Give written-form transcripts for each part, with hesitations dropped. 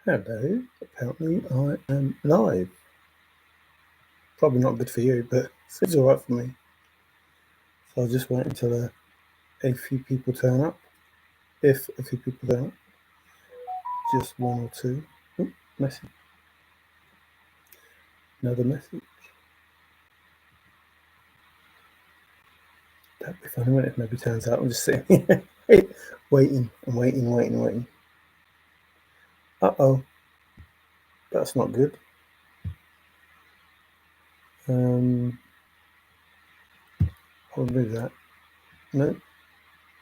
Hello, apparently I am live. Probably not good for you, but it's alright for me. So I'll just wait until a few people turn up. If a few people turn up, just one or two. Oh, message. Another message. That'd be funny when it maybe turns out I'm just sitting here waiting and waiting. Uh-oh. That's not good. I'll move that. No.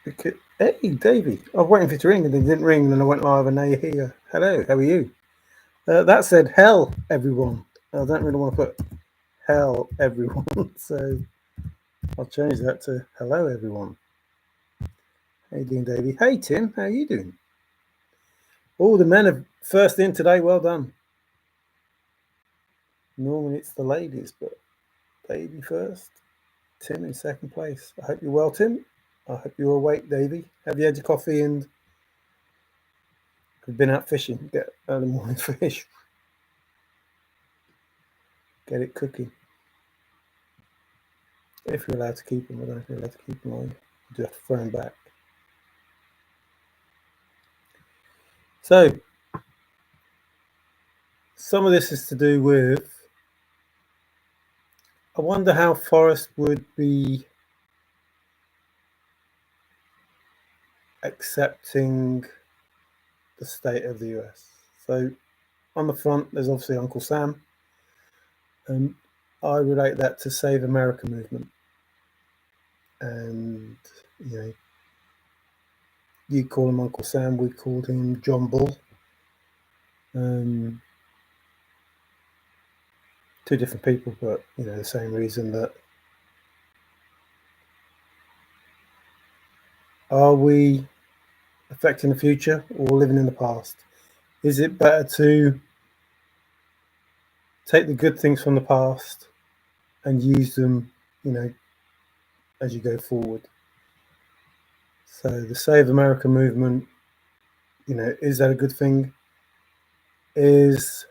Because, hey, Davey. I was waiting for it to ring and it didn't ring, and then I went live and now you're here. Hello, how are you? That said, hell, everyone. I don't really want to put hell, everyone, so I'll change that to hello, everyone. How you doing, Davey? Hey, Tim, how you doing? Oh, the men are first in today. Well done. Normally it's the ladies, but Davey first. Tim in second place. I hope you're well, Tim. I hope you're awake, Davey. Have you had your coffee and been out fishing? Get early morning fish. Get it cooking. If you're allowed to keep them, I don't know if you're allowed to keep them on. You do have to throw them back. So, some of this is to do with, I wonder how Forrest would be accepting the state of the US. So on the front, there's obviously Uncle Sam, and I relate that to Save America movement. And you call him Uncle Sam, we called him John Bull. Two different people, but the same reason. That are we affecting the future or living in the past? Is it better to take the good things from the past and use them, as you go forward? So the Save America movement, is that a good thing? Is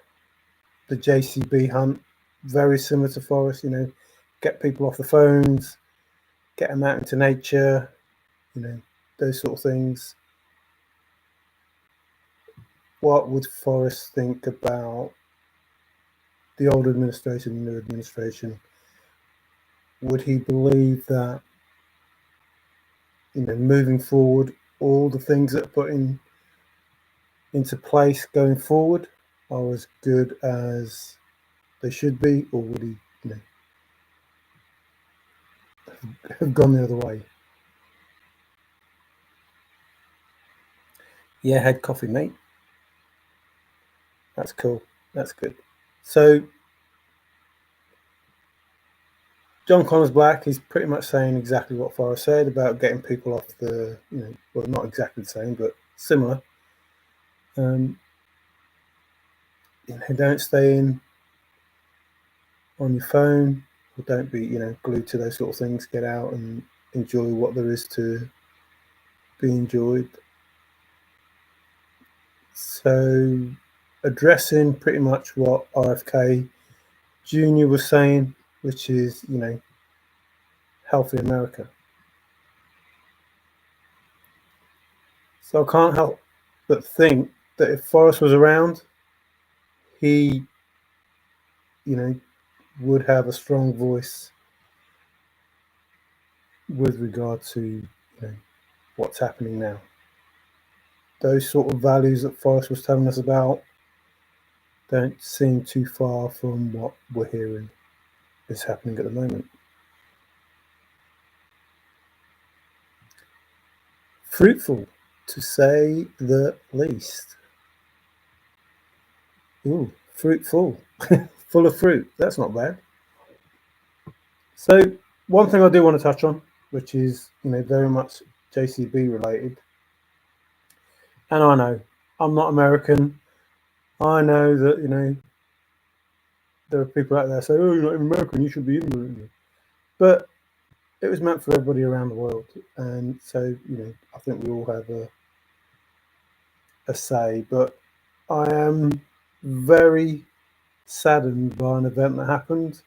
the JCB hunt very similar to Forrest? Get people off the phones, get them out into nature, those sort of things. What would Forrest think about the old administration, the new administration? Would he believe that, moving forward, all the things that are put into place going forward are as good as they should be, or would he, have gone the other way? Yeah, had coffee, mate. That's cool. That's good. So John Connors Black, he's pretty much saying exactly what Forrest said about getting people off the, well, not exactly the same, but similar. Don't stay in on your phone, or don't be, glued to those sort of things. Get out and enjoy what there is to be enjoyed. So, addressing pretty much what RFK Jr. was saying, which is, healthy America. So I can't help but think that if Forrest was around, he, would have a strong voice with regard to, what's happening now. Those sort of values that Forrest was telling us about don't seem too far from what we're hearing is happening at the moment. Fruitful, to say the least. Ooh, fruitful. Full of fruit. That's not bad. So, one thing I do want to touch on, which is, very much JCB related. And I know I'm not American. I know that, there are people out there say, oh, you're not American, you should be American. But it was meant for everybody around the world. And so, I think we all have a say. But I am very saddened by an event that happened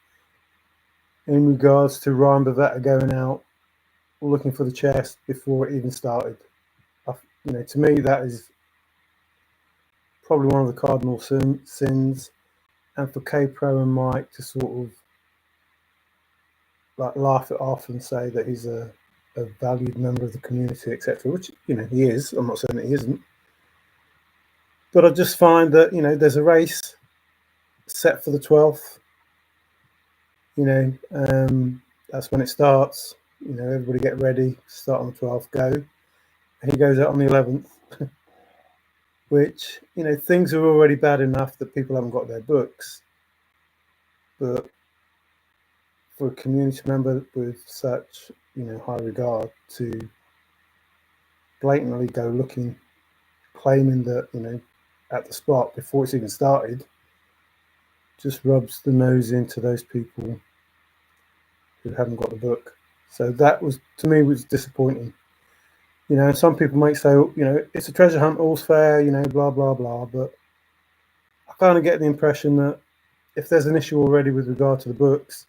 in regards to Ryan Bavetta going out looking for the chest before it even started. To me, that is probably one of the cardinal sins. And for K Pro and Mike to sort of like laugh it off and say that he's a valued member of the community, etc., which he is. I'm not saying that he isn't, but I just find that there's a race set for the 12th. That's when it starts. Everybody get ready. Start on the 12th. Go. And he goes out on the 11th. Which things are already bad enough that people haven't got their books, but for a community member with such high regard to blatantly go looking, claiming that at the spot before it's even started, just rubs the nose into those people who haven't got the book. So that was, to me, was disappointing. Some people might say, it's a treasure hunt, all's fair, blah blah blah, but I kind of get the impression that if there's an issue already with regard to the books,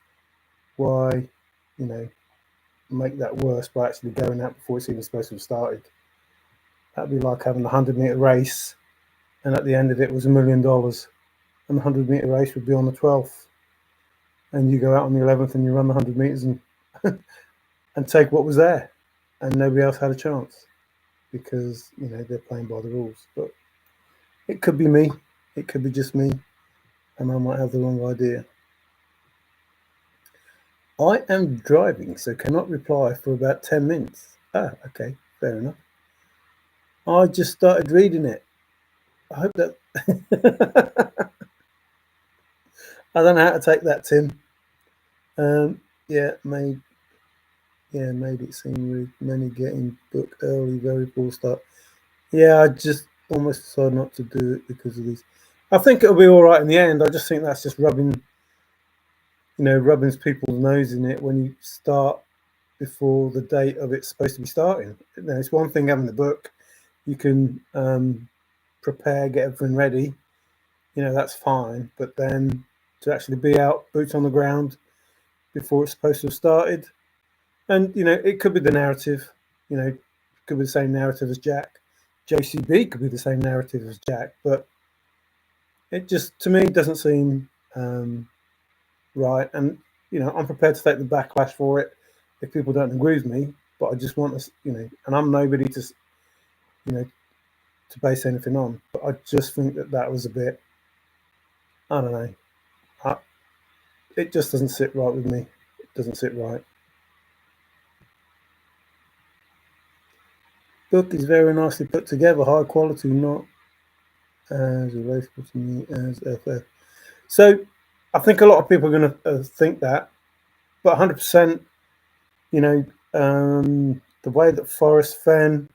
why make that worse by actually going out before it's even supposed to have started? That'd be like having a 100-meter race, and at the end of it was $1 million, and the 100-meter race would be on the 12th, and you go out on the 11th and you run the 100 meters and and take what was there, and nobody else had a chance because they're playing by the rules. But it could be me, it could be just me, and I might have the wrong idea. I am driving, so cannot reply for about 10 minutes. Okay, fair enough. I just started reading it. I hope that I don't know how to take that, Tim. Made it seem rude. Many getting booked early, very poor start. Yeah, I just almost decided not to do it because of these. I think it'll be all right in the end. I just think that's just rubbing people's nose in it when you start before the date of it's supposed to be starting. It's one thing having the book. You can prepare, get everything ready. That's fine. But then to actually be out, boots on the ground, before it's supposed to have started. And, it could be the narrative, it could be the same narrative as Jack. JCB could be the same narrative as Jack. But it just, to me, doesn't seem right. And, I'm prepared to take the backlash for it if people don't agree with me. But I just want us, and I'm nobody to, to base anything on. But I just think that was a bit, I don't know. It just doesn't sit right with me. It doesn't sit right. Book is very nicely put together, high quality, not as relatable to me as FF. So I think a lot of people are going to think that, but 100%, the way that Forrest, Fenn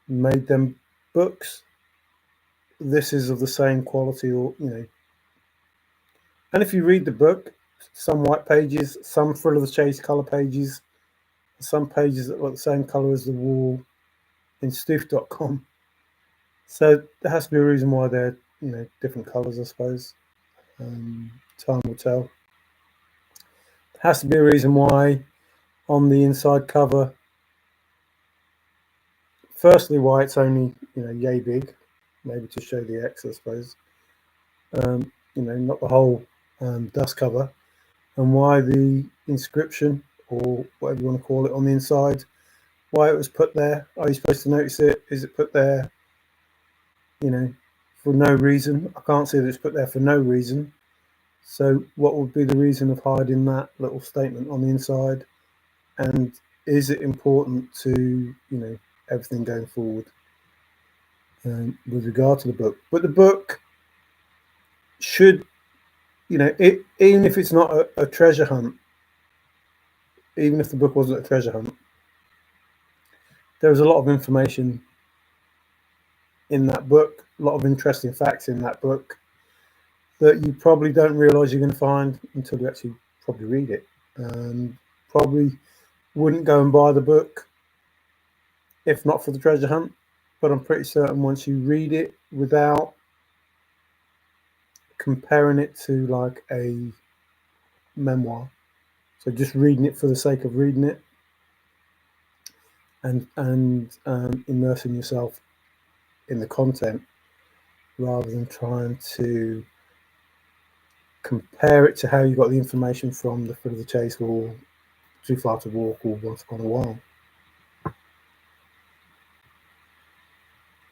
made them books, this is of the same quality, or and if you read the book, some white pages, some Thrill of the Chase color pages, some pages that look the same color as the wall in stoof.com. So there has to be a reason why they're different colors, I suppose. Time will tell. There has to be a reason why on the inside cover, firstly, why it's only yay big, maybe to show the X, I suppose. Not the whole dust cover, and why the inscription, or whatever you want to call it, on the inside, why it was put there. Are you supposed to notice it? Is it put there for no reason? I can't see that it's put there for no reason. So what would be the reason of hiding that little statement on the inside? And is it important to everything going forward with regard to the book? But the book should, even if it's not a treasure hunt, even if the book wasn't a treasure hunt, there's a lot of information in that book, a lot of interesting facts in that book that you probably don't realize you're going to find until you actually probably read it. Probably wouldn't go and buy the book if not for the treasure hunt. but I'm pretty certain once you read it without comparing it to like a memoir, so just reading it for the sake of reading it and immersing yourself in the content rather than trying to compare it to how you got the information from the Foot of the Chase or Too Far to Walk or Once Upon a While.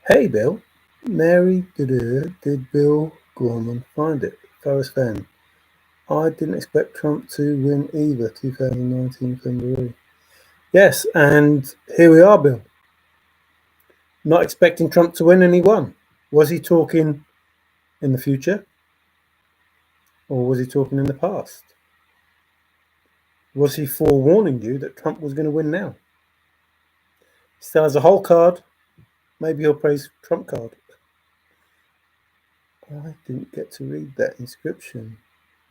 Hey Bill, Mary did Bill Gorman find it? Forrest Fenn. I didn't expect Trump to win either. 2019 February. Yes, and here we are, Bill. Not expecting Trump to win, and he won. Was he talking in the future, or was he talking in the past? Was he forewarning you that Trump was going to win now? Still has a whole card. Maybe he'll praise Trump card. I didn't get to read that inscription.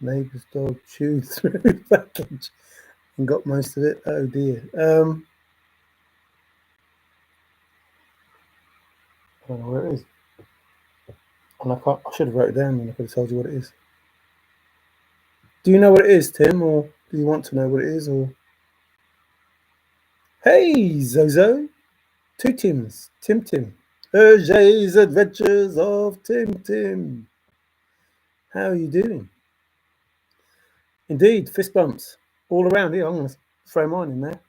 Neighbour's dog chewed through the package and got most of it. Oh dear. I don't know where it is. And I should have wrote it down and I could have told you what it is. Do you know what it is, Tim, or do you want to know what it is? Or hey, Zozo, two Tims, Tim. Hergé's Adventures of Tim. How are you doing? Indeed, fist bumps all around here. I'm going to throw mine in there.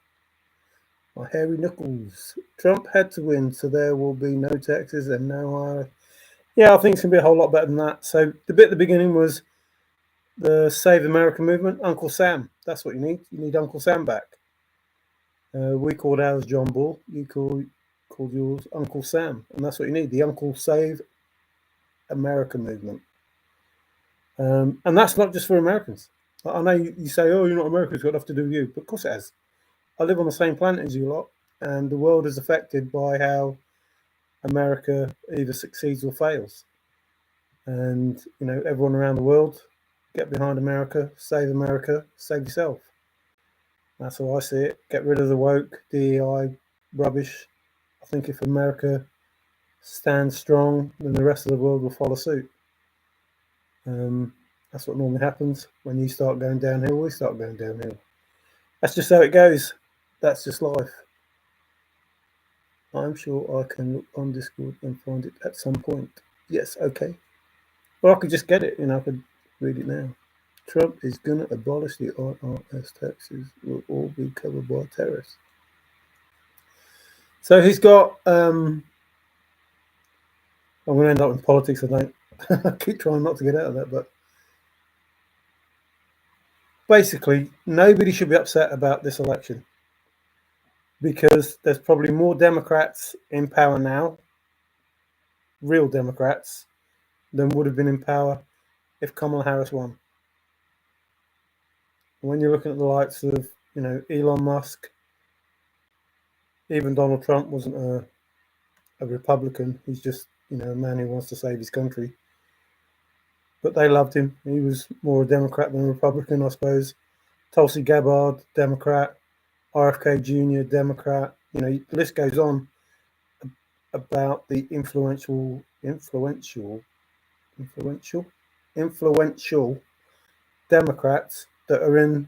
My hairy knuckles. Trump had to win, so there will be no taxes and no. Yeah, I think it's going to be a whole lot better than that. So the bit at the beginning was the Save America movement. Uncle Sam. That's what you need. You need Uncle Sam back. We called ours John Bull. You called yours Uncle Sam, and that's what you need. The Uncle Save America movement. And that's not just for Americans. I know you say, "Oh, you're not American. It's got nothing to do with you," but of course it has. I live on the same planet as you lot, and the world is affected by how America either succeeds or fails. And everyone around the world, get behind America, save yourself. That's how I see it. Get rid of the woke DEI rubbish. I think if America stands strong, then the rest of the world will follow suit. That's what normally happens. When you start going downhill, we start going downhill. That's just how it goes. That's just life. I'm sure I can look on Discord and find it at some point. Yes, okay. Well, I could just get it, I could read it now. Trump is going to abolish the IRS taxes. Will all be covered by tariffs. So he's got. I'm going to end up in politics. I keep trying not to get out of that, but basically, nobody should be upset about this election because there's probably more Democrats in power now, real Democrats, than would have been in power if Kamala Harris won. When you're looking at the likes of, Elon Musk, even Donald Trump wasn't a Republican. He's just, a man who wants to save his country. But they loved him. He was more a Democrat than a Republican, I suppose. Tulsi Gabbard, Democrat. RFK Jr., Democrat. The list goes on about the influential Democrats that are in,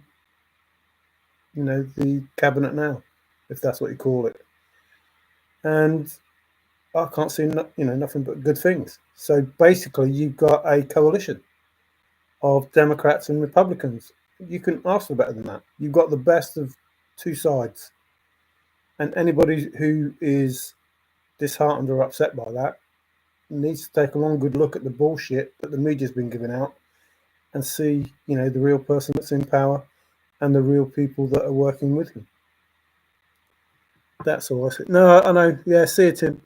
the cabinet now, if that's what you call it. And I can't see, nothing but good things. So basically, you've got a coalition of Democrats and Republicans. You couldn't ask for better than that. You've got the best of two sides. And anybody who is disheartened or upset by that needs to take a long, good look at the bullshit that the media's been giving out and see, the real person that's in power and the real people that are working with him. That's all I said. No, I know. Yeah, see it, Tim.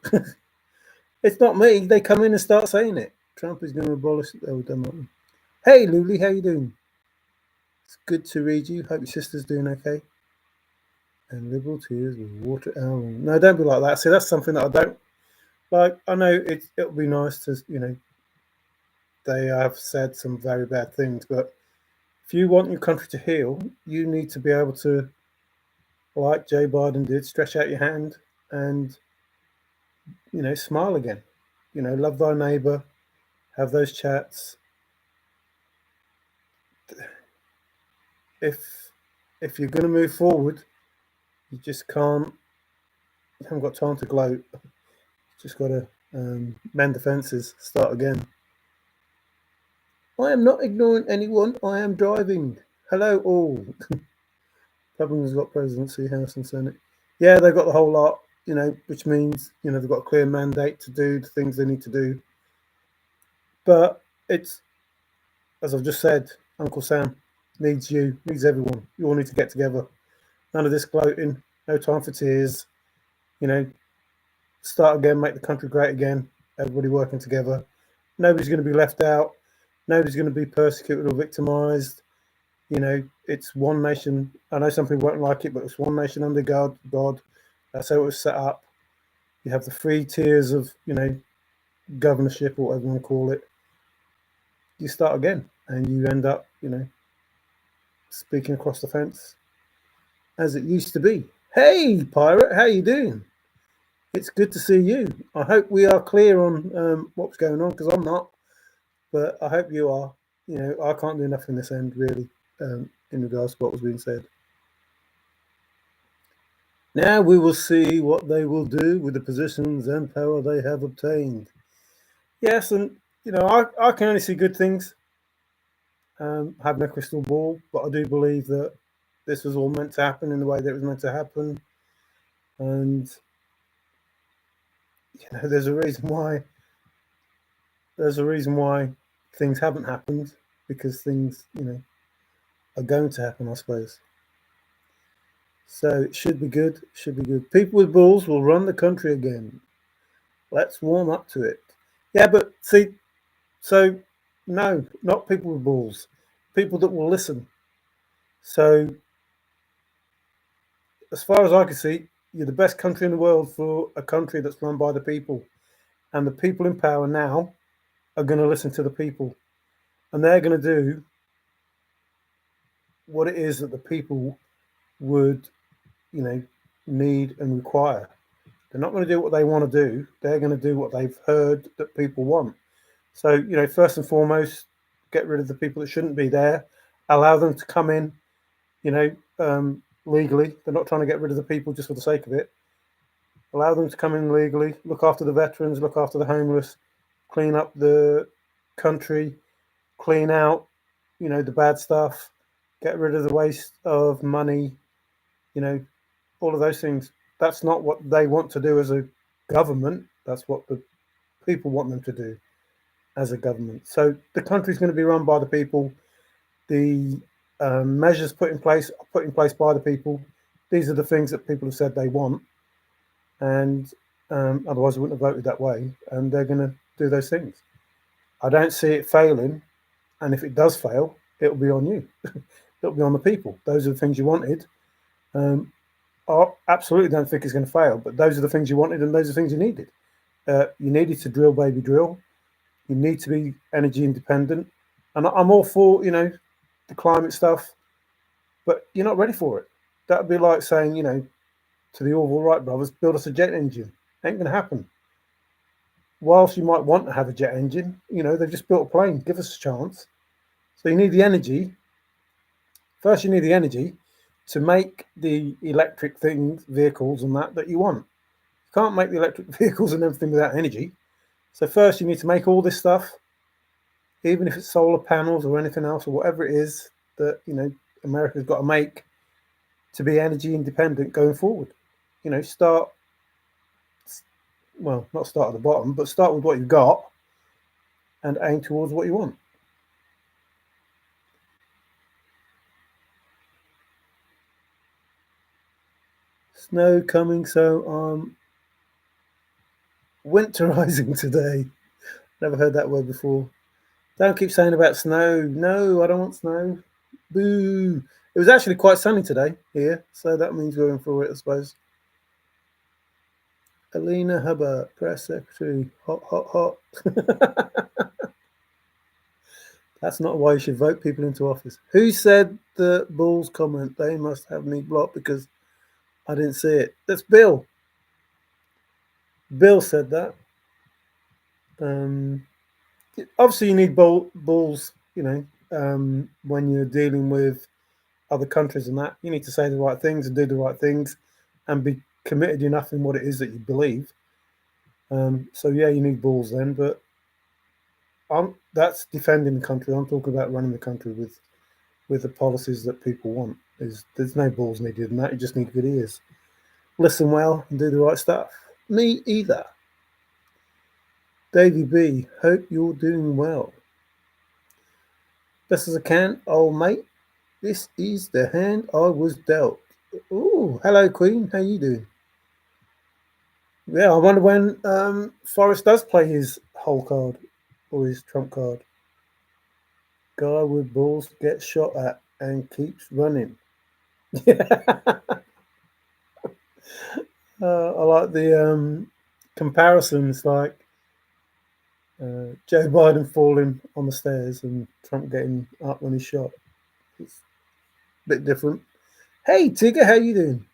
It's not me. They come in and start saying it. Trump is going to abolish it. Oh, damn. Hey, Luli, how you doing? It's good to read you. Hope your sister's doing okay. And liberal tears will water our room. No, don't be like that. See, that's something that I don't like. I know it'll be nice to, they have said some very bad things, but if you want your country to heal, you need to be able to, like Joe Biden did, stretch out your hand and smile again. Love thy neighbour, have those chats. If you're going to move forward, you just can't. You haven't got time to gloat. Just got to mend the fences, start again. I am not ignoring anyone. I am driving. Hello, all. Republicans got presidency, House, and Senate. Yeah, they've got the whole lot. Which means they've got a clear mandate to do the things they need to do. But it's, as I've just said, Uncle Sam needs you, needs everyone. You all need to get together. None of this gloating. No time for tears. Start again, make the country great again. Everybody working together. Nobody's going to be left out. Nobody's going to be persecuted or victimized. It's one nation. I know some people won't like it, but it's one nation under God. That's how it was set up. You have the three tiers of, governorship or whatever you want to call it. You start again, and you end up, speaking across the fence as it used to be. Hey, pirate, how you doing? It's good to see you. I hope we are clear on what's going on, because I'm not, but I hope you are. I can't do enough in this end, really, in regards to what was being said. Now we will see what they will do with the positions and power they have obtained. Yes, and I can only see good things. Have no crystal ball, but I do believe that this was all meant to happen in the way that it was meant to happen, and there's a reason why. There's a reason why things haven't happened, because things are going to happen, I suppose. So it should be good. Should be good. People with balls will run the country again. Let's warm up to it. Yeah, but see, so no, not people with balls. People that will listen. So as far as I can see, you're the best country in the world for a country that's run by the people. And the people in power now are going to listen to the people. And they're going to do what it is that the people would, need and require. They're not going to do what they want to do. They're going to do what they've heard that people want. So, first and foremost, get rid of the people that shouldn't be there. Allow them to come in, legally. They're not trying to get rid of the people just for the sake of it. Allow them to come in legally. Look after the veterans. Look after the homeless. Clean up the country. Clean out, the bad stuff. Get rid of the waste of money. All of those things. That's not what they want to do as a government. That's what the people want them to do as a government. So the country's going to be run by the people. The measures put in place are put in place by the people. These are the things that people have said they want, and otherwise they wouldn't have voted that way. And they're going to do those things. I don't see it failing, and if it does fail, it'll be on you. It'll be on the people. Those are the things you wanted. I absolutely don't think it's going to fail, but those are the things you wanted, and those are the things you needed. You needed to drill, baby, drill. You need to be energy independent, and I'm all for the climate stuff, but you're not ready for it. That would be like saying to the Orville Wright brothers, build us a jet engine. Ain't going to happen. Whilst you might want to have a jet engine, they've just built a plane. Give us a chance. So you need the energy. First, you need the energy to make the electric vehicles and that you want. You can't make the electric vehicles and everything without energy. So first you need to make all this stuff, even if it's solar panels or anything else or whatever it is that, America's got to make to be energy independent going forward. Not start at the bottom, but start with what you've got and aim towards what you want. Snow coming, so I'm winterizing today. Never heard that word before. Don't keep saying about snow. No, I don't want snow. Boo. It was actually quite sunny today here, so that means we're in for it, I suppose. Alina Hubbard, press secretary. Hot, hot, hot. That's not why you should vote people into office. Who said the Bulls comment? They must have me blocked because I didn't see it. That's Bill. Bill said that. Um, Obviously, you need balls. When you're dealing with other countries and that, you need to say the right things and do the right things, and be committed enough in what it is that you believe. So yeah, you need balls then, but that's defending the country. I'm talking about running the country with the policies that people want. There's no balls needed in that. You just need good ears. Listen well and do the right stuff. Me either. Davy B, hope you're doing well. Best as I can, old mate. This is the hand I was dealt. Ooh, hello Queen. How you doing? Yeah, I wonder when Forrest does play his whole card or his trump card. Guy with balls gets shot at and keeps running. I like the comparisons, like Joe Biden falling on the stairs and Trump getting up when he's shot. It's a bit different. Hey Tigger, how you doing?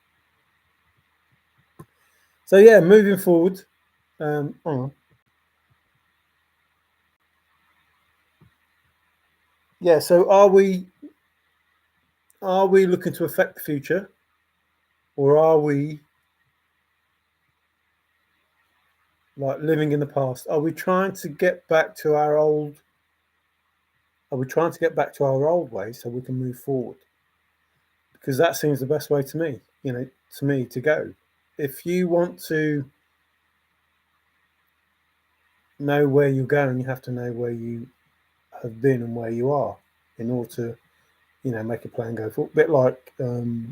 So yeah, moving forward. Hang on. Yeah, so are we looking to affect the future, or are we like living in the past? Are we trying to get back to our old? Are we trying to get back to our old ways so we can move forward? Because that seems the best way to me. To me to go. If you want to know where you're going, you have to know where you have been and where you are in order to, make a plan go forward. A bit like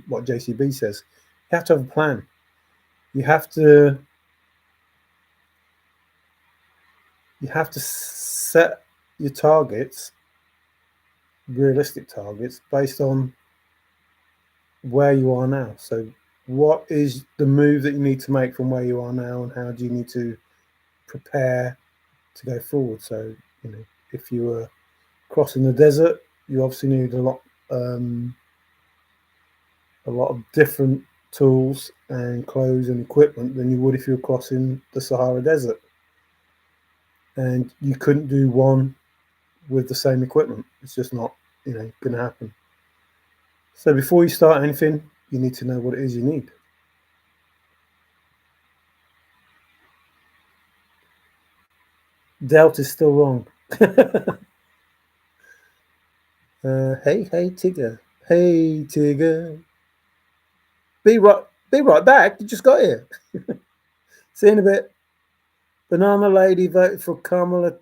what JCB says. You have to have a plan. You have to set your targets, realistic targets, based on where you are now. So, what is the move that you need to make from where you are now, and how do you need to prepare to go forward? So, if you were crossing the desert, you obviously need a lot of different tools and clothes and equipment than you would if you were crossing the Sahara Desert. And you couldn't do one with the same equipment. It's just not, going to happen. So before you start anything, you need to know what it is you need. Doubt is still wrong. Hey, Tigger. Hey, Tigger. Be right back. You just got here. See you in a bit. Banana Lady voted for Kamala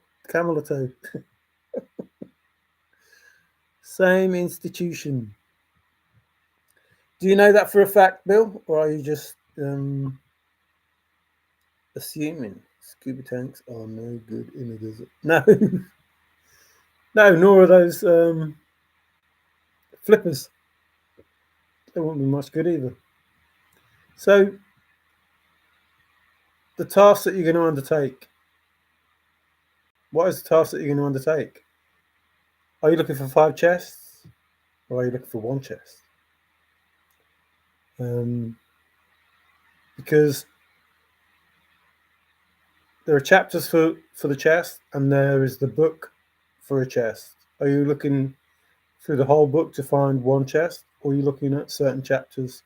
too. Same institution. Do you know that for a fact, Bill, or are you just assuming scuba tanks are no good in the desert? No, no, nor are those flippers. They won't be much good either. So, the task that you're going to undertake. What is the task that you're going to undertake? Are you looking for 5 chests, or are you looking for 1 chest? Because there are chapters for the chest, and there is the book for a chest. Are you looking through the whole book to find 1 chest, or are you looking at certain chapters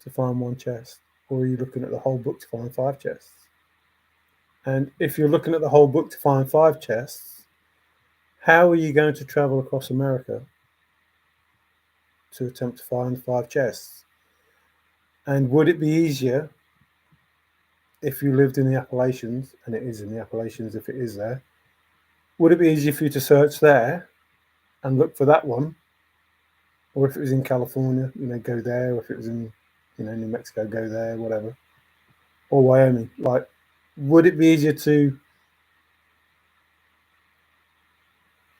to find 1 chest, or are you looking at the whole book to find 5 chests? And if you're looking at the whole book to find 5 chests, how are you going to travel across America to attempt to find 5 chests? And would it be easier if you lived in the Appalachians, and it is in the Appalachians if it is there, would it be easier for you to search there and look for that one? Or if it was in California, go there, or if it was in, New Mexico, go there, whatever. Or Wyoming. Like, would it be easier to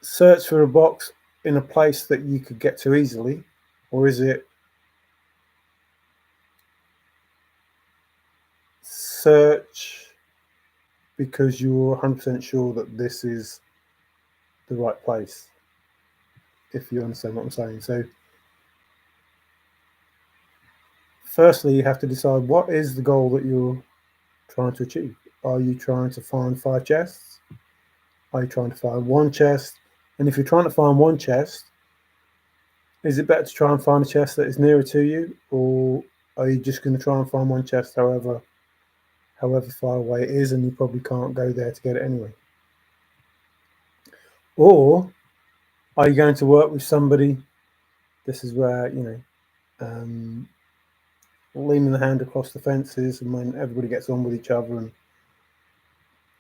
search for a box in a place that you could get to easily? Or is it search because you're 100% sure that this is the right place? If you understand what I'm saying. So, firstly, you have to decide what is the goal that you're trying to achieve? Are you trying to find 5 chests? Are you trying to find one chest? And if you're trying to find one chest, is it better to try and find a chest that is nearer to you, or are you just going to try and find one chest however far away it is, and you probably can't go there to get it anyway? Or are you going to work with somebody? This is where, leaning the hand across the fences, and when everybody gets on with each other. And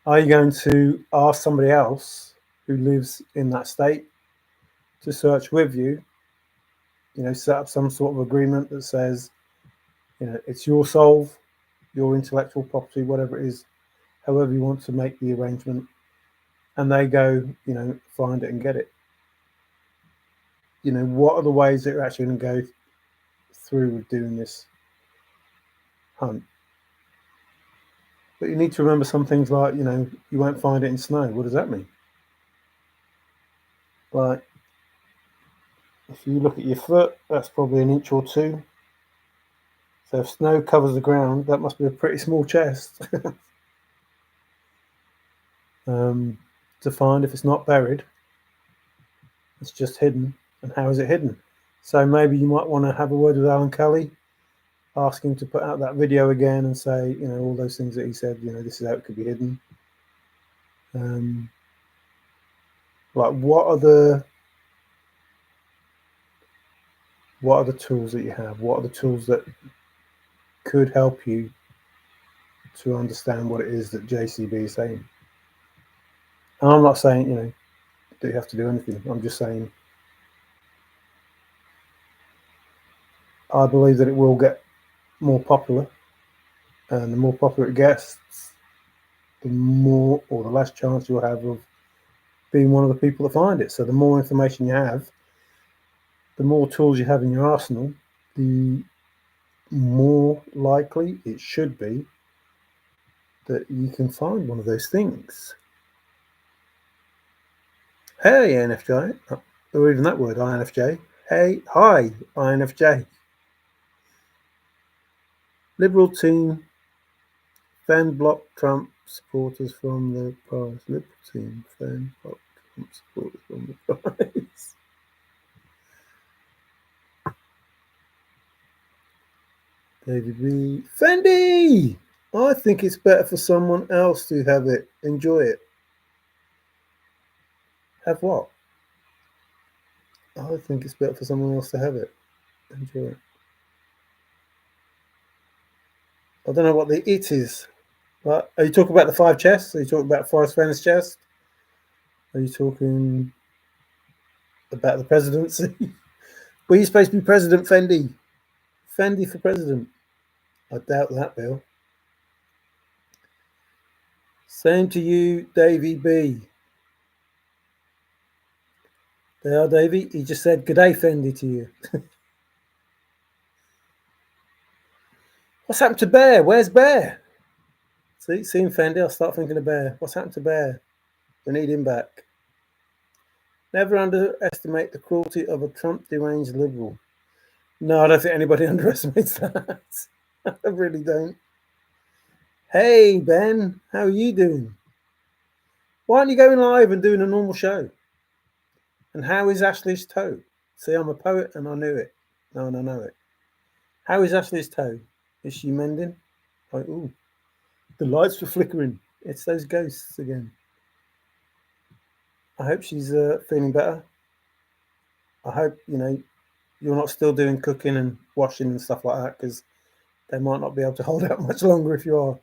are you going to ask somebody else who lives in that state to search with you? Set up some sort of agreement that says, it's your soul, your intellectual property, whatever it is, however you want to make the arrangement, and they go, find it and get it. What are the ways that you're actually going to go through with doing this hunt? But you need to remember some things like, you won't find it in snow. What does that mean? Like, if you look at your foot, that's probably an inch or two. So if snow covers the ground, that must be a pretty small chest to find if it's not buried. It's just hidden. And how is it hidden? So maybe you might want to have a word with Alan Kelly, ask him to put out that video again and say, all those things that he said, this is how it could be hidden. Like, what are the tools that you have? What are the tools that could help you to understand what it is that JCB is saying? And I'm not saying, that you have to do anything. I'm just saying, I believe that it will get more popular, and the more popular it gets, the more or the less chance you'll have of being one of the people that find it. So the more information you have, the more tools you have in your arsenal, the more likely it should be that you can find one of those things. Hey, INFJ, or even that word, INFJ. Hey, hi, INFJ. Liberal team, Fenn block Trump supporters from the prize. Liberal team, Fenn block Trump supporters from the prize. David B. Fendi! I think it's better for someone else to have it. Enjoy it. Have what? I think it's better for someone else to have it. Enjoy it. I don't know what the it is. But are you talking about the 5 chests? Are you talking about Forrest Fenn's chest? Are you talking about the presidency? Were you supposed to be President Fendi? Fendi for president? I doubt that, Bill. Same to you, Davy B. There are, Davy. He just said, "Good day, Fendi," to you. What's happened to Bear? Where's Bear? See him, Fendi. I'll start thinking of Bear. What's happened to Bear? We need him back. Never underestimate the cruelty of a Trump deranged liberal. No, I don't think anybody underestimates that. I really don't. Hey, Ben, how are you doing? Why aren't you going live and doing a normal show? And how is Ashley's toe? See, I'm a poet and I knew it. No, and I know it. How is Ashley's toe? Is she mending? Like, ooh, the lights were flickering. It's those ghosts again. I hope she's feeling better. I hope, you're not still doing cooking and washing and stuff like that, because they might not be able to hold out much longer if you are.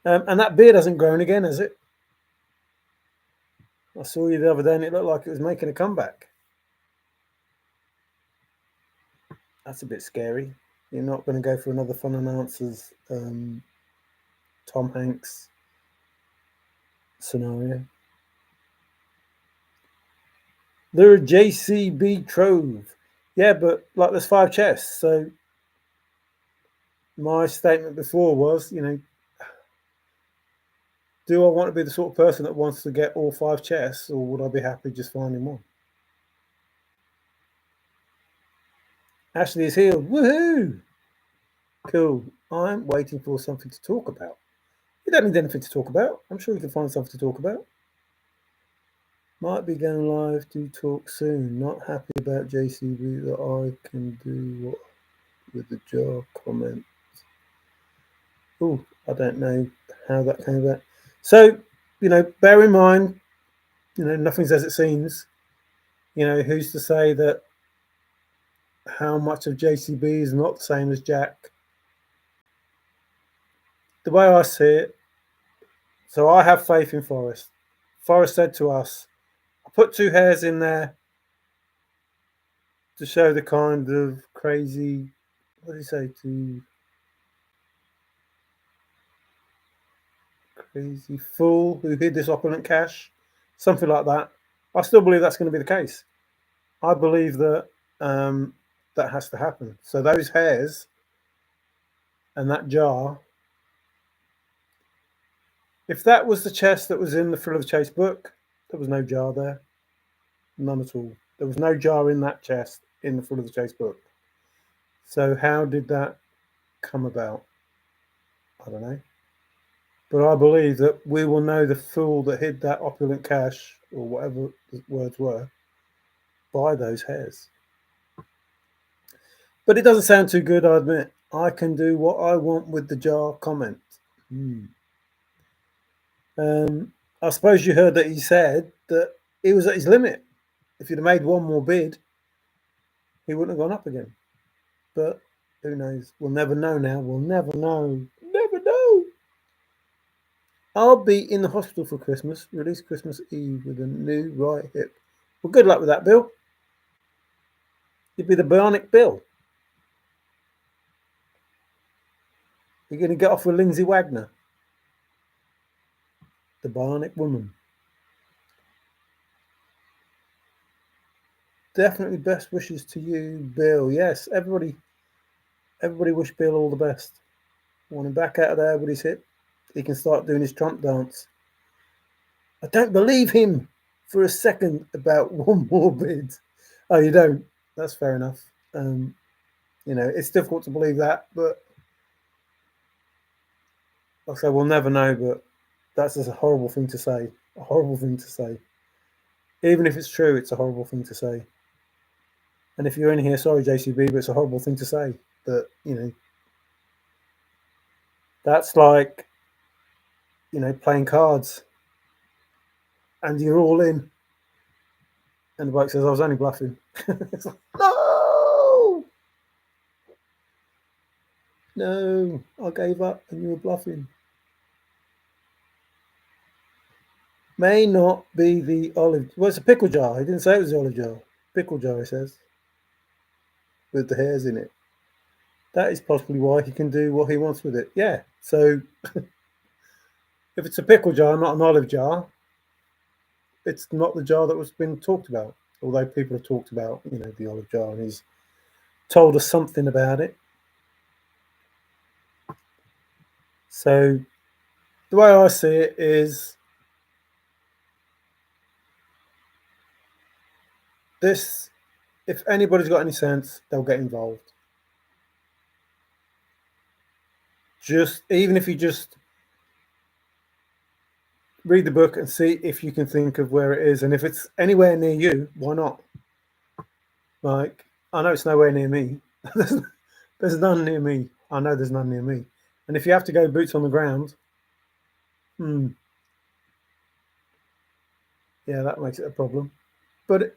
And that beard hasn't grown again, has it? I saw you the other day and it looked like it was making a comeback. That's a bit scary. You're not going to go for another Fun and Answers Tom Hanks scenario. They're a JCB trove. Yeah, but like there's 5 chests. So my statement before was, do I want to be the sort of person that wants to get all 5 chests, or would I be happy just finding one? Ashley is healed. Woohoo! Cool. I'm waiting for something to talk about. You don't need anything to talk about. I'm sure you can find something to talk about. Might be going live to talk soon. Not happy about JCB that I can do what with the jar comment. Oh, I don't know how that came about. So, bear in mind, nothing's as it seems. Who's to say that how much of JCB is not the same as Jack? The way I see it, so I have faith in Forrest. Forrest said to us, I put two hairs in there to show the kind of crazy, what did he say, to crazy fool who hid this opulent cash? Something like that. I still believe that's going to be the case. I believe that that has to happen. So those hairs and that jar, if that was the chest that was in the Thrill of the Chase book, there was no jar there. None at all. There was no jar in that chest in the Thrill of the Chase book. So how did that come about? I don't know. But I believe that we will know the fool that hid that opulent cash, or whatever the words were, by those hairs. But it doesn't sound too good, I admit. I can do what I want with the jar comment. I suppose you heard that he said that he was at his limit. If he'd have made one more bid, he wouldn't have gone up again. But who knows? We'll never know now. We'll never know. Never know. I'll be in the hospital for Christmas. Release Christmas Eve with a new right hip. Well, good luck with that, Bill. You'd be the bionic Bill. You're going to get off with Lindsay Wagner, the bionic woman. Definitely best wishes to you, Bill. Yes, everybody wish Bill all the best. Want him back out of there with his hip. He can start doing his Trump dance. I don't believe him for a second about one more bid. Oh, you don't? That's fair enough. It's difficult to believe that, but like I say, we'll never know. But that's just a horrible thing to say. A horrible thing to say. Even if it's true, it's a horrible thing to say. And if you're in here, sorry, JCB, but it's a horrible thing to say. That that's like playing cards, and you're all in, and the bloke says, "I was only bluffing." It's like, no, I gave up, and you were bluffing. May not be the olive. Well, it's a pickle jar. He didn't say it was the olive jar. Pickle jar, he says, with the hairs in it. That is possibly why he can do what he wants with it. Yeah. So if it's a pickle jar, not an olive jar, it's not the jar that was been talked about. Although people have talked about, the olive jar, and he's told us something about it. So the way I see it is this: if anybody's got any sense, they'll get involved. Even if you just read the book and see if you can think of where it is, and if it's anywhere near you, why not? Like, I know it's nowhere near me. There's none near me. I know there's none near me. And if you have to go boots on the ground, yeah, that makes it a problem. But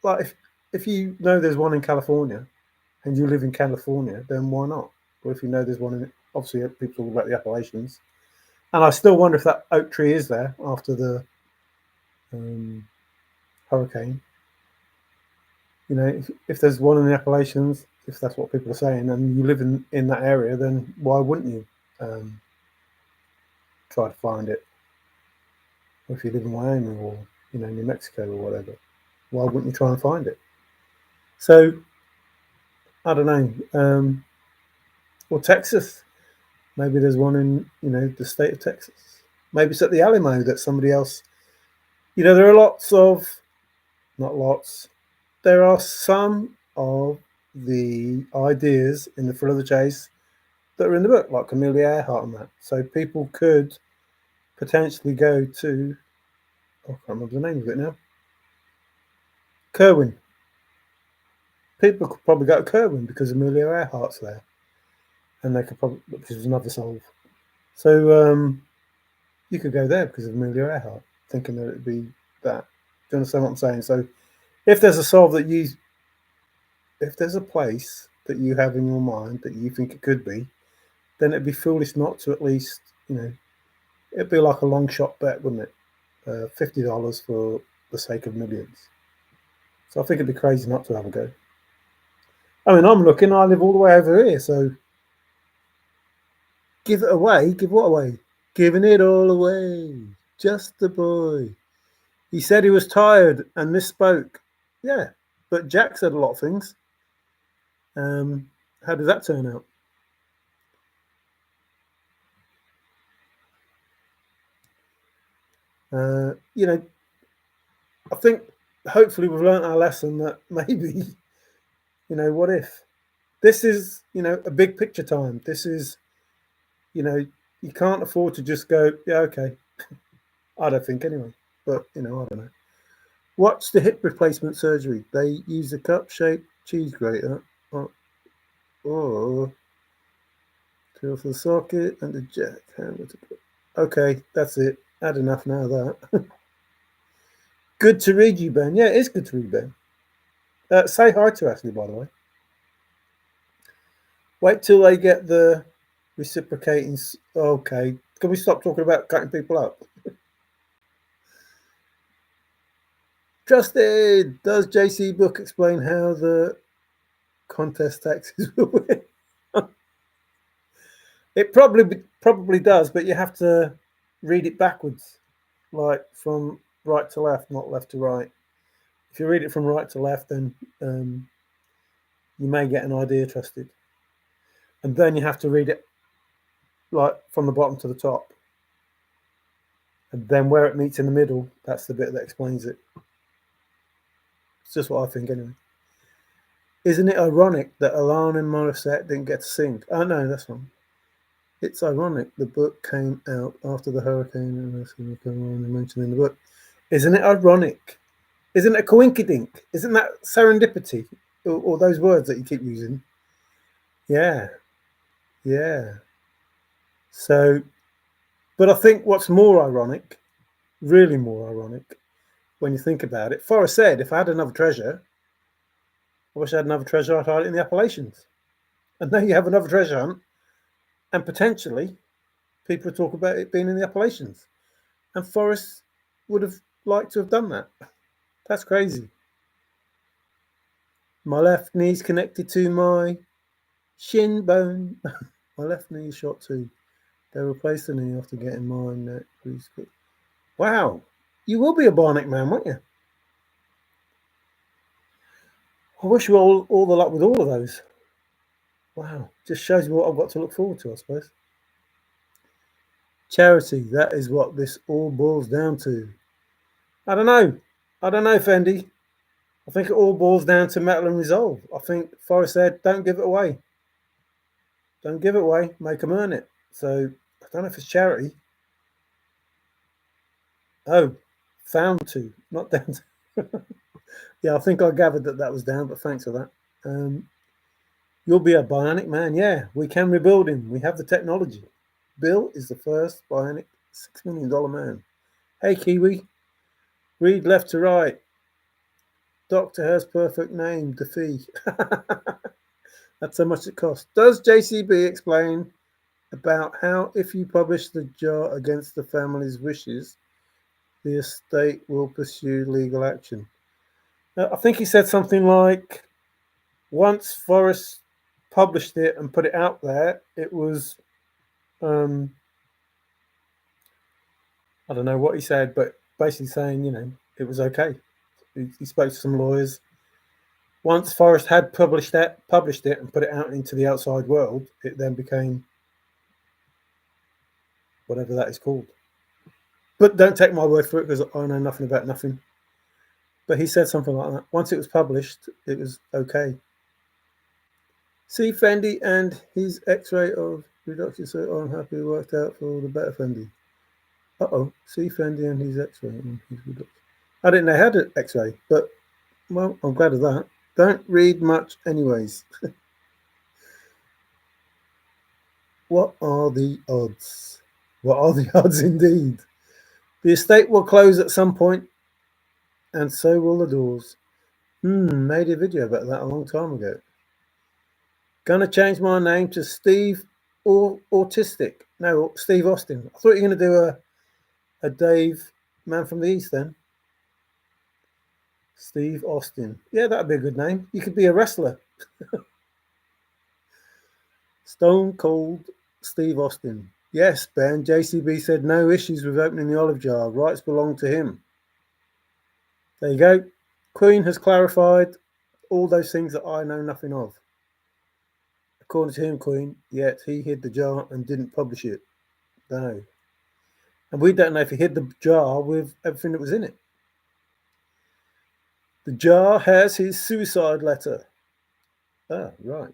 like, if you know there's one in California, and you live in California, then why not? Or if you know there's one in, obviously people talk about the Appalachians, and I still wonder if that oak tree is there after the hurricane. If there's one in the Appalachians, if that's what people are saying, and you live in that area, then why wouldn't you try to find it? Or if you live in Wyoming or New Mexico or whatever, why wouldn't you try and find it? So I don't know. Or Texas, maybe there's one in the state of Texas. Maybe it's at the Alamo that somebody else. There are not lots. There are some of the ideas in the Thrill of the Chase that are in the book, like Amelia Earhart and that. So people could potentially go to, I can't remember the name of it now, Kerwin. People could probably go to Kerwin because Amelia Earhart's there, and they could probably, which is another solve. So you could go there because of Amelia Earhart, thinking that it'd be that. Do you understand what I'm saying? So if there's a solve that you, if there's a place that you have in your mind that you think it could be, then it'd be foolish not to at least, it'd be like a long shot bet, wouldn't it? $50 for the sake of millions. So I think it'd be crazy not to have a go. I mean, I'm looking, I live all the way over here, so give it away. Give what away? Giving it all away. Just the boy. He said he was tired and misspoke. Yeah, but Jack said a lot of things. How did that turn out? I think hopefully we've learned our lesson that maybe, what if? This is, a big picture time. This is, you can't afford to just go, yeah, okay. I don't think anyway, but, I don't know. What's the hip replacement surgery? They use a cup-shaped cheese grater or to the socket and the jack. Okay, that's it. Had enough now of that. Good to read you, Ben. Yeah, it is good to read, Ben. Say hi to Ashley, by the way. Wait till they get the reciprocating. Okay, can we stop talking about cutting people up? Justin, does JC book explain how the contest taxes will win? It probably does, but you have to read it backwards, like from right to left, not left to right. If you read it from right to left, then you may get an idea trusted, and then you have to read it like from the bottom to the top, and then where it meets in the middle, that's the bit that explains it. It's just what I think, anyway. Isn't it ironic that Alana and Morissette didn't get to sing? Oh no, that's wrong. It's ironic the book came out after the hurricane and that's going to come on and mentioned in the book. Isn't it ironic? Isn't it a coinkydink? Isn't that serendipity? Or those words that you keep using? Yeah. Yeah. So, but I think what's more ironic, really more ironic, when you think about it, Forrest said, if I had another treasure, I wish I had another treasure, I'd hide it in the Appalachians. And now you have another treasure hunt, and potentially people talk about it being in the Appalachians. And Forrest would have liked to have done that. That's crazy. My left knee's connected to my shin bone. My left knee shot too. They replaced the knee after getting mine neck. Wow. You will be a bionic man, won't you? I wish you all the luck with all of those. Wow. Just shows you what I've got to look forward to, I suppose. Charity, that is what this all boils down to. I don't know, Fendi. I think it all boils down to metal and resolve. I think Forrest said, don't give it away. Don't give it away, make them earn it. So, I don't know if it's charity. Oh, found to, not down to. Yeah, I think I gathered that was down, but thanks for that. You'll be a bionic man. Yeah, we can rebuild him. We have the technology. Bill is the first bionic $6 million man. Hey, Kiwi. Read left to right. Doctor has perfect name, the fee. That's how much it costs. Does JCB explain about how if you publish the jar against the family's wishes, the estate will pursue legal action? I think he said something like, once Forrest published it and put it out there, it was, I don't know what he said, but basically saying, it was okay. He spoke to some lawyers. Once Forrest had published it and put it out into the outside world, it then became whatever that is called. But don't take my word for it because I know nothing about nothing. But he said something like that. Once it was published, it was okay. See Fendi and his X-ray of reduction, so I'm happy it worked out for the better Fendi. Uh-oh, see Fendi and his X-ray and his reduction. I didn't know how to X-ray, but well, I'm glad of that. Don't read much anyways. What are the odds? What are the odds indeed? The estate will close at some point, and so will the doors. Made a video about that a long time ago. Gonna change my name to Steve or Autistic. No, Steve Austin. I thought you were gonna do a Dave Man from the East then. Steve Austin. Yeah, that'd be a good name. You could be a wrestler. Stone Cold Steve Austin. Yes, Ben. JCB said no issues with opening the olive jar. Rights belong to him. There you go. Queen has clarified all those things that I know nothing of. According to him, Queen, yet he hid the jar and didn't publish it. No. And we don't know if he hid the jar with everything that was in it. The jar has his suicide letter. Ah, right.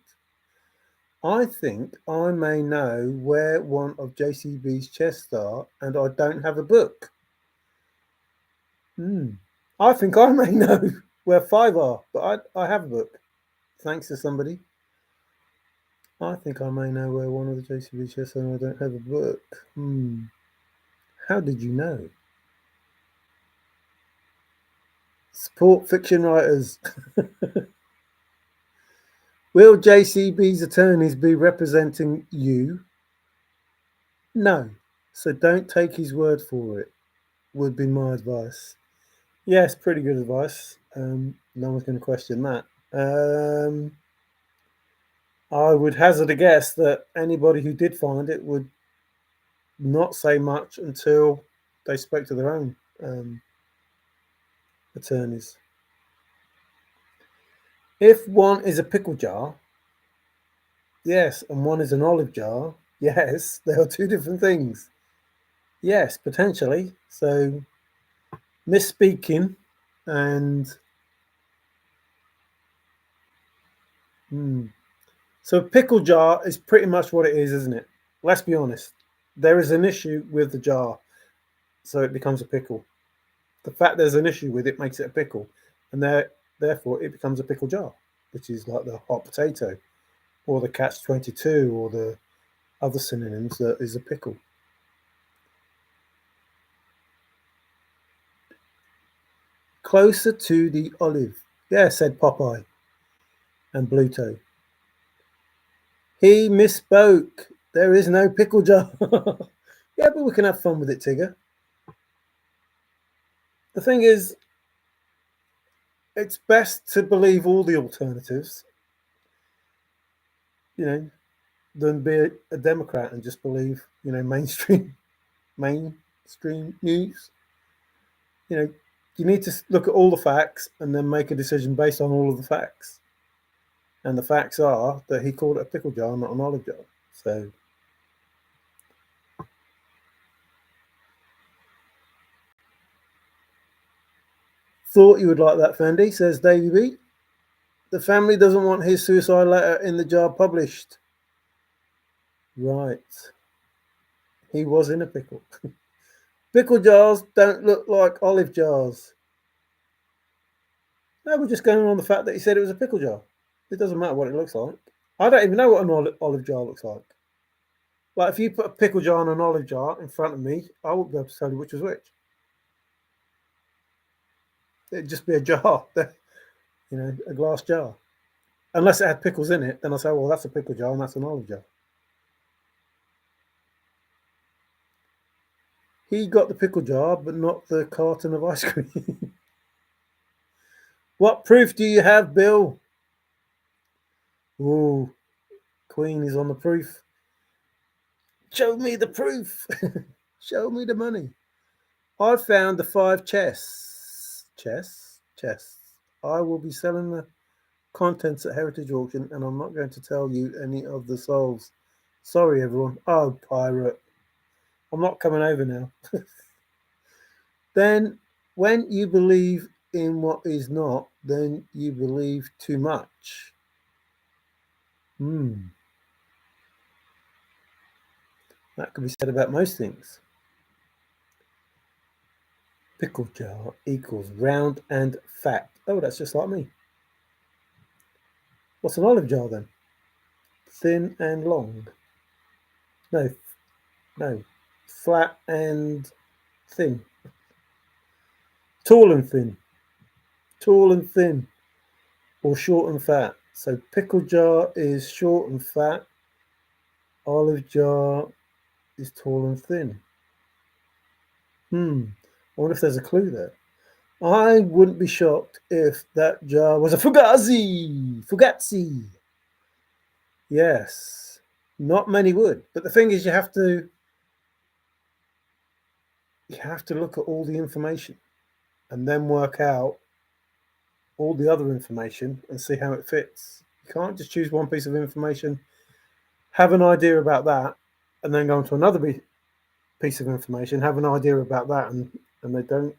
I think I may know where one of JCB's chests are, and I don't have a book. I think I may know where 5 are, but I have a book. Thanks to somebody. I think I may know where one of the JCB chests are, and I don't have a book. How did you know? Support fiction writers. Will JCB's attorneys be representing you? No. So don't take his word for it, would be my advice. Yes, pretty good advice. No one's going to question that. I would hazard a guess that anybody who did find it would not say much until they spoke to their own attorneys. If one is a pickle jar, yes, and one is an olive jar, yes, they are two different things. Yes, potentially. So, misspeaking and so a pickle jar is pretty much what it is, isn't it? Let's be honest. There is an issue with the jar, so it becomes a pickle. The fact there's an issue with it makes it a pickle, and therefore it becomes a pickle jar, which is like the hot potato, or the catch-22, or the other synonyms that is a pickle. Closer to the olive. Yeah, said Popeye and Bluto. He misspoke. There is no pickle jar. Yeah, but we can have fun with it, Tigger. The thing is, it's best to believe all the alternatives, than be a Democrat and just believe, mainstream news. You need to look at all the facts and then make a decision based on all of the facts. And the facts are that he called it a pickle jar, not an olive jar. So, thought you would like that, Fendi, says Davey B. The family doesn't want his suicide letter in the jar published. Right. He was in a pickle. Pickle jars don't look like olive jars. No, we're just going on the fact that he said it was a pickle jar. It doesn't matter what it looks like. I don't even know what an olive jar looks like. Like, if you put a pickle jar and an olive jar in front of me, I wouldn't be able to tell you which was which. It'd just be a jar, a glass jar. Unless it had pickles in it, then I say, well, that's a pickle jar and that's an olive jar. He got the pickle jar, but not the carton of ice cream. What proof do you have, Bill? Ooh, Queen is on the proof. Show me the proof. Show me the money. I found the 5 chests. Chests. I will be selling the contents at Heritage Auction, and I'm not going to tell you any of the solves. Sorry, everyone. Oh, pirate. I'm not coming over now. Then, when you believe in what is not, then you believe too much. Hmm. That could be said about most things. Pickle jar equals round and fat. Oh, that's just like me. What's an olive jar then? Thin and long. No, no. Flat and thin. Tall and thin. Tall and thin. Or short and fat. So pickle jar is short and fat. Olive jar is tall and thin. I wonder if there's a clue there. I wouldn't be shocked if that jar was a fugazi. Fugazi. Yes. Not many would. But the thing is you have to look at all the information and then work out all the other information and see how it fits. You can't just choose one piece of information, have an idea about that, and then go on to another piece of information, have an idea about that, and they don't.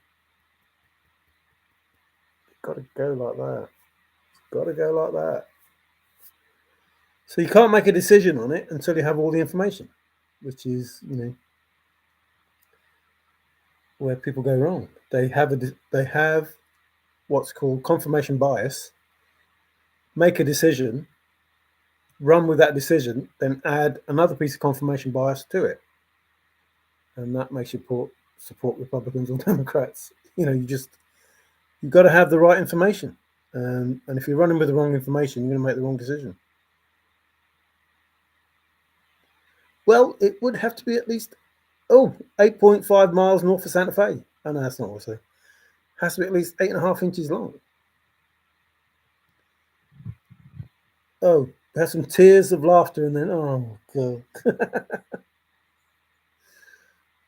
Got to go like that. Got to go like that. So you can't make a decision on it until you have all the information, which is where people go wrong. They have what's called confirmation bias. Make a decision, run with that decision, then add another piece of confirmation bias to it, and that makes you support Republicans or Democrats. You've got to have the right information, and if you're running with the wrong information, you're going to make the wrong decision. Well, it would have to be at least 8.5 miles north of Santa Fe. Oh no, that's not what I say. Has to be at least 8.5 inches long. Oh, there's some tears of laughter, and then god.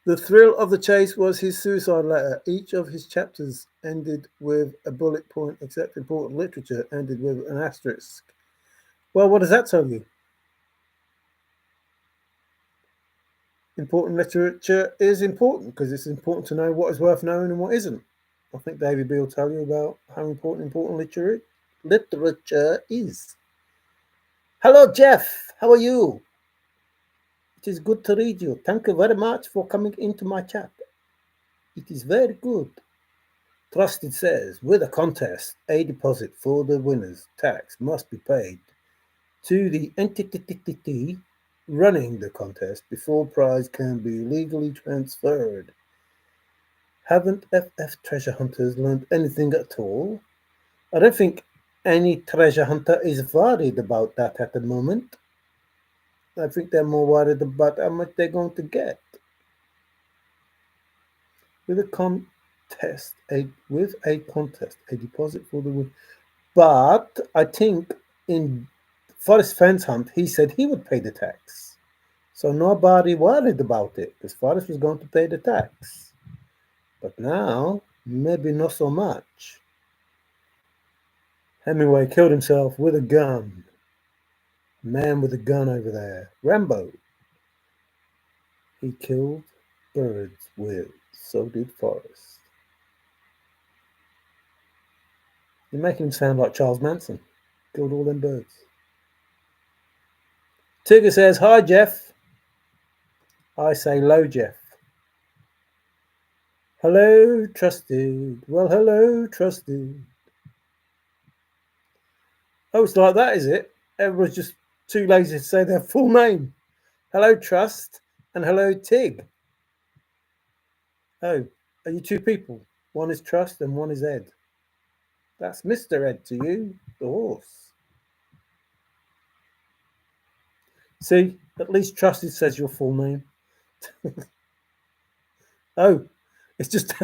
The thrill of the chase was his suicide letter. Each of his chapters ended with a bullet point, except important literature ended with an asterisk. Well, what does that tell you? Important literature is important because it's important to know what is worth knowing and what isn't. I think David B will tell you about how important literature is. Hello, Jeff. How are you? It is good to read you. Thank you very much for coming into my chat. It is very good. Trusted says, with a contest, a deposit for the winner's tax must be paid to the entity running the contest before prize can be legally transferred. Haven't FF treasure hunters learned anything at all? I don't think any treasure hunter is worried about that at the moment. I think they're more worried about how much they're going to get. With a contest, a deposit for the win. But I think in Forrest Fenn's hunt, he said he would pay the tax. So nobody worried about it because Forrest was going to pay the tax. But now, maybe not so much. Hemingway killed himself with a gun. Man with a gun over there. Rambo. He killed birds with. So did Forrest. You're making him sound like Charles Manson. Killed all them birds. Tigger says, hi, Jeff. I say, low, Jeff. Hello, trusted. Well, hello, trusted. Oh, it's like that, is it? Everyone's just too lazy to say their full name. Hello, Trust, and hello, Tig. Oh, are you two people? One is Trust and one is Ed. That's Mr. Ed to you, the horse. See, at least Trusted says your full name. Oh, it's just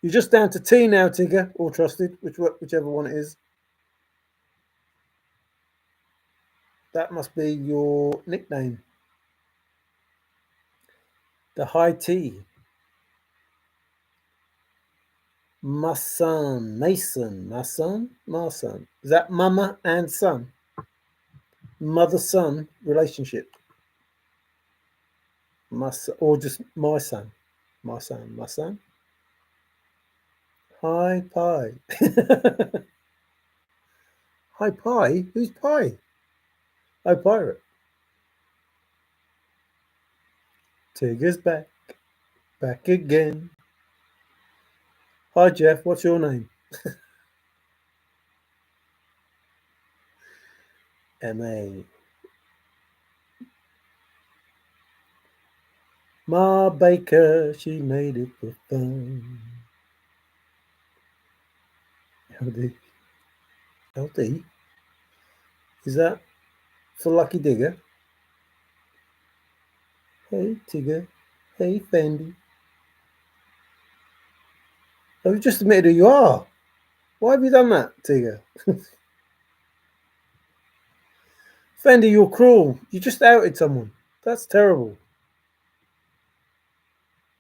you're just down to T now, Tigger, or Trusted, whichever one it is. That must be your nickname. The high T. Mason. Is that mama and son? Mother-son relationship. Or just my son. My son. Hi, pie. Hi, Pie? Who's Pie? Oh, Pirate. Tigger's back. Back again. Hi, Jeff. What's your name? M.A. Ma Baker, she made it for fun. LD. LD? Is that for Lucky Digger? Hey, Tigger. Hey, Fendi. Oh, you just admitted who you are. Why have you done that, Tigger? Fendi, you're cruel. You just outed someone. That's terrible.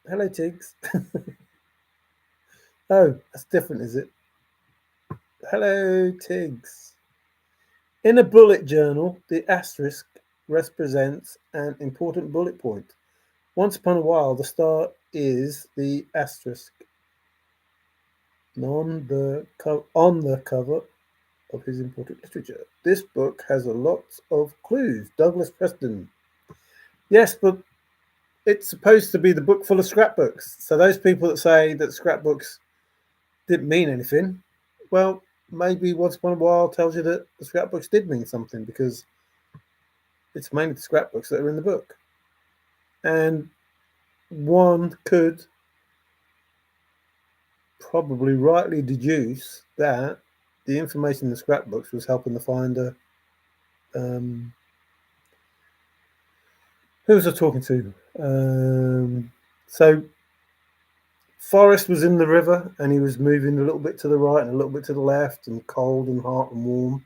Hello, Tiggs. Oh, that's different, is it? Hello, Tiggs. In a bullet journal, the asterisk represents an important bullet point. Once upon a while, the star is the asterisk on the cover of his important literature. This book has a lot of clues. Douglas Preston. Yes, but it's supposed to be the book full of scrapbooks. So those people that say that scrapbooks didn't mean anything, well, maybe once upon a while tells you that the scrapbooks did mean something because it's mainly the scrapbooks that are in the book. And one could probably rightly deduce that the information in the scrapbooks was helping the finder. Who was I talking to? So Forrest was in the river and he was moving a little bit to the right and a little bit to the left and cold and hot and warm.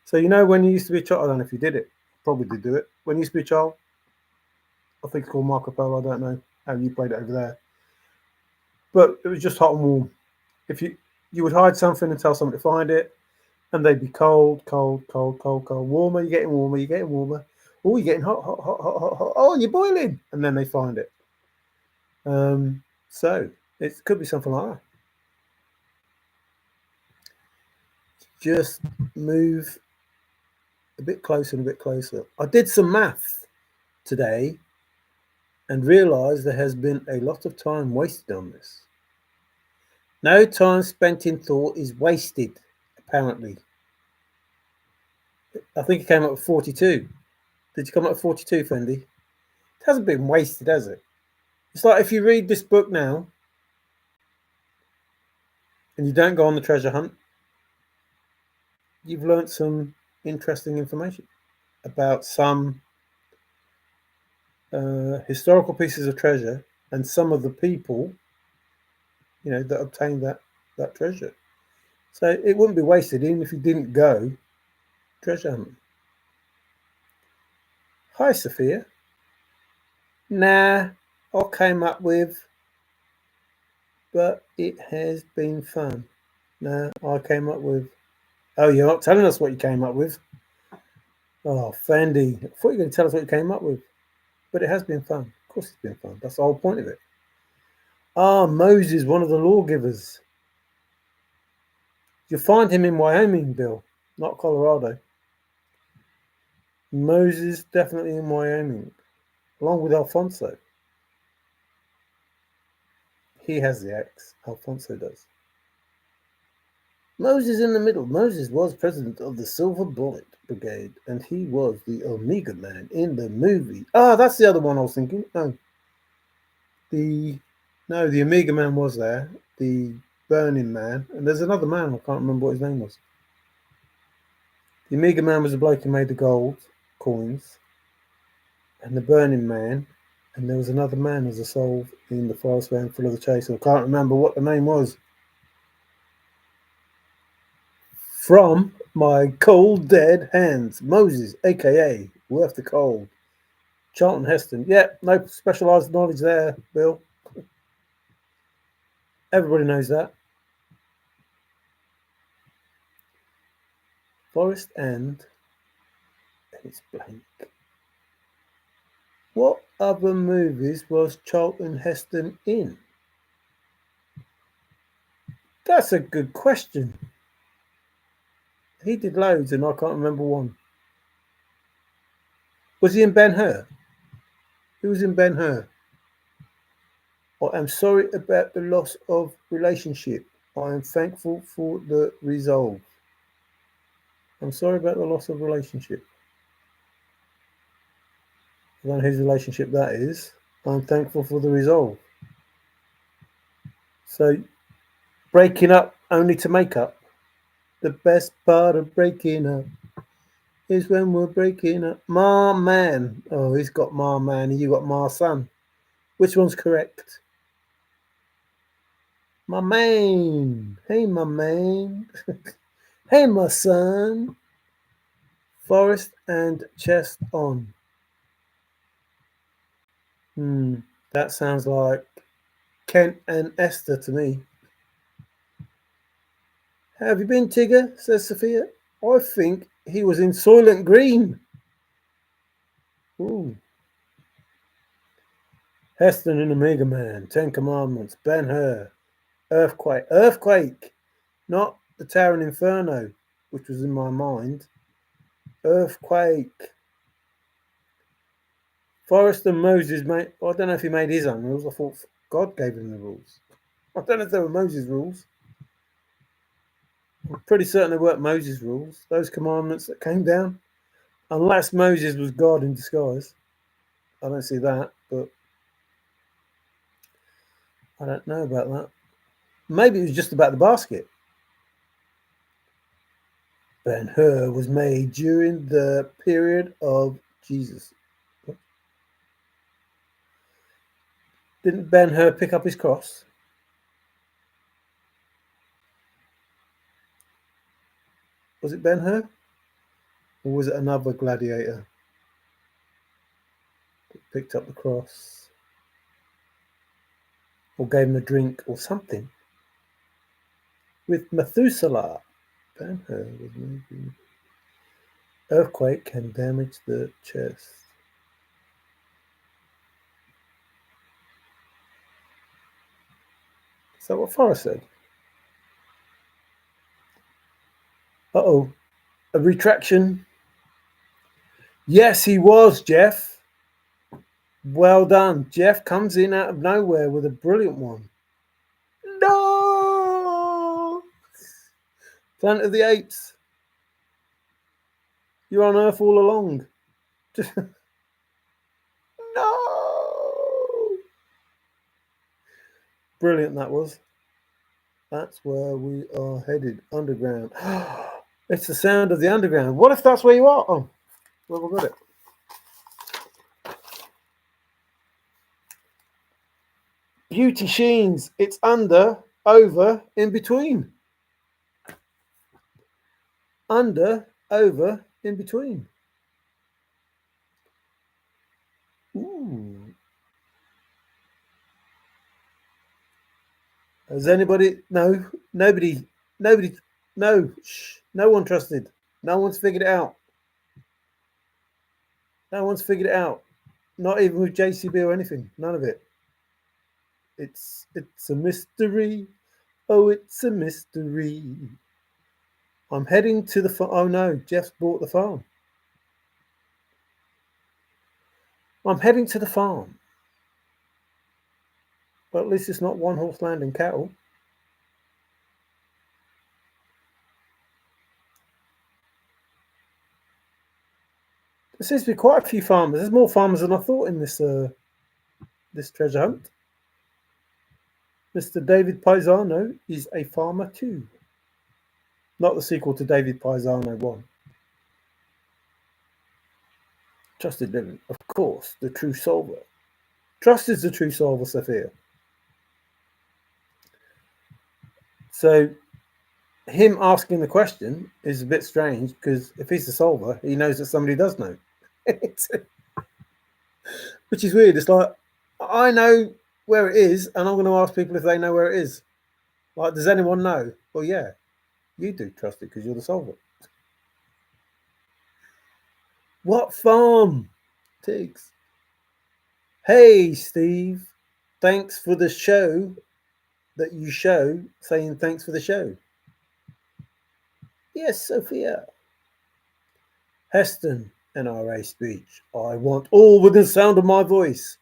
So you know when you used to be a child, I don't know if you did it, probably did do it. When you used to be a child, I think it's called Marco Polo, I don't know how you played it over there. But it was just hot and warm. If you would hide something and tell someone to find it, and they'd be cold, cold, cold, cold, cold. Warmer, you're getting warmer, you're getting warmer. Oh, you're getting hot, hot, hot, hot, hot, hot. Oh, you're boiling. And then they find it. So it could be something like that. Just move a bit closer and a bit closer. I did some math today and realised there has been a lot of time wasted on this. No time spent in thought is wasted, apparently. I think it came up with 42. Did you come up with 42, Fendi? It hasn't been wasted, has it? It's like if you read this book now and you don't go on the treasure hunt, you've learnt some interesting information about some historical pieces of treasure and some of the people, that obtained that treasure. So it wouldn't be wasted even if you didn't go treasure hunting. Hi, Sophia. Nah, I came up with, but it has been fun. Nah, I came up with. Oh, you're not telling us what you came up with. Oh, Fendi. I thought you were going to tell us what you came up with. But it has been fun. Of course it's been fun. That's the whole point of it. Ah, Moses, one of the lawgivers. You'll find him in Wyoming, Bill, not Colorado. Moses definitely in Wyoming, along with Alfonso. He has the axe. Alfonso does. Moses in the middle. Moses was president of the Silver Bullet Brigade, and he was the Omega Man in the movie. Ah, that's the other one I was thinking. The Omega Man was there. The Burning Man, and there's another man. I can't remember what his name was. The Omega Man was the bloke who made the gold coins, and the Burning Man, and there was another man as a soul in the Forest Van Full of the Chase. I can't remember what the name was. From my cold dead hands, Moses, aka Worth the Cold. Charlton Heston. Yeah, no specialised knowledge there, Bill. Everybody knows that. Forrest and it's blank. What other movies was Charlton Heston in? That's a good question. He did loads, and I can't remember one. Was he in Ben-Hur? Who was in Ben-Hur? I am sorry about the loss of relationship. I am thankful for the resolve. I'm sorry about the loss of relationship. I don't know whose relationship that is. I'm thankful for the resolve. So, breaking up only to make up. The best part of breaking up is when we're breaking up. Ma man. Oh, he's got ma man and you got ma son. Which one's correct? My man. Hey, my man. Hey, my son. Forrest and chest on. That sounds like Kent and Esther to me. Have you been, Tigger? Says Sophia. I think he was in Soylent Green. Ooh. Heston and Omega Man, Ten Commandments, Ben-Hur, Earthquake. Earthquake! Not the Tower in Inferno, which was in my mind. Earthquake. Forrest and Moses made. Well, I don't know if he made his own rules. I thought God gave him the rules. I don't know if they were Moses' rules. I'm pretty certain they weren't Moses' rules. Those commandments that came down. Unless Moses was God in disguise. I don't see that, but I don't know about that. Maybe it was just about the basket. Ben-Hur was made during the period of Jesus. Didn't Ben-Hur pick up his cross? Was it Ben-Hur? Or was it another gladiator that picked up the cross? Or gave him a drink or something? With Methuselah. Ben-Hur was made. Earthquake can damage the chest. Is that what Forrest said? Uh-oh. A retraction. Yes, he was, Jeff. Well done. Jeff comes in out of nowhere with a brilliant one. No! Planet of the Apes. You're on Earth all along. No! Brilliant that was. That's where we are headed. Underground. It's the sound of the underground. What if that's where you are? Oh, well, we've got it. Beauty Sheens. It's under, over, in between. Under, over, in between. Ooh. Has anybody? No, nobody, no, shh, no one trusted. No one's figured it out. No one's figured it out. Not even with JCB or anything. None of it. It's a mystery. Oh, it's a mystery. I'm heading to the farm. Oh no, Jeff's bought the farm. I'm heading to the farm. But at least it's not one horse land and cattle. There seems to be quite a few farmers. There's more farmers than I thought in this this treasure hunt. Mr. David Paisano is a farmer too. Not the sequel to David Paisano 1. Trusted living, of course, the true solver. Trust is the true solver, Sophia. So, him asking the question is a bit strange because if he's the solver, he knows that somebody does know. Which is weird. It's like, I know where it is, and I'm going to ask people if they know where it is. Like, does anyone know? Well, yeah, you do trust it because you're the solver. What farm? Tiggs. Hey, Steve. Thanks for the show that you show, saying thanks for the show. Yes, Sophia. Heston, NRA speech. I want all within sound of my voice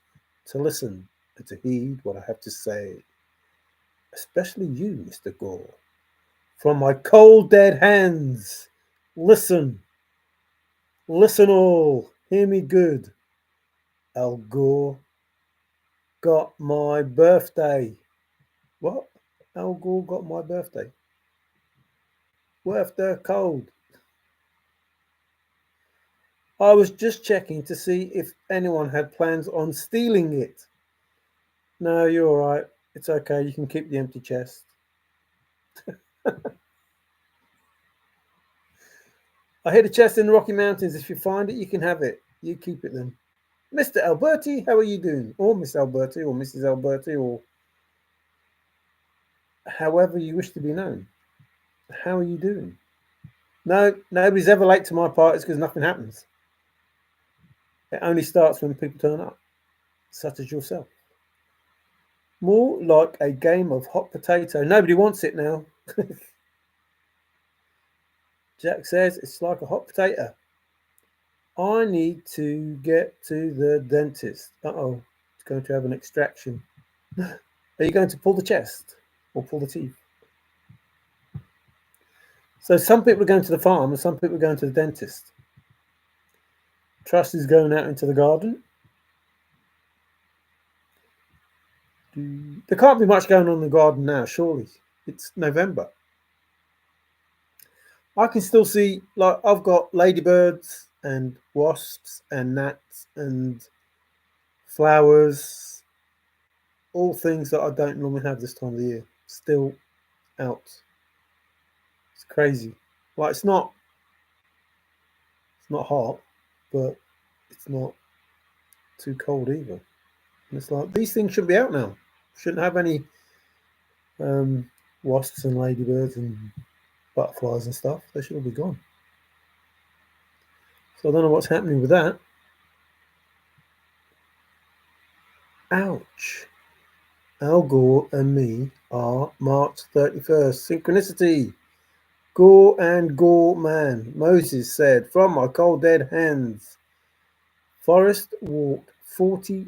to listen and to heed what I have to say. Especially you, Mr. Gore. From my cold dead hands. Listen. Listen all. Hear me good. Al Gore got my birthday. What? Al Gore got my birthday. Worth the cold. I was just checking to see if anyone had plans on stealing it. No, you're all right. It's okay. You can keep the empty chest. I hid a chest in the Rocky Mountains. If you find it, you can have it. You keep it then. Mr. Alberti, how are you doing? Or Miss Alberti, or Mrs. Alberti, or however you wish to be known. How are you doing? No, nobody's ever late to my parties because nothing happens. It only starts when people turn up, such as yourself. More like a game of hot potato. Nobody wants it now. Jack says it's like a hot potato. I need to get to the dentist. Uh-oh, it's going to have an extraction. Are you going to pull the chest or pull the teeth? So some people are going to the farm and some people are going to the dentist. Trust is going out into the garden. There can't be much going on in the garden now, surely. It's November. I can still see, like, I've got ladybirds and wasps and gnats and flowers, all things that I don't normally have this time of the year, still out. It's crazy. Like, it's not hot, but it's not too cold either. And it's like, these things should be out now. Shouldn't have any wasps and ladybirds and butterflies and stuff. They should all be gone. So I don't know what's happening with that. Ouch. Al Gore and me are March 31st. Synchronicity. Gore and Gore man. Moses said, from my cold dead hands. Forrest walked 40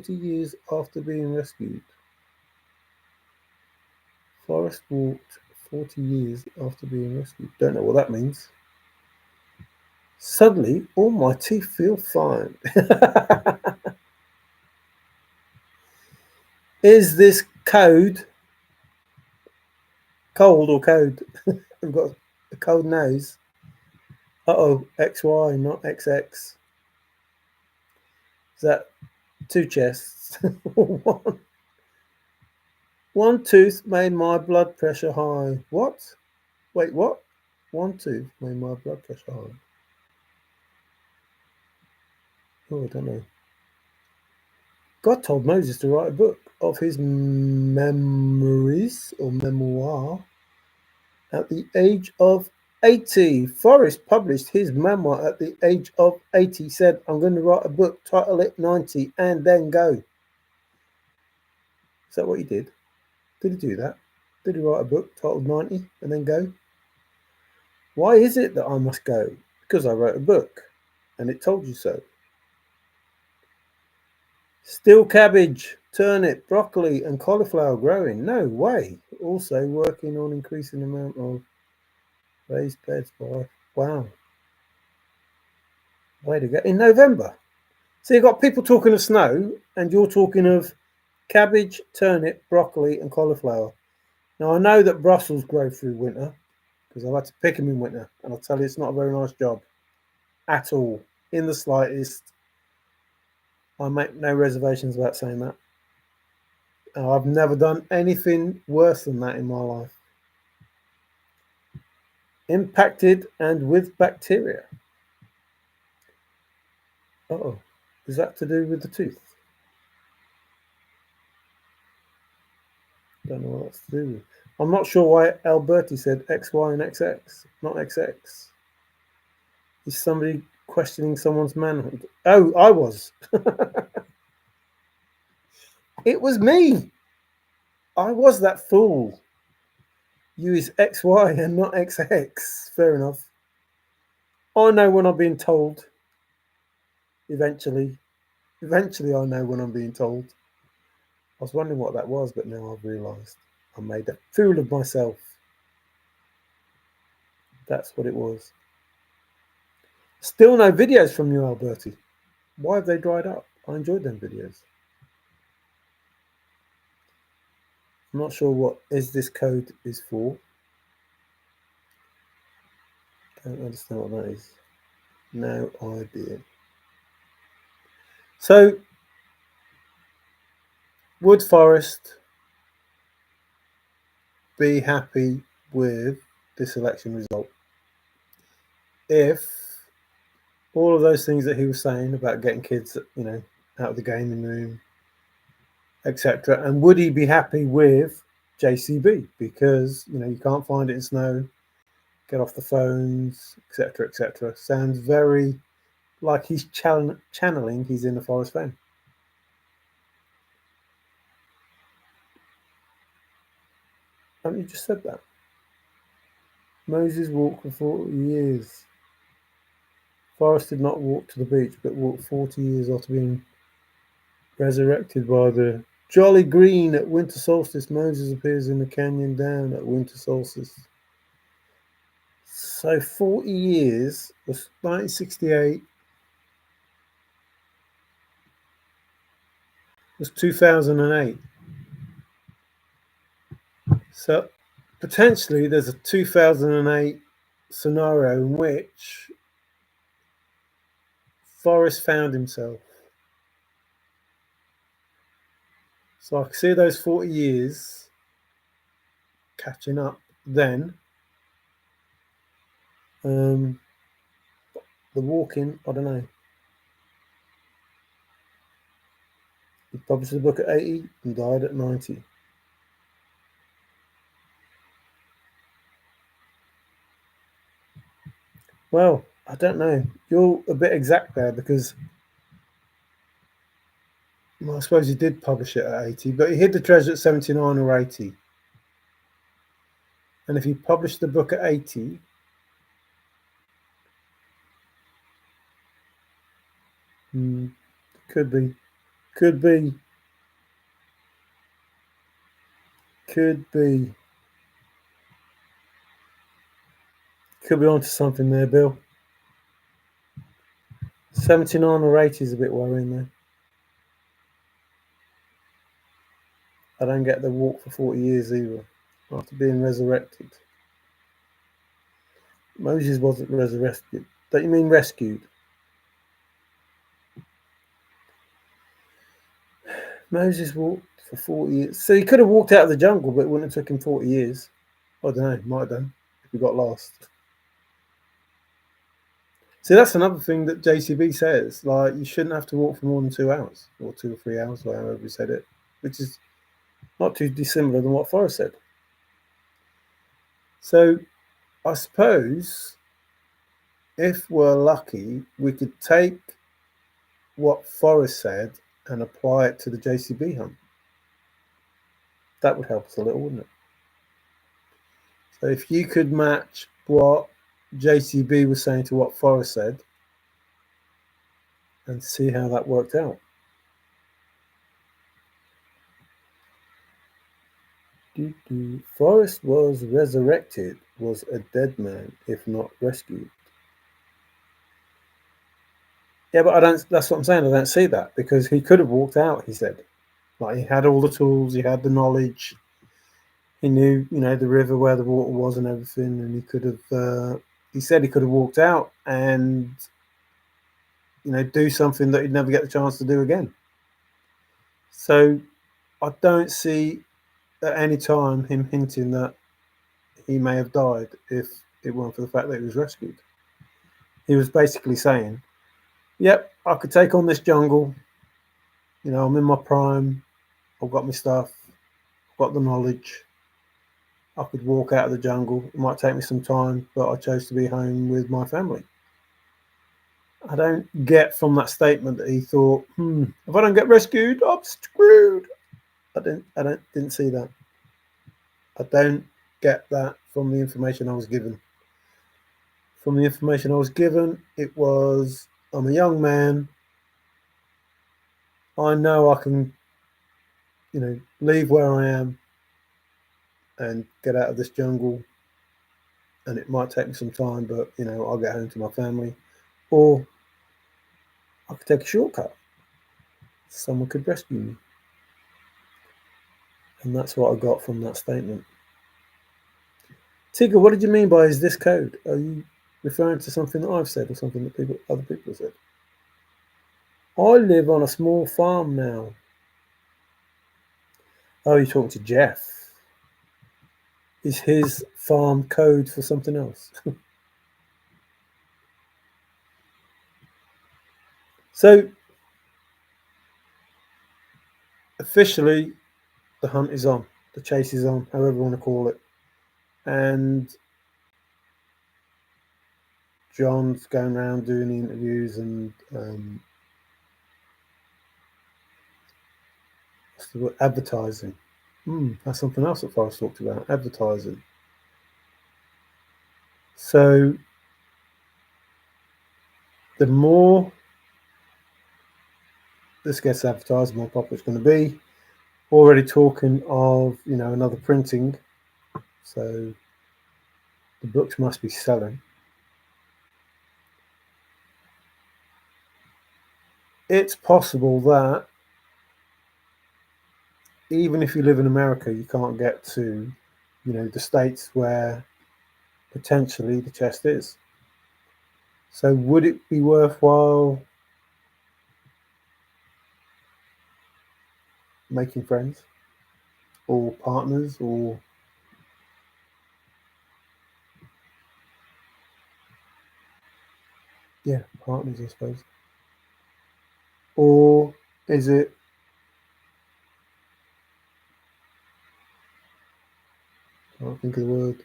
years after being rescued. Forrest walked 40 years after being rescued. Don't know what that means. Suddenly, all my teeth feel fine. Is this code? Cold or code? We've got a cold nose. Uh-oh, XY, not XX. Is that two chests? One tooth made my blood pressure high. What? Wait, what? One tooth made my blood pressure high. Oh, I don't know. God told Moses to write a book of his memories or memoir at the age of 80. Forrest published his memoir at the age of 80. Said, I'm going to write a book, title it 90, and then go. Is that what he did? Did he do that? Did he write a book titled 90 and then go? Why is it that I must go? Because I wrote a book and it told you so. Still cabbage, turnip, broccoli, and cauliflower growing. No way. Also working on increasing the amount of raised beds by. Wow. Way to go. In November. So you've got people talking of snow and you're talking of cabbage, turnip, broccoli, and cauliflower. Now I know that Brussels grow through winter because I've had to pick them in winter, and I'll tell you, it's not a very nice job at all, in the slightest. I make no reservations about saying that. I've never done anything worse than that in my life. Impacted and with bacteria. Uh-oh. Is that to do with the tooth? Don't know what that's to do with. I'm not sure why Alberti said X, Y, and XX, not XX. Is somebody questioning someone's manhood? Oh, I was. It was me. I was that fool. Use XY and not XX. Fair enough. I know when I'm being told. Eventually. Eventually I know when I'm being told. I was wondering what that was, but now I've realised. I made a fool of myself. That's what it was. Still no videos from you, Alberti. Why have they dried up? I enjoyed them videos. I'm not sure what is this code is for. Don't understand what that is. No idea. So, would Forrest be happy with this election result if all of those things that he was saying about getting kids, out of the gaming room, etc., and would he be happy with JCB because you can't find it in snow, get off the phones, etc., etc. Sounds very like he's channeling he's in the Forrest Fenn. Haven't you just said that? Moses walked for 40 years. Forrest did not walk to the beach, but walked 40 years after being resurrected by the Jolly Green at winter solstice. Moses appears in the canyon down at winter solstice. So 40 years was 1968, was 2008. So potentially there's a 2008 scenario in which Forrest found himself. So I can see those 40 years catching up then. The walking, I don't know. He published the book at 80 and died at 90. Well, I don't know. You're a bit exact there because I suppose he did publish it at 80, but he hid the treasure at 79 or 80. And if he published the book at 80, could be. Could be. Could be. Could be onto something there, Bill. 79 or 80 is a bit worrying though. I don't get the walk for 40 years either, after being resurrected. Moses wasn't resurrected. Don't you mean rescued? Moses walked for 40 years. So he could have walked out of the jungle, but it wouldn't have taken him 40 years. I don't know, might have done, if he got lost. See, that's another thing that JCB says. Like, you shouldn't have to walk for more than 2 hours, or 2 or 3 hours, or however he said it, which is not too dissimilar than what Forrest said. So, I suppose, if we're lucky, we could take what Forrest said and apply it to the JCB hunt. That would help us a little, wouldn't it? So if you could match what JCB was saying to what Forrest said and see how that worked out. Forrest was resurrected, was a dead man, if not rescued. Yeah, but I don't. That's what I'm saying. I don't see that because he could have walked out. He said, like he had all the tools, he had the knowledge, he knew, the river where the water was and everything, and he could have. He said he could have walked out and, do something that he'd never get the chance to do again. So, I don't see at any time him hinting that he may have died if it weren't for the fact that he was rescued. He was basically saying, yep, I could take on this jungle. I'm in my prime. I've got my stuff. I've got the knowledge. I could walk out of the jungle. It might take me some time, but I chose to be home with my family. I don't get from that statement that he thought, if I don't get rescued, I'm screwed. I didn't see that. I don't get that from the information I was given. From the information I was given, it was, I'm a young man. I know I can, leave where I am and get out of this jungle. And it might take me some time, but I'll get home to my family. Or I could take a shortcut. Someone could rescue me. And that's what I got from that statement. Tigger, what did you mean by is this code? Are you referring to something that I've said or something that other people have said? I live on a small farm now. Oh, you're talking to Jeff. Is his farm code for something else? So, officially, the hunt is on. The chase is on, however you want to call it. And John's going around doing the interviews and what's the word? Advertising. That's something else that Forrest talked about. Advertising. So the more this gets advertised, the more popular it's going to be. Already talking of another printing, so the books must be selling. It's possible that even if you live in America, you can't get to the states where potentially the chest is. So would it be worthwhile making friends or partners or partners, I suppose? Or is it, I can't think of the word,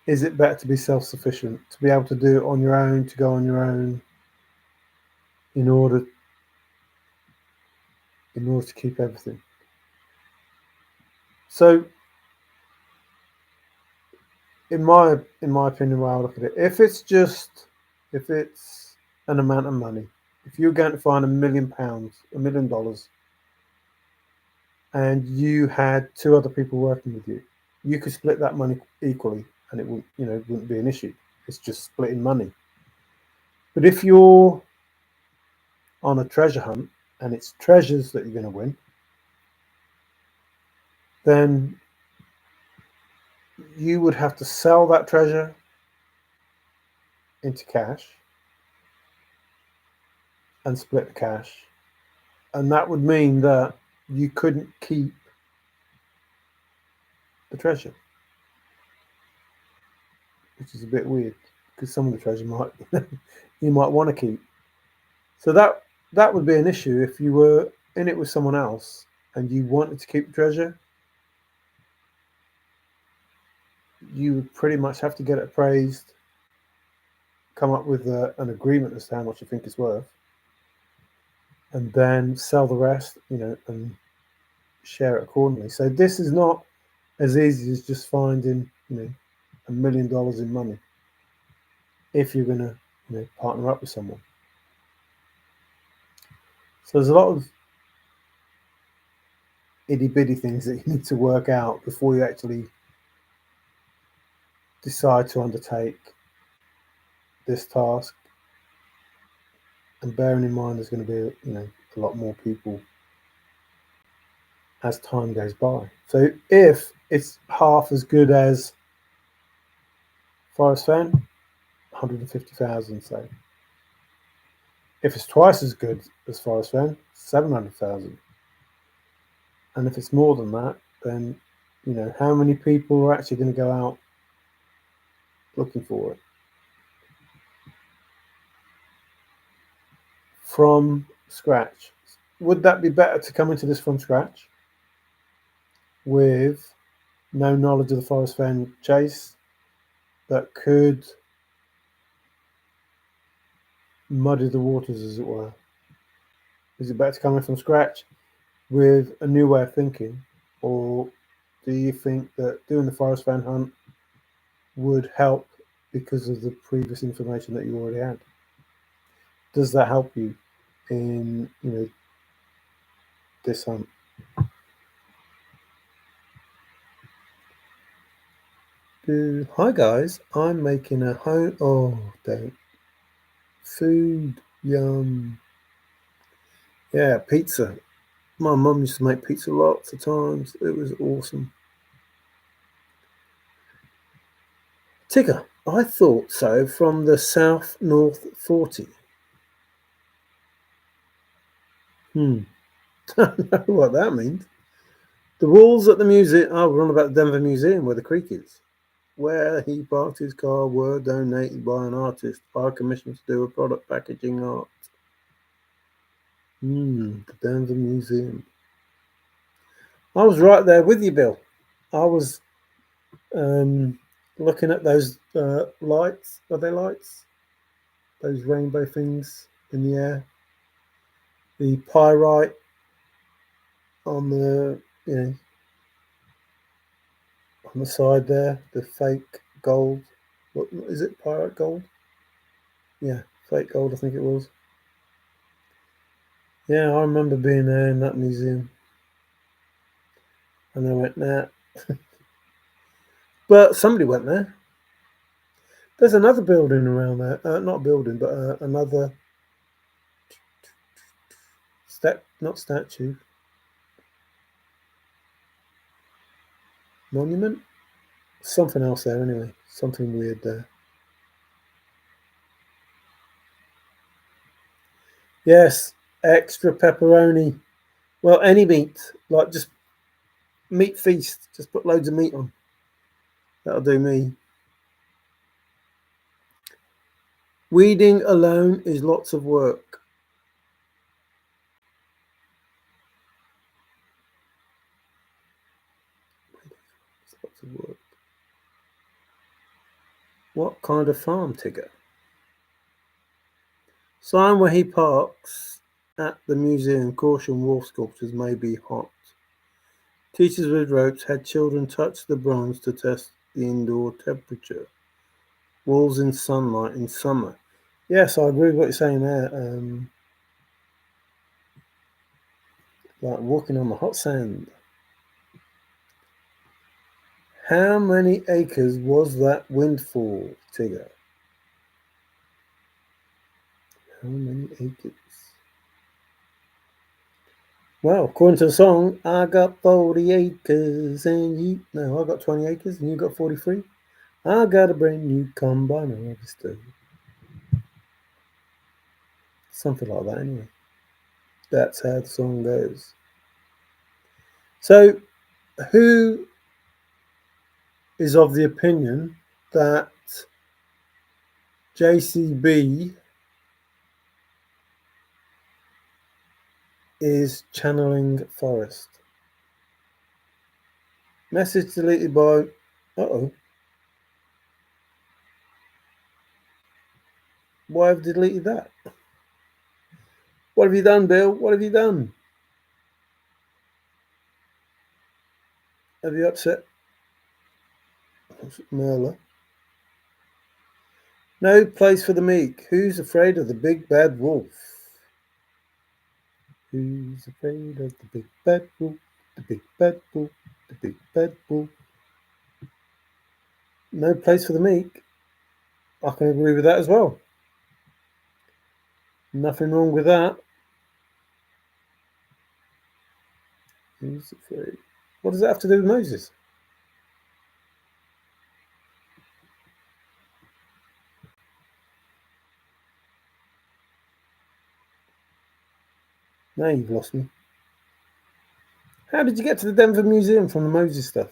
is it better to be self-sufficient, to be able to do it on your own, to go on your own in order to keep everything? So in my opinion, when I look at it, if it's an amount of money, if you're going to find £1 million, $1 million, and you had two other people working with you, you could split that money equally, and it wouldn't be an issue. It's just splitting money. But if you're on a treasure hunt and it's treasures that you're going to win, then you would have to sell that treasure into cash and split the cash. And that would mean that you couldn't keep the treasure, which is a bit weird because some of the treasure might you might want to keep. So that would be an issue if you were in it with someone else and you wanted to keep the treasure. You would pretty much have to get it appraised, come up with an agreement as to how much you think it's worth, and then sell the rest, and share it accordingly. So this is not as easy as just finding, $1 million in money if you're going to, partner up with someone. So there's a lot of itty bitty things that you need to work out before you actually decide to undertake this task. And bearing in mind, there's going to be, a lot more people as time goes by. So if it's half as good as Forrest Fenn, 150,000, say. If it's twice as good as Forrest Fenn, 700,000. And if it's more than that, then how many people are actually going to go out looking for it from scratch? Would that be better to come into this from scratch with no knowledge of the Forrest Fenn chase that could muddy the waters, as it were? Is it better to come in from scratch with a new way of thinking, or Do you think that doing the Forrest Fan hunt would help because of the previous information that you already had? Does that help you in this hunt? Hi guys, I'm making a home. Oh, don't food yum. Yeah, pizza. My mum used to make pizza lots of times. It was awesome. Tigger, I thought so from the South North 40. Hmm. I don't know what that means. The walls at the museum. Oh, we're on about the Denver Museum where the creek is. Where he parked his car were donated by an artist I commissioned to do a product packaging art. The Denver Museum. I was right there with you, Bill. I was looking at those lights. Are they lights? Those rainbow things in the air. The pyrite on the on the side there. The fake gold. What is it? Pyrite gold? Yeah, fake gold. I think it was. Yeah, I remember being there in that museum, and I went nah. But somebody went there. There's another building around there. Not a building, but another not statue, monument. Something else there anyway. Something weird there. Yes, extra pepperoni. Well, any meat, like just meat feast. Just put loads of meat on. That'll do me. Weeding alone is lots of work. It's lots of work. What kind of farm, Tigger? Sign where he parks at the museum. Caution: wolf sculptures may be hot. Teachers with ropes had children touch the bronze to test the indoor temperature. Walls in sunlight in summer. Yes, I agree with what you're saying there. Like walking on the hot sand. How many acres was that windfall, Tigger? How many acres? Well, according to the song, I got 40 acres and you. No, I got 20 acres and you got 43. I got a brand new combine harvester. Something like that, anyway. That's how the song goes. So, who is of the opinion that JCB is channeling Forrest? Message deleted by. Uh-oh. Why have they deleted that? What have you done, Bill? What have you done? Have you upset Merla? No place for the meek. Who's afraid of the big bad wolf? Who's afraid of the big bad wolf? The big bad wolf. The big bad wolf. No place for the meek. I can agree with that as well. Nothing wrong with that. Who's afraid? What does that have to do with Moses? Now you've lost me. How did you get to the Denver Museum from the Moses stuff?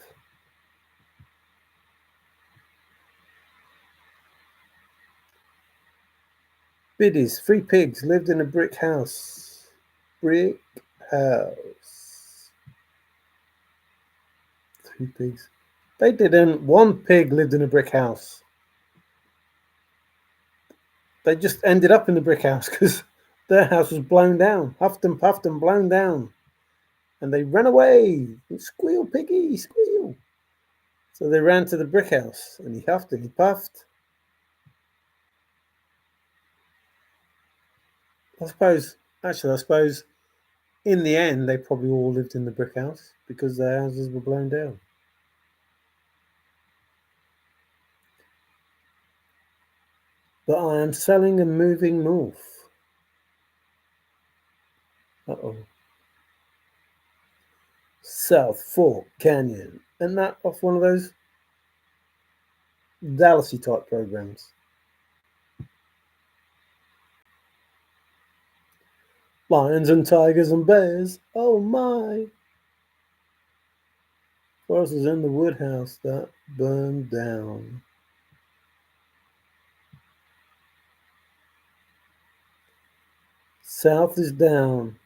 Biddies, 3 pigs lived in a brick house. Brick house. 3 pigs. They didn't. 1 pig lived in a brick house. They just ended up in the brick house because their house was blown down. Huffed and puffed and blown down. and they ran away. Squeal, piggy, squeal. So they ran to the brick house, and he huffed and he puffed. I suppose in the end they probably all lived in the brick house because their houses were blown down. But I am selling and moving north. Uh-oh. South Fork Canyon. And that off one of those Dallasy type programs. Lions and tigers and bears. Oh my. Forrest was in the woodhouse that burned down. South is down.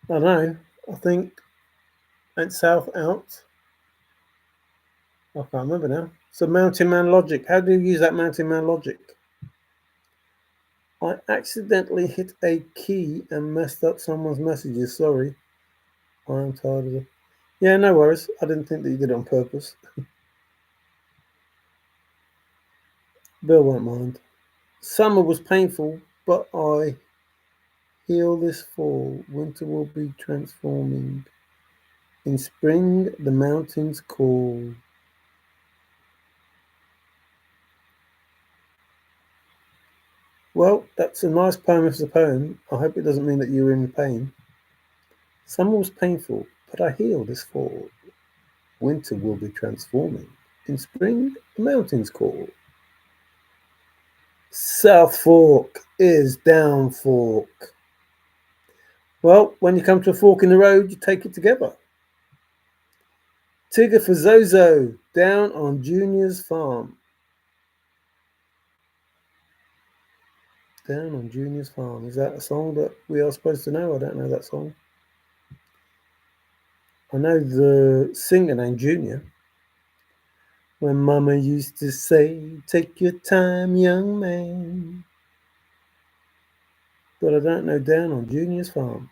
I know. I think ain't South out. I can't remember now. So Mountain Man logic. How do you use that Mountain Man logic? I accidentally hit a key and messed up someone's messages. Sorry. I am tired of it. Yeah, no worries. I didn't think that you did it on purpose. Bill won't mind. Summer was painful, but I heal this fall. Winter will be transforming. In spring, the mountains call. Well, that's a nice poem if it's a poem. I hope it doesn't mean that you were in pain. Summer was painful, but I heal this fall. Winter will be transforming. In spring, the mountains call. South Fork is down fork. Well, when you come to a fork in the road, you take it together. Tigger for Zozo, down on Junior's farm. Down on Junior's farm. Is that a song that we are supposed to know? I don't know that song. I know the singer named Junior. When Mama used to say, take your time, young man. But I don't know down on Junior's farm.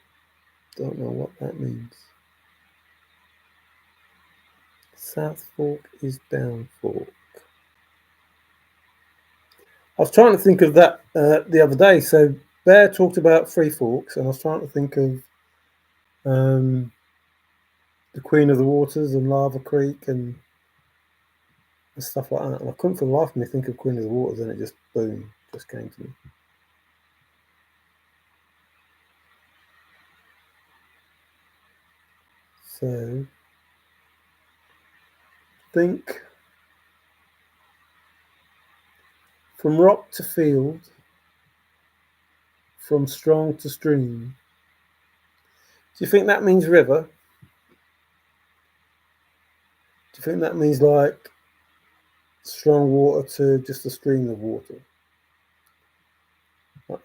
Don't know what that means. South Fork is down fork. I was trying to think of that the other day. So Bear talked about three forks, and I was trying to think of the Queen of the Waters and Lava Creek and stuff like that. And I couldn't for the life of me think of Queen of the Waters, and it just boom, just came to me. So think from rock to field, from strong to stream. Do you think that means river? Do you think that means like strong water to just a stream of water?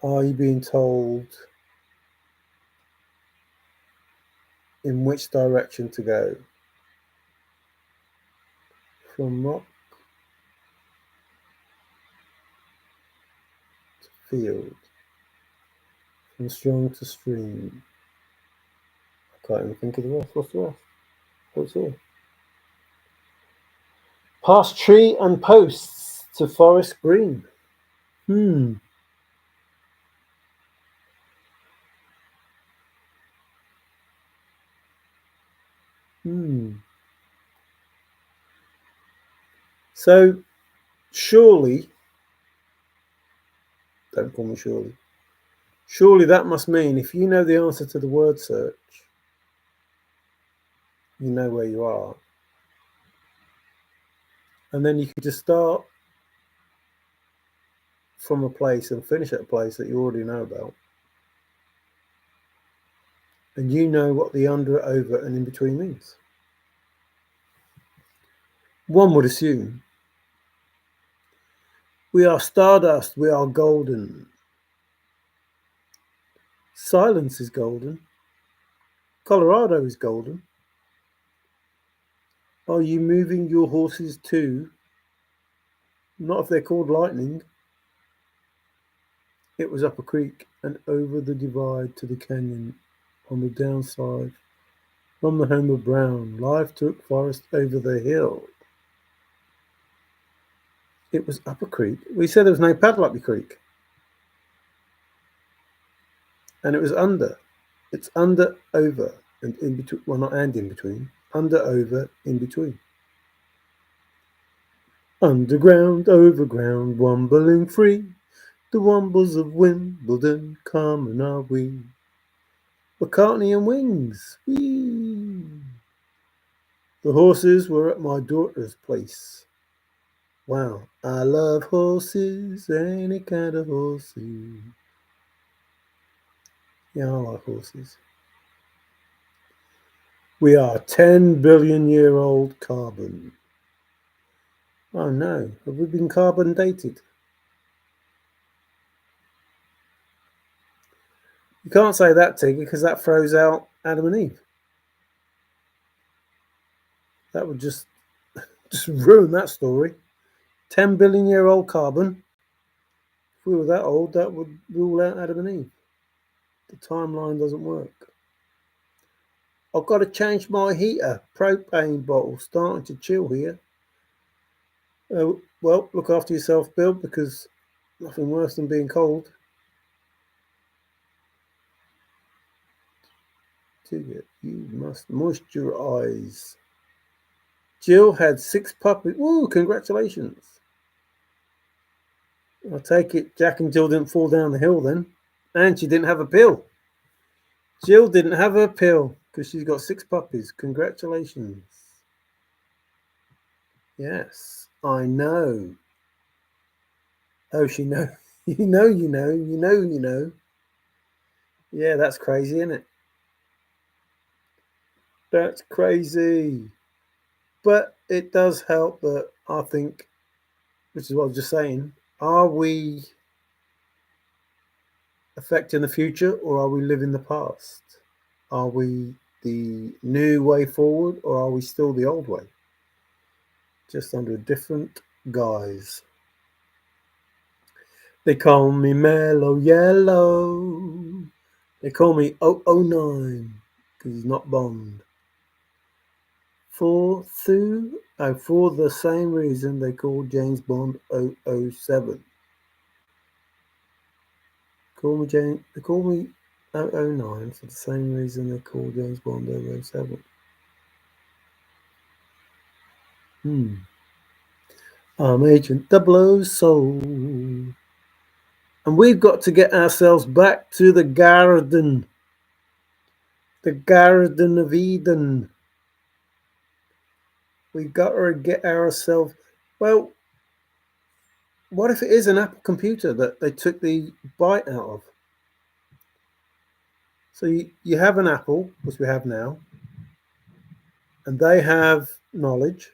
Are you being told in which direction to go? From rock to field, from strong to stream. I can't even think of the rest. What's the rest? What's here? Past tree and posts to forest green. Hmm. Hmm. So surely, don't call me surely. Surely that must mean if you know the answer to the word search, you know where you are. And then you can just start from a place and finish at a place that you already know about. And you know what the under, over, and in between means. One would assume we are stardust, we are golden. Silence is golden. Colorado is golden. Are you moving your horses too? Not if they're called lightning. It was up a creek and over the divide to the canyon. on the downside. From the home of Brown, life took Forrest over the hill. It was up a creek. We said there was no paddle up the creek. And it was under. It's under, over, and in between. Well, not and in between. Under, over, in between. Underground, overground, wombling free. The wombles of Wimbledon, come are we. McCartney and Wings. Whee! The horses were at my daughter's place. Wow, I love horses, any kind of horses. Yeah, I like horses. We are 10 billion year old carbon. Oh no, have we been carbon dated? You can't say that, Tigger, because that throws out Adam and Eve. That would just ruin that story. 10 billion year old carbon. If we were that old, that would rule out Adam and Eve. The timeline doesn't work. I've got to change my heater. Propane bottle starting to chill here. Well, look after yourself, Bill, because nothing worse than being cold. Tigger, you must moisturize. Jill had 6 puppies. Woo, congratulations. I take it Jack and Jill didn't fall down the hill then. And she didn't have a pill. Jill didn't have her pill because she's got 6 puppies. Congratulations. Yes, I know. Oh, she know. You know. Yeah, that's crazy, isn't it? That's crazy. But it does help that I think, which is what I was just saying, are we affecting the future or are we living the past? Are we the new way forward or are we still the old way? Just under a different guise. They call me Mellow Yellow. They call me 009 because he's not Bond. For the same reason they call James Bond 007. They call me 009 for the same reason they call James Bond 007. I'm Agent 00 Soul. And we've got to get ourselves back to the garden. The Garden of Eden. We've got to get ourselves. Well, what if it is an Apple computer that they took the bite out of? So you have an Apple, which we have now, and they have knowledge,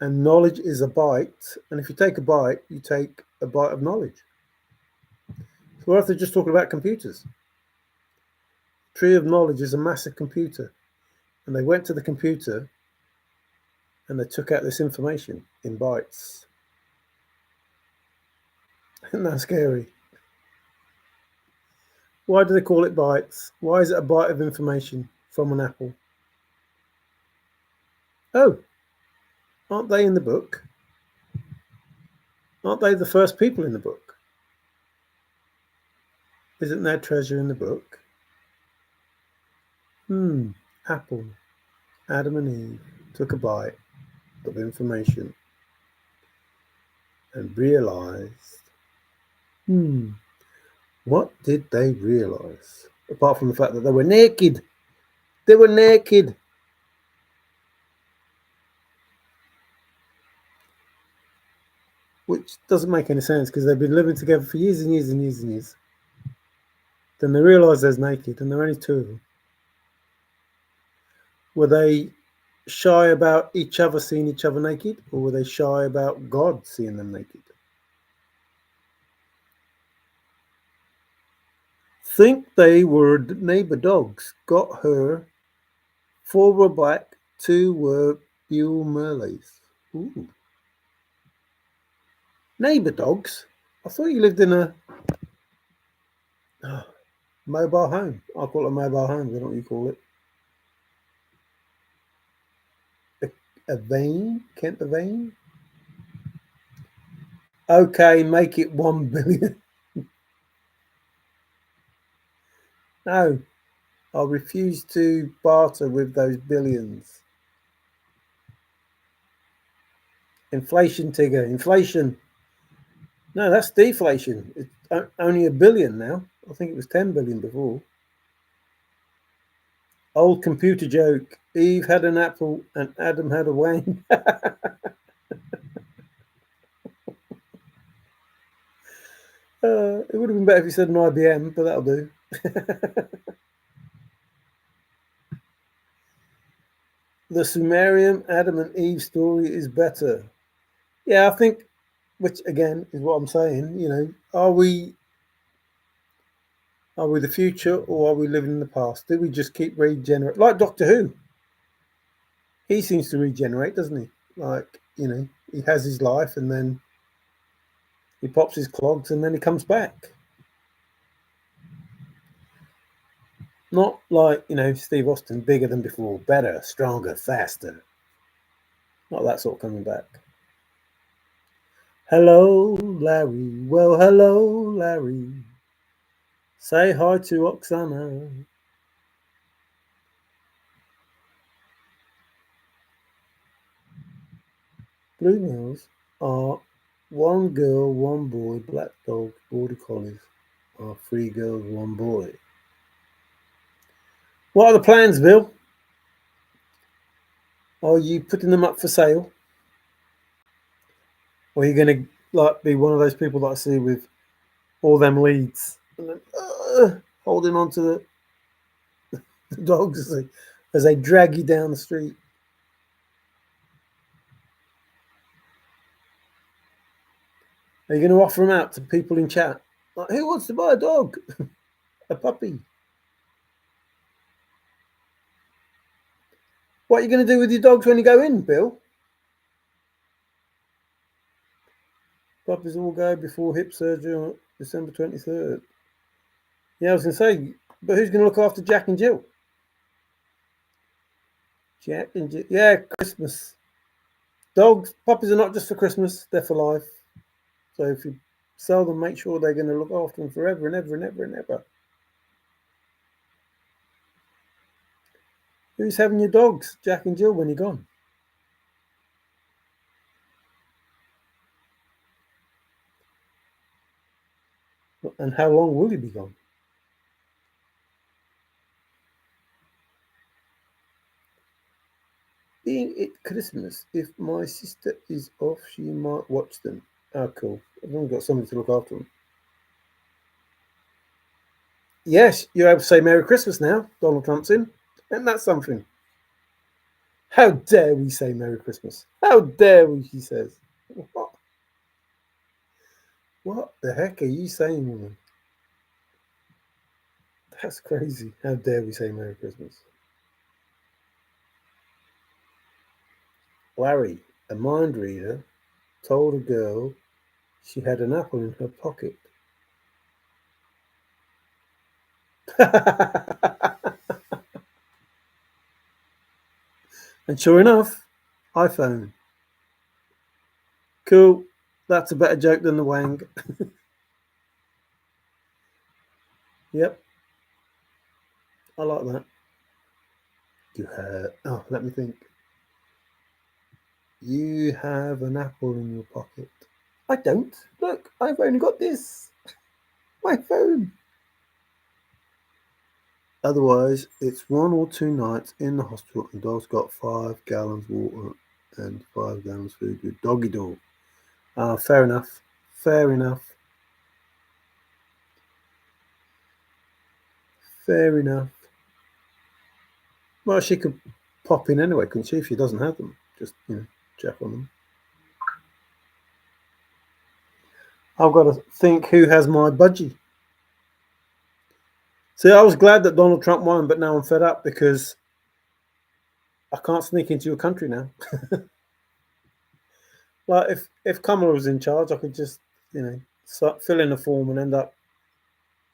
and knowledge is a bite. And if you take a bite, you take a bite of knowledge. So what if they're just talking about computers? Tree of Knowledge is a massive computer, and they went to the computer and they took out this information in bytes. Isn't that scary? Why do they call it bytes? Why is it a byte of information from an apple? Oh, aren't they in the book? Aren't they the first people in the book? Isn't there treasure in the book? Apple. Adam and Eve took a bite of information and realized. What did they realize? Apart from the fact that they were naked. They were naked. Which doesn't make any sense because they've been living together for years and years and years and years. Then they realise they're naked and there are only 2 of them. Were they shy about each other seeing each other naked, or were they shy about God seeing them naked? Think they were neighbour dogs. Got her. 4 were black, 2 were Buell Merleys. Ooh. Neighbour dogs? I thought you lived in a... Mobile home. I call it a mobile home. I don't know what you call it. A vein? Kent a vein? Okay, make it 1 billion. No, I refuse to barter with those billions. Inflation, Tigger. Inflation. No, that's deflation. It's only 1 billion now. I think it was 10 billion before. Old computer joke. Eve had an apple and Adam had a wang. It would have been better if you said an IBM, but that'll do. The Sumerian Adam and Eve story is better. Yeah, I think, which again is what I'm saying. Are we the future or are we living in the past? Do we just keep regenerate like Doctor Who? He seems to regenerate, doesn't he? Like he has his life and then he pops his clogs and then he comes back. Not like Steve Austin, bigger than before, better, stronger, faster. Not that sort of coming back. Hello, Larry. Well, hello, Larry. Say hi to Oksana. Blue Mills are one girl, one boy, black dogs, border collies are three girls, one boy. What are the plans, Bill? Are you putting them up for sale? Or are you going to be one of those people that I see with all them leads and then holding on to the dogs as they drag you down the street? Are you going to offer them out to people in chat? Like, who wants to buy a dog? A puppy? What are you going to do with your dogs when you go in, Bill? Puppies all go before hip surgery on December 23rd. Yeah, I was going to say, but who's going to look after Jack and Jill? Jack and Jill. Yeah, Christmas. Dogs, puppies are not just for Christmas, they're for life. So if you sell them, make sure they're going to look after them forever and ever and ever and ever. Who's having your dogs, Jack and Jill, when you're gone? And how long will you be gone? Being it Christmas, if my sister is off, she might watch them. Oh, cool. I've only got somebody to look after them. Yes, you're able to say Merry Christmas now, Donald Trump's in. Isn't that something? How dare we say Merry Christmas? How dare we, he says. What the heck are you saying, woman? That's crazy. How dare we say Merry Christmas? Larry, a mind reader, told a girl she had an apple in her pocket. And sure enough, iPhone. Cool. That's a better joke than the wang. Yep. I like that. Let me think. You have an apple in your pocket. I don't. Look, I've only got this. My phone. Otherwise, it's 1 or 2 nights in the hospital and dog's got 5 gallons water and 5 gallons food with doggy dog. Fair enough. Fair enough. Fair enough. Well, she could pop in anyway, couldn't she, if she doesn't have them? Just, check on them. I've got to think who has my budgie. See, I was glad that Donald Trump won, but now I'm fed up because I can't sneak into your country now. Like if Kamala was in charge, I could just fill in a form and end up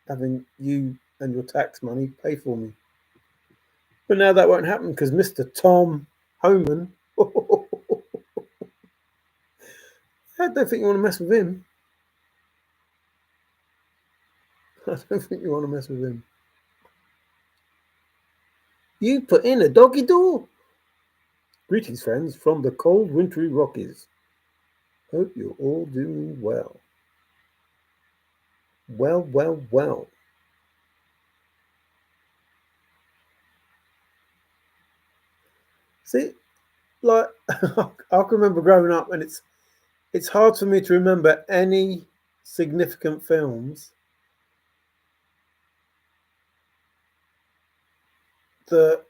having you and your tax money pay for me. But now that won't happen because Mr. Tom Homan, I don't think you want to mess with him. I don't think you want to mess with him. You put in a doggy door. Greetings, friends, from the cold, wintry Rockies. Hope you're all doing well. Well, well, well. See, like I can remember growing up, and it's hard for me to remember any significant films that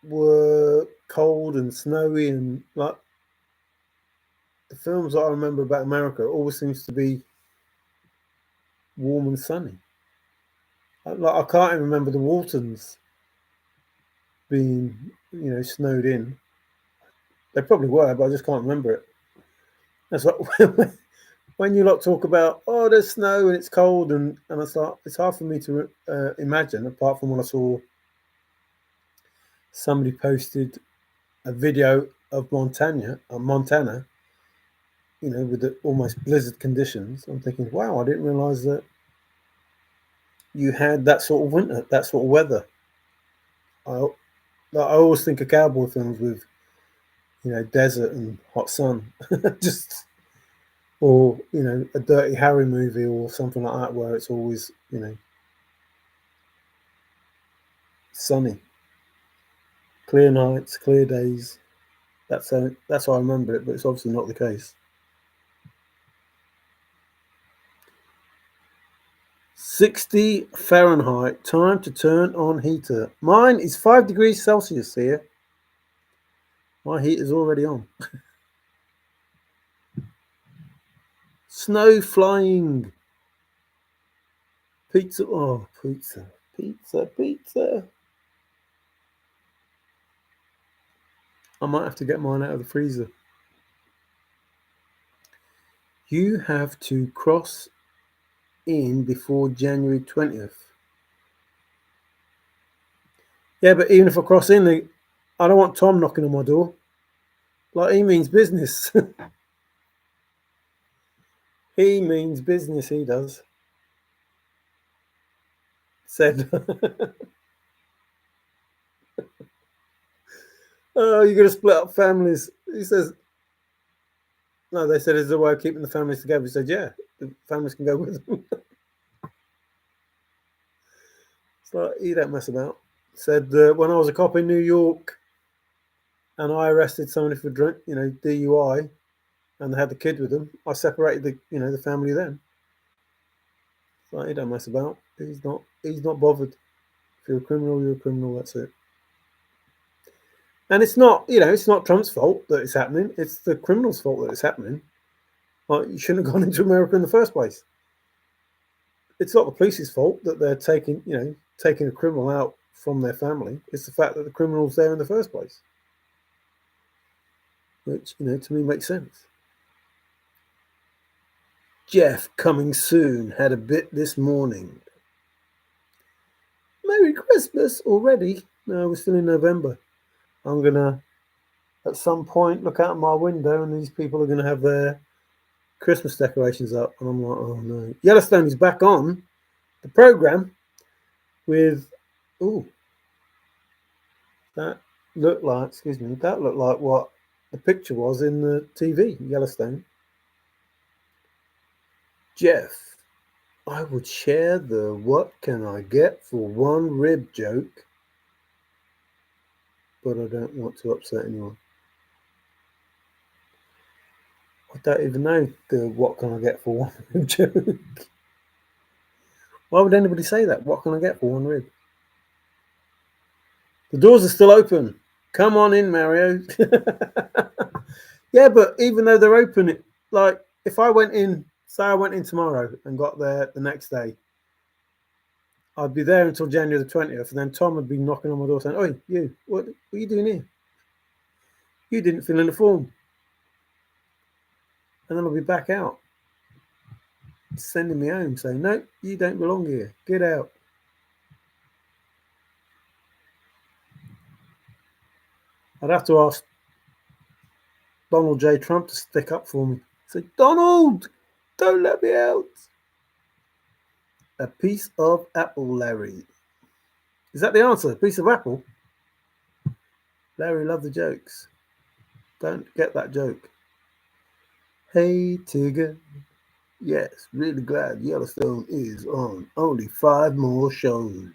were cold and snowy, and like the films that I remember about America always seems to be warm and sunny. Like I can't even remember the Waltons being, snowed in. They probably were, but I just can't remember it. That's like when you lot talk about, oh, there's snow and it's cold, and it's like it's hard for me to imagine. Apart from when I saw somebody posted a video of Montana, with the almost blizzard conditions. I'm thinking, wow, I didn't realise that you had that sort of winter, that sort of weather. I always think of cowboy films with, desert and hot sun, just or a Dirty Harry movie or something like that where it's always sunny, clear nights, clear days. That's how I remember it, but it's obviously not the case. 60 Fahrenheit. Time to turn on heater. Mine is 5 degrees Celsius here. My heat is already on. Snow flying. Pizza. Oh, pizza. Pizza. I might have to get mine out of the freezer. You have to cross in before January 20th. Yeah, but even if I cross in, I don't want Tom knocking on my door. Like, he means business. He means business, he does. Said, oh, you're going to split up families. He says, no, they said, is there a way of keeping the families together? He said, yeah, the families can go with them. It's like, you don't mess about. Said, when I was a cop in New York and I arrested somebody for DUI, and they had the kid with them, I separated the family then. It's like, you don't mess about. He's not bothered. If you're a criminal, you're a criminal, that's it. And it's not Trump's fault that it's happening. It's the criminal's fault that it's happening. Like, you shouldn't have gone into America in the first place. It's not the police's fault that they're taking a criminal out from their family. It's the fact that the criminal's there in the first place. Which, to me makes sense. Jeff coming soon. Had a bit this morning. Merry Christmas already. No, we're still in November. I'm going to, at some point, look out my window and these people are going to have their Christmas decorations up. And I'm like, oh no. Yellowstone is back on the program with, that looked like what the picture was in the TV, Yellowstone. Jeff, I would share the what can I get for one rib joke, but I don't want to upset anyone. I don't even know the what can I get for one rib joke. Why would anybody say that? What can I get for one rib? The doors are still open. Come on in, Mario. Yeah, but even though they're open, like if I went in, say I went in tomorrow and got there the next day, I'd be there until January the 20th, and then Tom would be knocking on my door saying, "Oi, you, what are you doing here? You didn't fill in the form." And then I'll be back out, sending me home saying, "No, you don't belong here. Get out." I'd have to ask Donald J. Trump to stick up for me. Say, Donald, don't let me out. A piece of apple, Larry. Is that the answer? A piece of apple? Larry loved the jokes. Don't get that joke. Hey, Tigger. Yes, really glad Yellowstone is on. Only 5 more shows.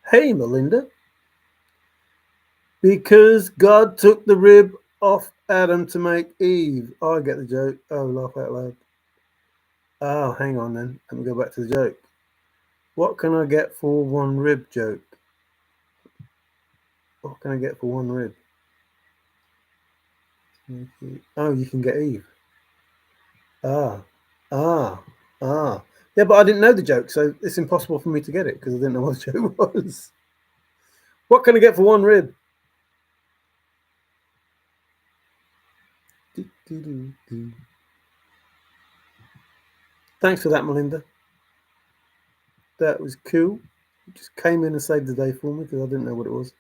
Hey, Melinda. Because God took the rib off Adam to make Eve. Oh, I get the joke. Oh, laugh out loud. Oh, hang on then. Let me go back to the joke. What can I get for 1 rib joke? What can I get for 1 rib? Oh, you can get Eve. Ah, ah, ah. Yeah, but I didn't know the joke, so it's impossible for me to get it because I didn't know what the joke was. What can I get for 1 rib? Thanks for that, Melinda. That was cool. You just came in and saved the day for me because I didn't know what it was.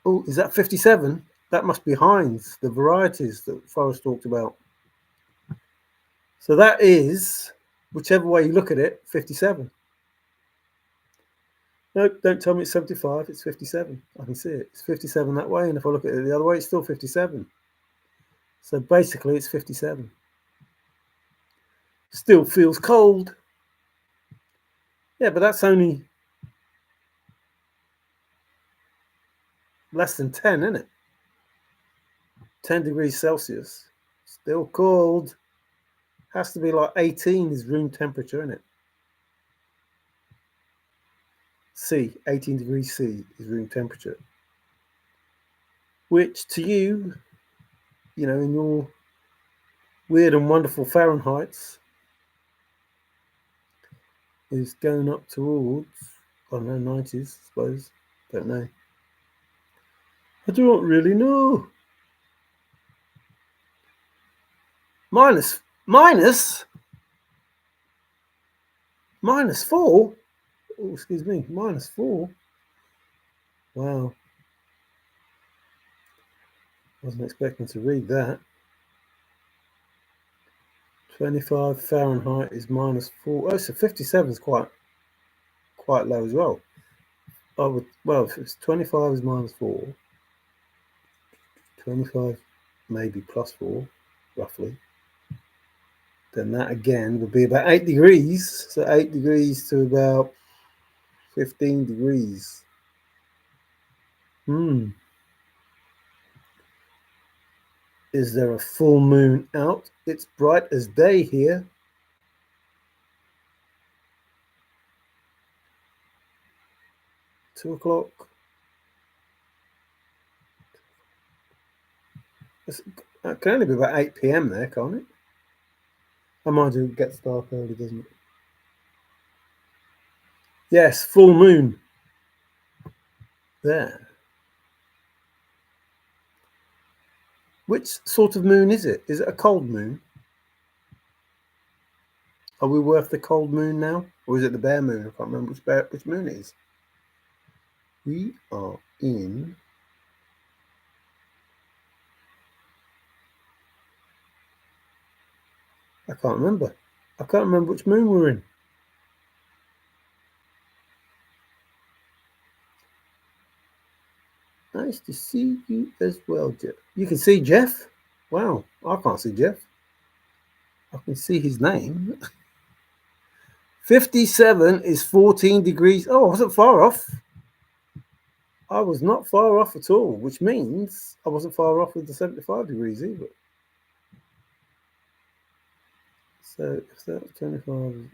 Oh, is that 57? That must be Heinz, the varieties that Forrest talked about. So that is, whichever way you look at it, 57. Nope, don't tell me it's 75, it's 57. I can see it. It's 57 that way, and if I look at it the other way, it's still 57. So basically, it's 57. Still feels cold. Yeah, but that's only less than 10, isn't it? 10 degrees Celsius. Still cold. Has to be like 18 is room temperature, isn't it? C, 18 degrees C is room temperature. Which to you, in your weird and wonderful Fahrenheits, is going up towards, I don't know, 90s, I suppose. Don't know. I don't really know. Minus 4? Oh, excuse me, -4? Wow. Wasn't expecting to read that. 25 Fahrenheit is -4. Oh, so 57 is quite low as well. Well, if it's 25 is -4, 25 maybe +4, roughly. Then that again would be about 8 degrees. So 8 degrees to about 15 degrees. Is there a full moon out? It's bright as day here. 2 o'clock. It can only be about 8 p.m. there, can't it? I mind you, it gets dark early, doesn't it? Yes, full moon. There. Which sort of moon is it? Is it a cold moon? Are we worth the cold moon now? Or is it the bare moon? I can't remember which moon it is. We are in... I can't remember. I can't remember which moon we're in. Nice to see you as well, Jeff. You can see Jeff? Wow, I can't see Jeff. I can see his name. 57 is 14 degrees. Oh, I wasn't far off. I was not far off at all, which means I wasn't far off with the 75 degrees either. So if that's 25,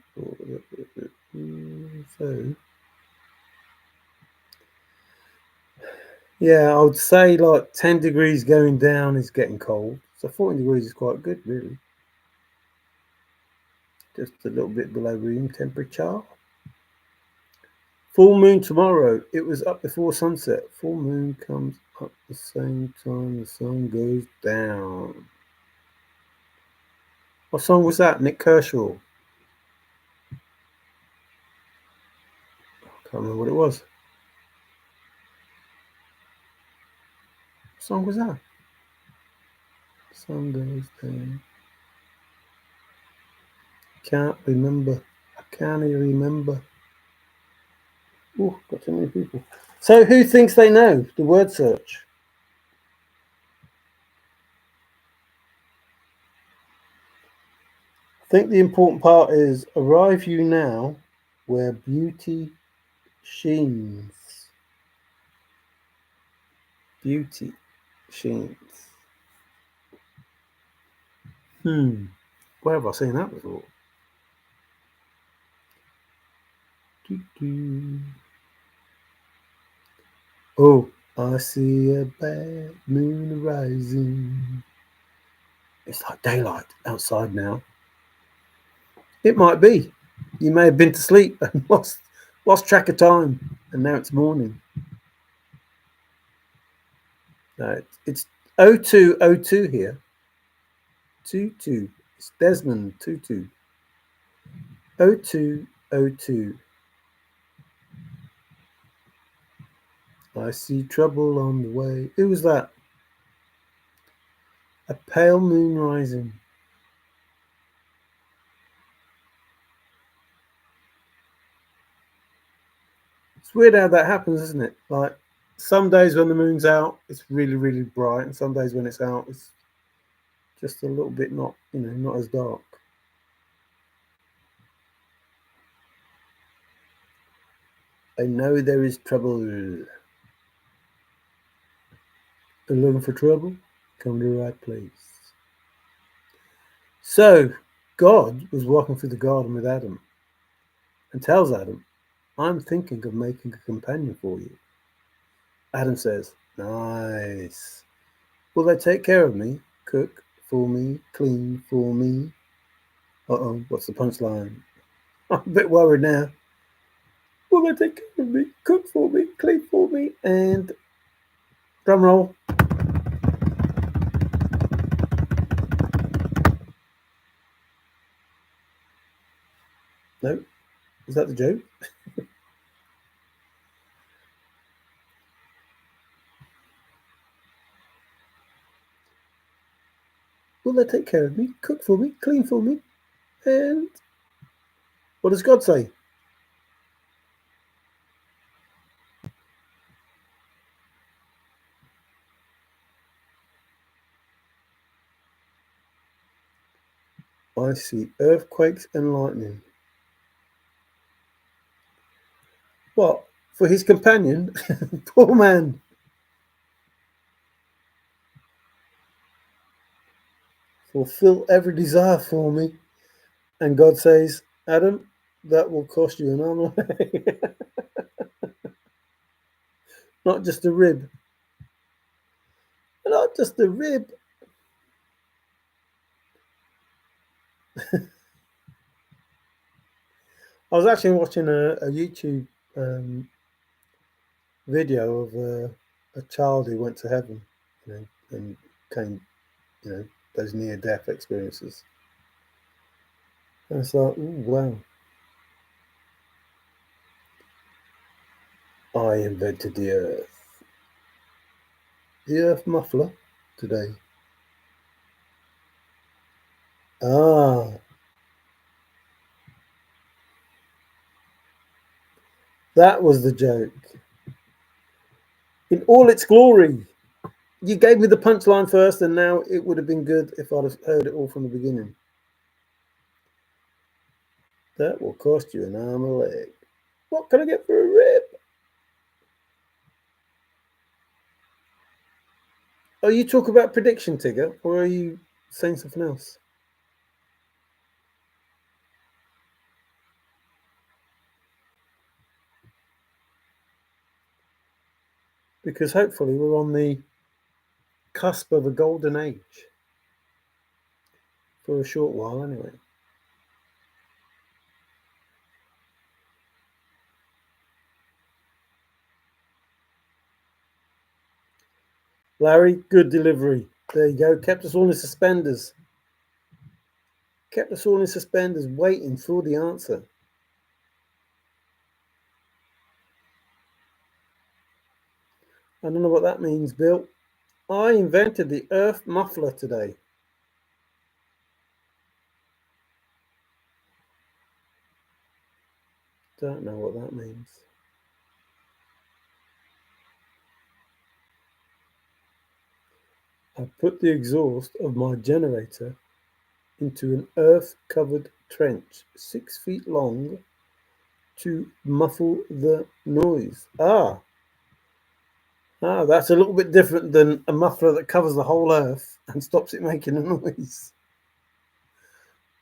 so yeah, I would say like 10 degrees going down is getting cold. So 14 degrees is quite good, really. Just a little bit below room temperature. Full moon tomorrow. It was up before sunset. Full moon comes up the same time the sun goes down. What song was that? Nick Kershaw. I can't remember what it was. song was that? Sunday's Day. Can't remember. I can't even remember. Oh, got too many people. So who thinks they know the word search? I think the important part is arrive you now where beauty sheens. Beauty sheens. Where have I seen that before? Doo-doo. Oh, I see a bad moon rising. It's like daylight outside now. It might be. You may have been to sleep and lost track of time, and now it's morning. No, it's 0202 here. 22. It's Desmond 22. 0202. I see trouble on the way. Who was that? A pale moon rising. It's weird how that happens, isn't it? Like some days when the moon's out, it's really, really bright, and some days when it's out, it's just a little bit not as dark. I know there is trouble. You're looking for trouble? Come to the right place. So, God was walking through the garden with Adam and tells Adam, I'm thinking of making a companion for you. Adam says, nice. Will they take care of me? Cook for me? Clean for me? Uh-oh, what's the punchline? I'm a bit worried now. Will they take care of me? Cook for me? Clean for me? And drum roll. No? Is that the joke? Will they take care of me? Cook for me? Clean for me? And what does God say? I see earthquakes and lightning. What? For his companion? Poor man. Fulfill every desire for me. And God says, Adam, that will cost you an arm and a leg. Not just a rib. Not just a rib. I was actually watching a YouTube video of a child who went to heaven, and came, those near-death experiences. And it's like, ooh, wow. I invented the earth muffler today. Ah, that was the joke. In all its glory. You gave me the punchline first, and now it would have been good if I'd have heard it all from the beginning. That will cost you an arm and a leg. What can I get for a rib? Are you talking about prediction, Tigger, or are you saying something else? Because hopefully we're on the cusp of a golden age. For a short while, anyway. Larry, good delivery. There you go. Kept us all in suspenders. Kept us all in suspenders waiting for the answer. I don't know what that means, Bill. I invented the earth muffler today. Don't know what that means. I put the exhaust of my generator into an earth-covered trench 6 feet long to muffle the noise. That's a little bit different than a muffler that covers the whole earth and stops it making a noise.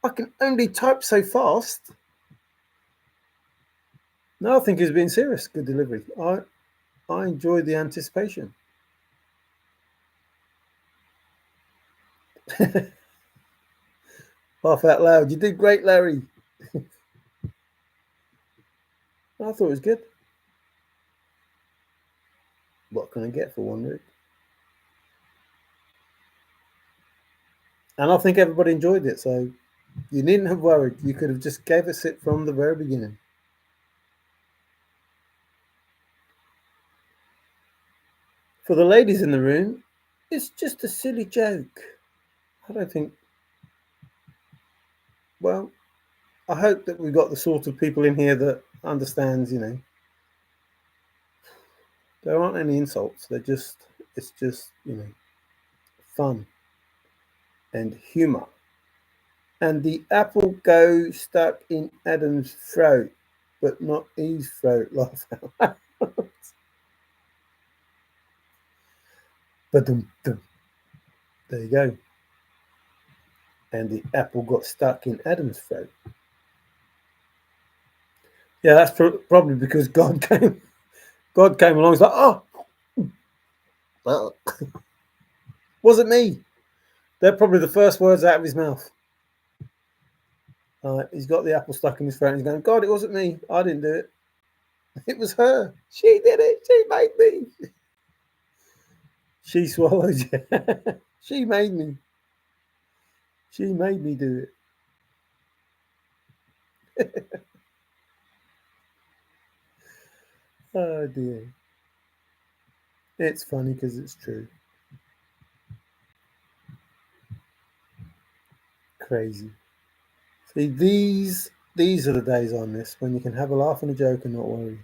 I can only type so fast. No, I think he's being serious. Good delivery. I enjoy the anticipation. Laugh out loud. You did great, Larry. I thought it was good. What can I get for one week? And I think everybody enjoyed it, so you needn't have worried. You could have just gave us it from the very beginning. For the ladies in the room, it's just a silly joke. I don't think. Well, I hope that we've got the sort of people in here that understands. There aren't any insults. It's just fun and humour. And the apple goes stuck in Adam's throat, but not Eve's throat. Laugh out. But there you go. And the apple got stuck in Adam's throat. Yeah, that's probably because God came. God came along. He's like, oh, well, wasn't me. They're probably the first words out of his mouth. He's got the apple stuck in his throat. And he's going, God, it wasn't me. I didn't do it. It was her. She did it. She made me. She swallowed you. She made me. She made me do it. Oh dear. It's funny because it's true. Crazy. See, these are the days I miss when you can have a laugh and a joke and not worry.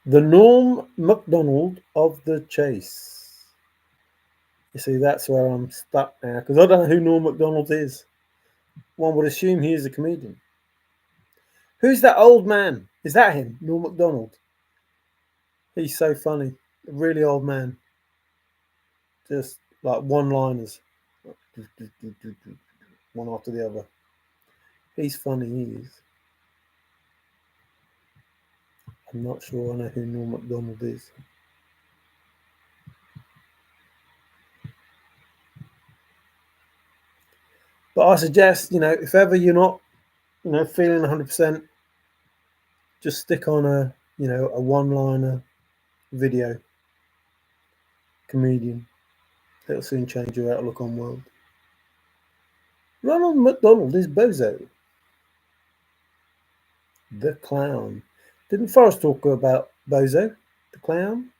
The Norm MacDonald of the Chase. You see, that's where I'm stuck now because I don't know who Norm MacDonald is. One would assume he is a comedian. Who's that old man? Is that him, Norm MacDonald? He's so funny. A really old man. Just like one-liners. One after the other. He's funny, he is. I'm not sure I know who Norm MacDonald is. But I suggest, if ever you're not, feeling 100%, just stick on a one-liner video. Comedian. It'll soon change your outlook on world. Ronald McDonald is Bozo. The clown. Didn't Forrest talk about Bozo, the clown?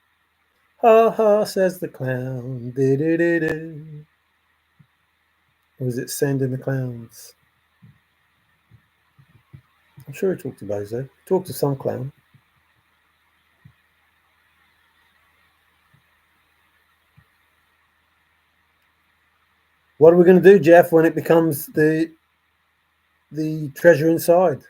Ha ha, says the clown. Do. Or was it Sending the Clowns? I'm sure he talked to Bozo. He talked to some clown. What are we going to do, Jeff, when it becomes the treasure inside?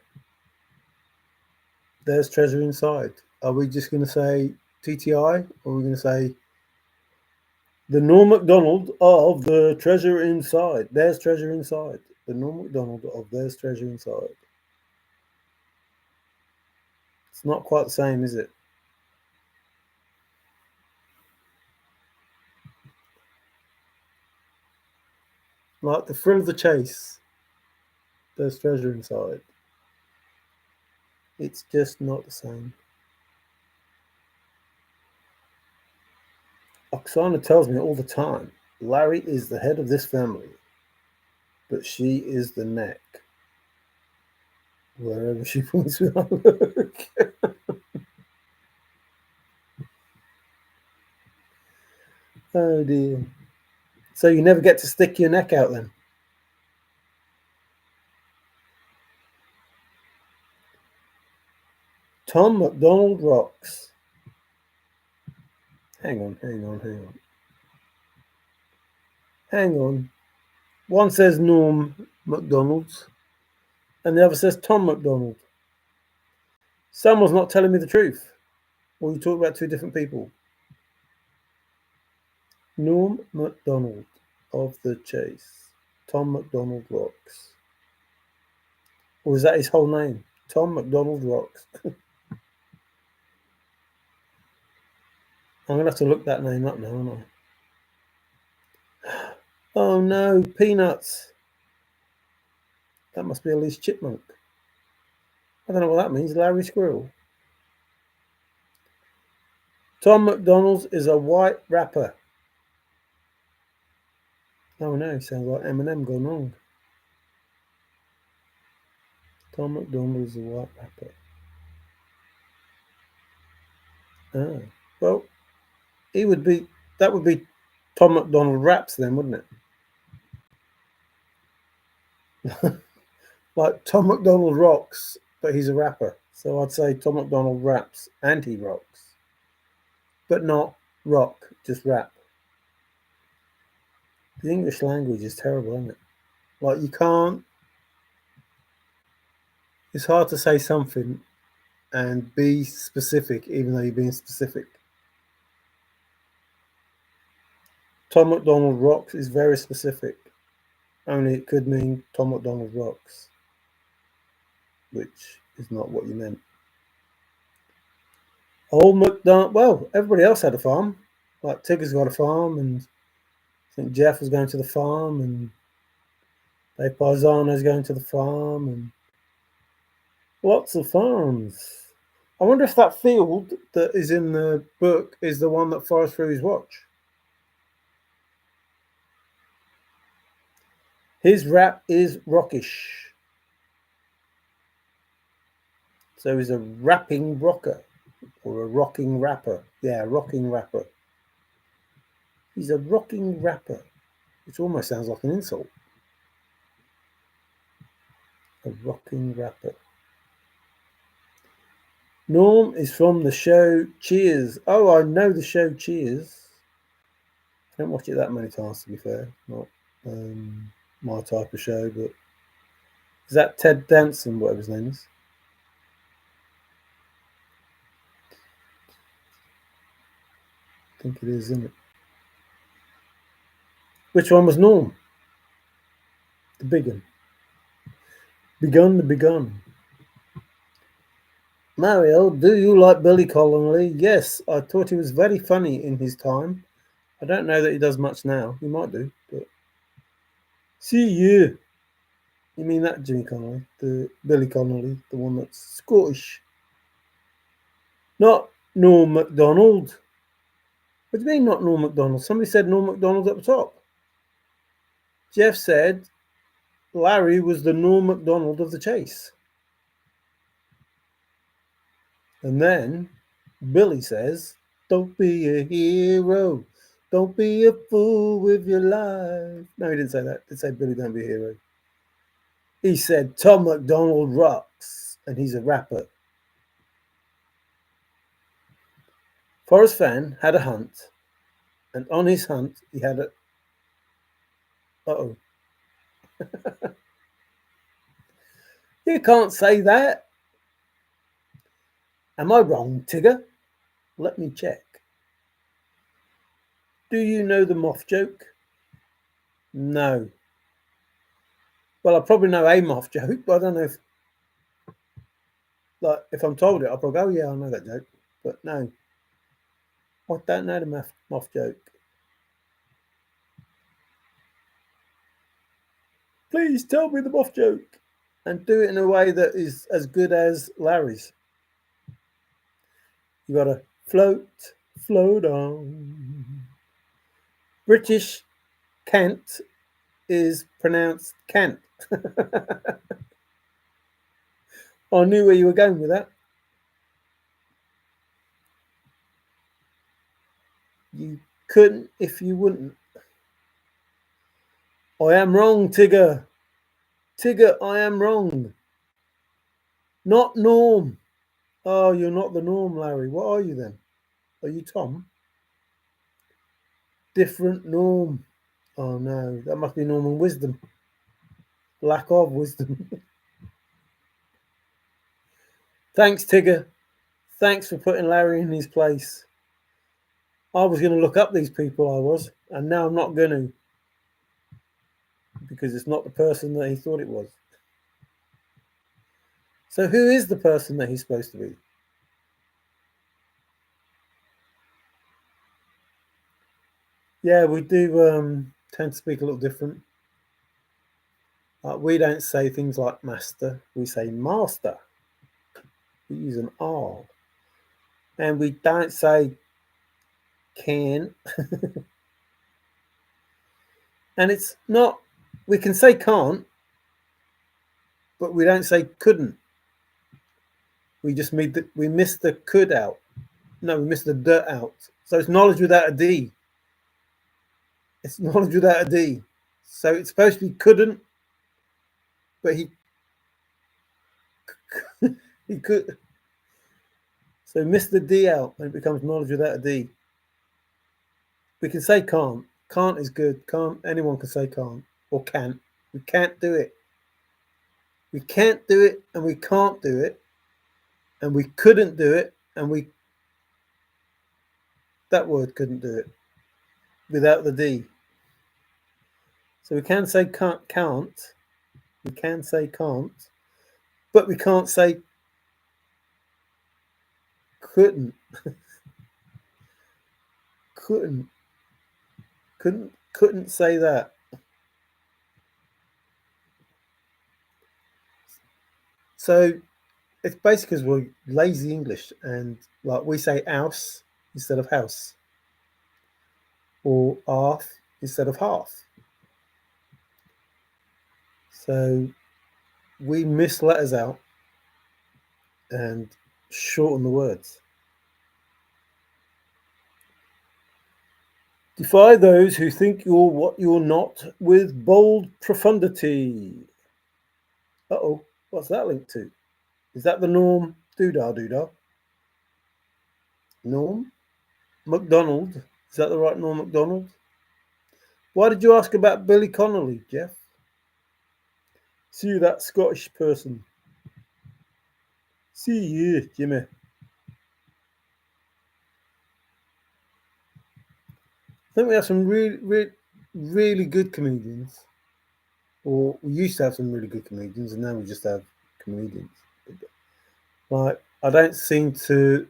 There's treasure inside. Are we just going to say TTI? Or are we going to say the Norm MacDonald of the treasure inside? There's treasure inside. The Norm MacDonald of There's treasure inside. It's not quite the same, is it? Like the thrill of the chase. There's treasure inside. It's just not the same. Oksana tells me all the time, Larry is the head of this family, but she is the neck. Wherever she points me, I look. Oh dear. So you never get to stick your neck out then? Tom McDonald rocks. Hang on. Hang on. One says Norm McDonald's and the other says Tom McDonald. Someone's not telling me the truth. Or you talk about two different people. Norm McDonald of the Chase. Tom McDonald rocks. Or is that his whole name? Tom McDonald rocks. I'm going to have to look that name up now, aren't I? Oh no, Peanuts. That must be Elise Chipmunk. I don't know what that means. Larry Squirrel. Tom McDonald's is a white rapper. Oh no, sounds like Eminem gone wrong. Tom McDonald is a white rapper. Oh, well, he would be. That would be Tom McDonald raps then, wouldn't it? Like Tom McDonald rocks, but he's a rapper. So I'd say Tom McDonald raps and he rocks, but not rock, just rap. The English language is terrible, isn't it? Like you can't. It's hard to say something and be specific, even though you're being specific. Tom McDonald rocks is very specific. Only it could mean Tom McDonald rocks, which is not what you meant. Old McDonald. Well, everybody else had a farm. Like Tigger's got a farm, and I think Jeff was going to the farm, and Dave Paisano's going to the farm, and lots of farms. I wonder if that field that is in the book is the one that Forrest threw his watch. His rap is rockish. So he's a rapping rocker or a rocking rapper. Yeah, rocking rapper. He's a rocking rapper, which almost sounds like an insult. A rocking rapper. Norm is from the show Cheers. Oh, I know the show Cheers. I don't watch it that many times, to be fair. Not my type of show, but is that Ted Danson, whatever his name is? I think it is, isn't it? Which one was Norm? The big one. Begun the begun. Mario, do you like Billy Connolly? Yes, I thought he was very funny in his time. I don't know that he does much now. He might do, but see you. You mean that Jimmy Connolly, the Billy Connolly, the one that's Scottish, not Norm Macdonald. What do you mean, not Norm Macdonald? Somebody said Norm Macdonald at the top. Jeff said Larry was the Norm Macdonald of the Chase. And then Billy says, don't be a hero. Don't be a fool with your life. No, he didn't say that. He didn't say Billy, don't be a hero. He said Tom McDonald rocks, and he's a rapper. Forrest Fenn had a hunt, and on his hunt he had a... Uh-oh. You can't say that. Am I wrong, Tigger? Let me check. Do you know the moth joke? No. Well, I probably know a moth joke, but I don't know if... Like, if I'm told it, I'll probably go, oh, yeah, I know that joke. But no. I don't know the moth joke. Please tell me the moth joke. And do it in a way that is as good as Larry's. You gotta float on. British Kent is pronounced Kent. I knew where you were going with that. You Couldn't if you wouldn't. I am wrong, Tigger. Tigger, I am wrong. Not Norm. Oh, you're not the norm, Larry. What are you then? Are you Tom? Different norm. Oh no, that must be normal wisdom. Lack of wisdom. Thanks, Tigger. Thanks for putting Larry in his place. I was going to look up these people, and now I'm not going to, because it's not the person that he thought it was. So who is the person that he's supposed to be? Yeah, we do tend to speak a little different. We don't say things like master, we say master. We use an R. And we don't say can. And it's not, we can say can't, but we don't say couldn't. We just we miss the could out. No, we miss the d out. So it's knowledge without a D. It's knowledge without a D. So it's supposed to be couldn't, but he could. So miss the D out and it becomes knowledge without a D. We can say can't. Can't is good. Can't. Anyone can say can't or can't. We can't do it. We can't do it and we can't do it. And we couldn't do it and that word couldn't do it without the D. So we can say can't. We can say can't. But we can't say couldn't. Couldn't say that. So it's basically because we're lazy English and like we say house instead of house or half instead of half. So we miss letters out and shorten the words. Defy those who think you're what you're not with bold profundity. Uh-oh, what's that linked to? Is that the Norm Doodah? Norm? MacDonald? Is that the right Norm MacDonald? Why did you ask about Billy Connolly, Jeff? See you, that Scottish person. See you, Jimmy. I think we have some really good comedians. Or we used to have some really good comedians, and now we just have comedians. Like, I don't seem to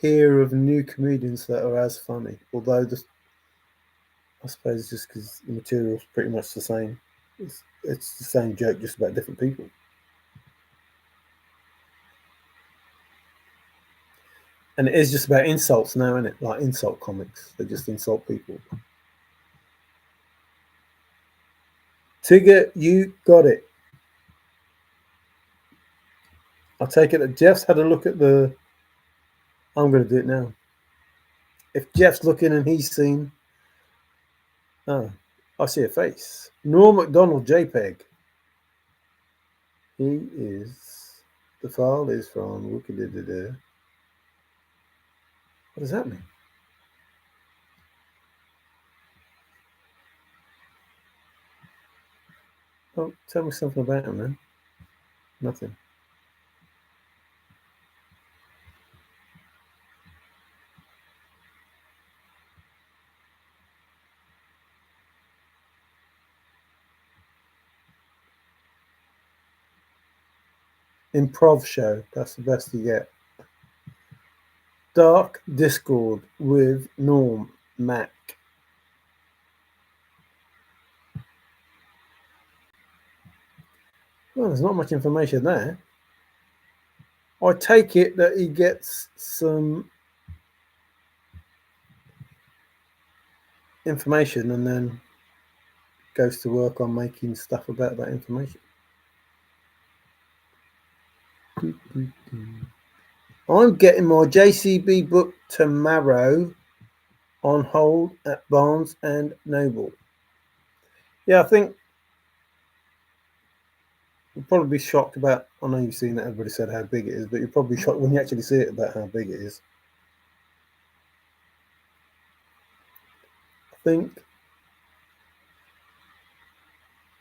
hear of new comedians that are as funny. Although, I suppose it's just because the material's pretty much the same. It's the same joke, just about different people. And it is just about insults now, isn't it? Like insult comics. They just insult people. Tigger, you got it. I take it that Jeff's had a look at the... I'm going to do it now. If Jeff's looking and he's seen... Oh, I see a face. Norm MacDonald JPEG. He is... The file is from Wikipedia. What does that mean? Oh, tell me something about him, man. Nothing. Improv show. That's the best you get. Dark Discord with Norm Mac. Well, there's not much information there. I take it that he gets some information and then goes to work on making stuff about that information. I'm getting my JCB book tomorrow on hold at Barnes and Noble. Yeah, I think you'll probably be shocked about. I know you've seen that everybody said how big it is, but you're probably shocked when you actually see it about how big it is. I think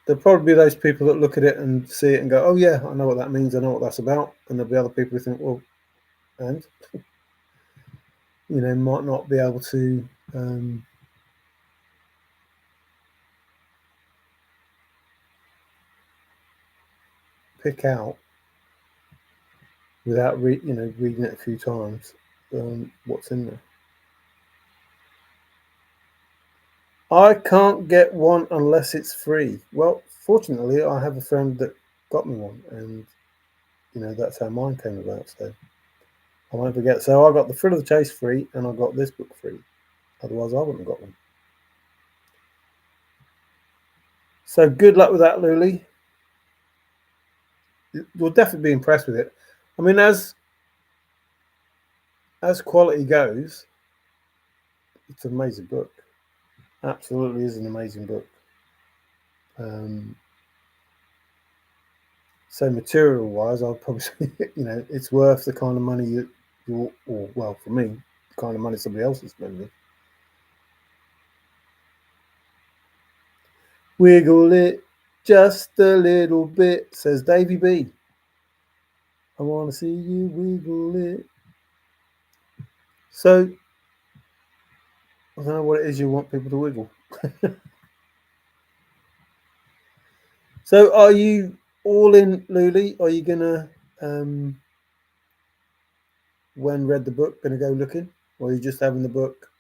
there'll probably be those people that look at it and see it and go, "Oh yeah, I know what that means. I know what that's about." And there'll be other people who think, "Well, and might not be able to pick out without reading it a few times what's in there." I can't get one unless it's free. Well, fortunately, I have a friend that got me one, and that's how mine came about. So I won't forget. So I got the Thrill of the Chase free, and I got this book free. Otherwise, I wouldn't have got one. So good luck with that, Luli. You'll definitely be impressed with it. I mean, as quality goes, it's an amazing book. Absolutely is an amazing book. Um, so material wise, I'll probably say, it's worth the kind of money or well, for me, the kind of money somebody else is spending. Wiggle it just a little bit, says Davy B. I want to see you wiggle it. So, I don't know what it is you want people to wiggle. So, are you all in, Luli? Are you gonna, when read the book, gonna go looking, or are you just having the book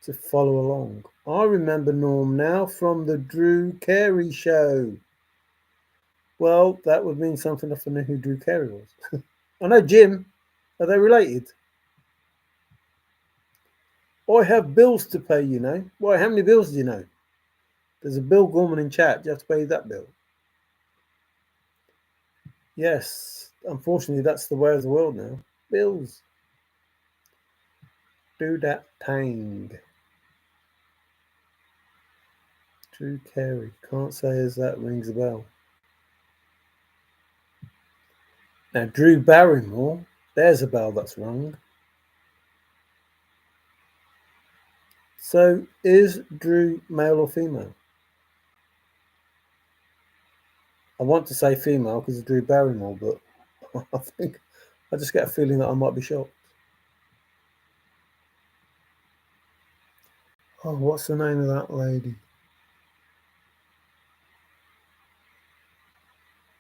to follow along? I remember Norm now from the Drew Carey show. Well, that would mean something if I knew who Drew Carey was. I know Jim. Are they related? I have bills to pay, Why, how many bills do you know? There's a Bill Gorman in chat. Do you have to pay that bill? Yes. Unfortunately, that's the way of the world now. Bills. Do that tang. Drew Carey. Can't say as that rings a bell. Now, Drew Barrymore. There's a bell that's rung. So, is Drew male or female? I want to say female because of Drew Barrymore, but I just get a feeling that I might be shocked. Oh, what's the name of that lady?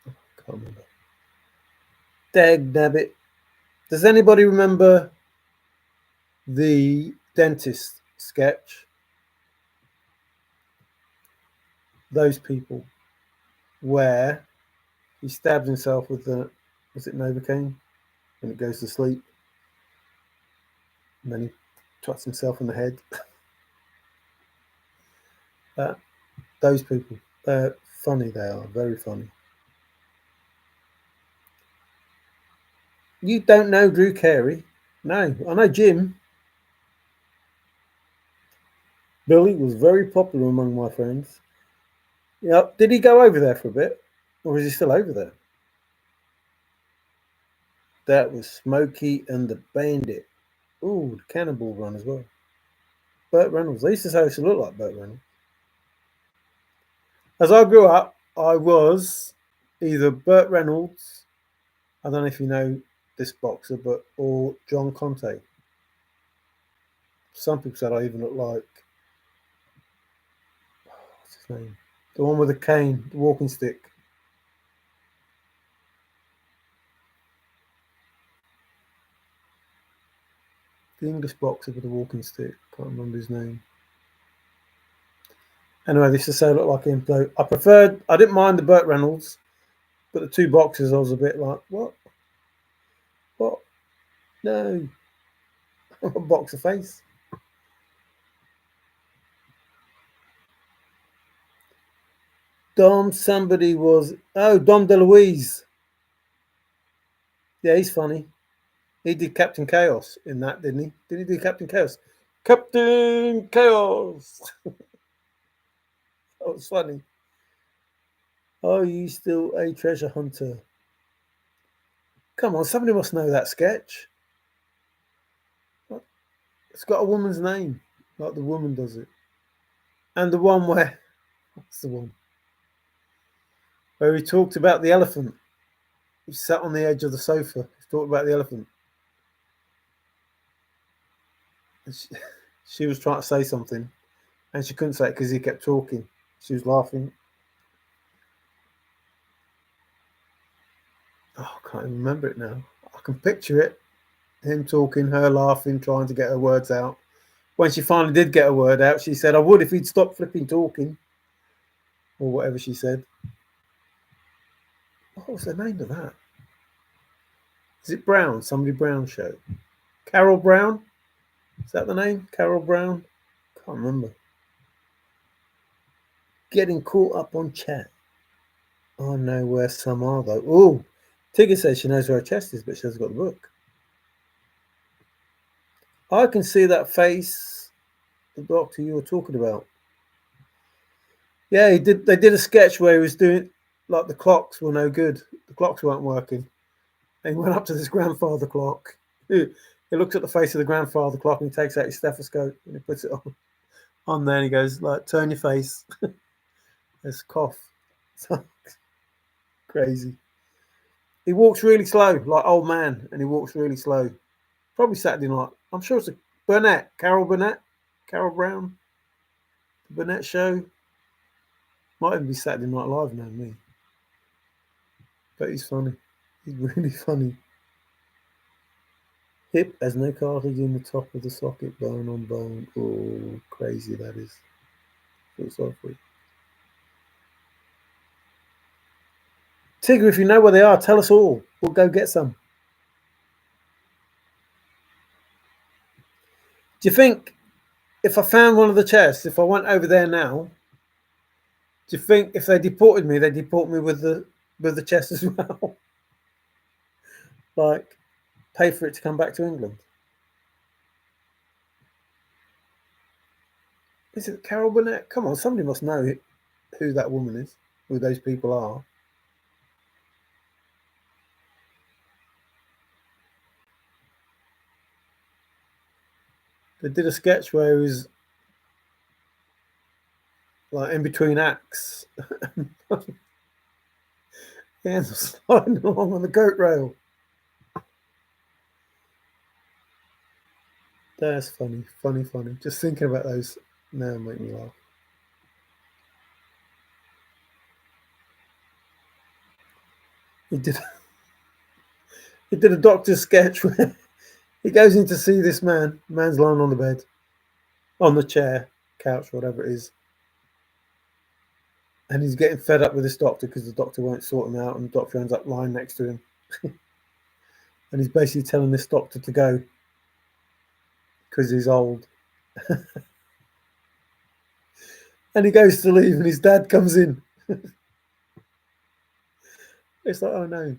Can't remember. Dag nabbit. Does anybody remember the dentist sketch? Those people where he stabs himself with was it Novocaine when it goes to sleep, and then he twats himself in the head. Those people, they're funny. They are very funny. You don't know Drew Carey? No, I know Jim. Billy was very popular among my friends. Yeah, did he go over there for a bit, or is he still over there? That was Smokey and the Bandit. Ooh, the Cannonball Run as well. Burt Reynolds. I used to say I used to look like Burt Reynolds. As I grew up, I was either Burt Reynolds, I don't know if you know this boxer, or John Conte. Some people said I even look like what's his name? The one with the cane, the walking stick. The English boxer with the walking stick. Can't remember his name. Anyway, this is so look like him. So I didn't mind the Burt Reynolds, but the two boxers I was a bit like, what? What? No. I'm a boxer face. Dom Dom DeLuise. Yeah, he's funny. He did Captain Chaos in that, didn't he? Didn't he do Captain Chaos? Captain Chaos. That was funny. Are you still a treasure hunter? Come on, somebody must know that sketch. It's got a woman's name, like the woman does it. And the one where, what's the one? Where he talked about the elephant. He sat on the edge of the sofa. He talked about the elephant. And she was trying to say something, and she couldn't say it because he kept talking. She was laughing. Oh, I can't even remember it now. I can picture it. Him talking, her laughing, trying to get her words out. When she finally did get a word out, she said, I would if he'd stop flipping talking. Or whatever she said. What was the name of that? Is it Brown? Somebody Brown show? Carol Brown? Is that the name? Carol Brown? Can't remember. Getting caught up on chat. I know where some are though. Oh, Tigger says she knows where her chest is, but she hasn't got the book. I can see that face, the doctor you were talking about. Yeah, he did. They did a sketch where he was doing like the clocks were no good. The clocks weren't working. And he went up to this grandfather clock. He looked at the face of the grandfather clock and he takes out his stethoscope and he puts it on there and he goes like, "Turn your face." There's cough. Crazy. He walks really slow, like old man, and he walks really slow. Probably Saturday night. I'm sure it's a Burnett, Carol Burnett, Carol Brown, the Burnett show. Might even be Saturday Night Live now, me. But he's funny. He's really funny. Hip has no cartilage in the top of the socket, bone on bone. Oh, crazy that is. Feel sorry for you. Tigger, if you know where they are, tell us all. We'll go get some. Do you think if I found one of the chests, if I went over there now, do you think if they deported me, they deport me with the chest as well? Like, pay for it to come back to England? Is it Carol Burnett? Come on, somebody must know who that woman is, who those people are. They did a sketch where he was like in between acts. He ends up sliding along on the goat rail. That's funny, funny, funny. Just thinking about those now make me laugh. He did a doctor sketch where he goes in to see this man. The man's lying on the bed, on the chair, couch, whatever it is. And he's getting fed up with this doctor because the doctor won't sort him out, and the doctor ends up lying next to him. And he's basically telling this doctor to go because he's old. And he goes to leave, and his dad comes in. It's like, oh no.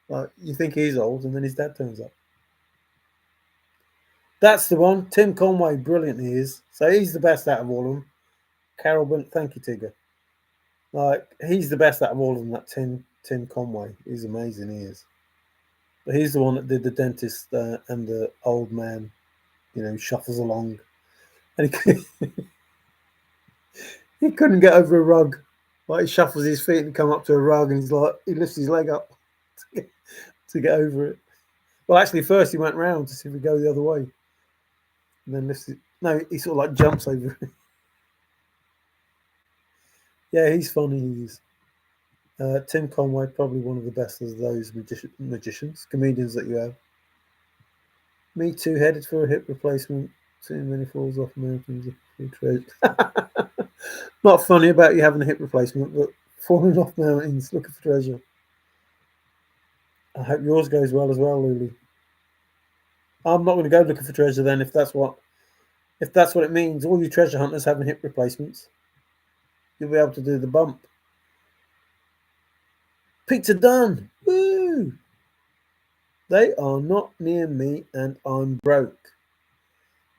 Like, you think he's old, and then his dad turns up. That's the one. Tim Conway, brilliant he is. So he's the best out of all of them. Carol Bunt, thank you, Tigger. Like, he's the best out of all of them, that Tim Conway. He's amazing, he is. But he's the one that did the dentist and the old man, shuffles along. And he couldn't get over a rug. Like, he shuffles his feet and come up to a rug, and he's like, he lifts his leg up to get over it. Well, actually, first he went round to see if we go the other way. And then lifts it. No, he sort of like jumps over it. Yeah, he's funny, he is. Tim Conway, probably one of the best of those magicians, comedians that you have. Me too, headed for a hip replacement. Too many falls off mountains. Not funny about you having a hip replacement, but falling off mountains, looking for treasure. I hope yours goes well as well, Lulu. I'm not going to go looking for treasure then, if that's what it means. All you treasure hunters having hip replacements, you'll be able to do the bump. Pizza done. Woo! They are not near me and I'm broke.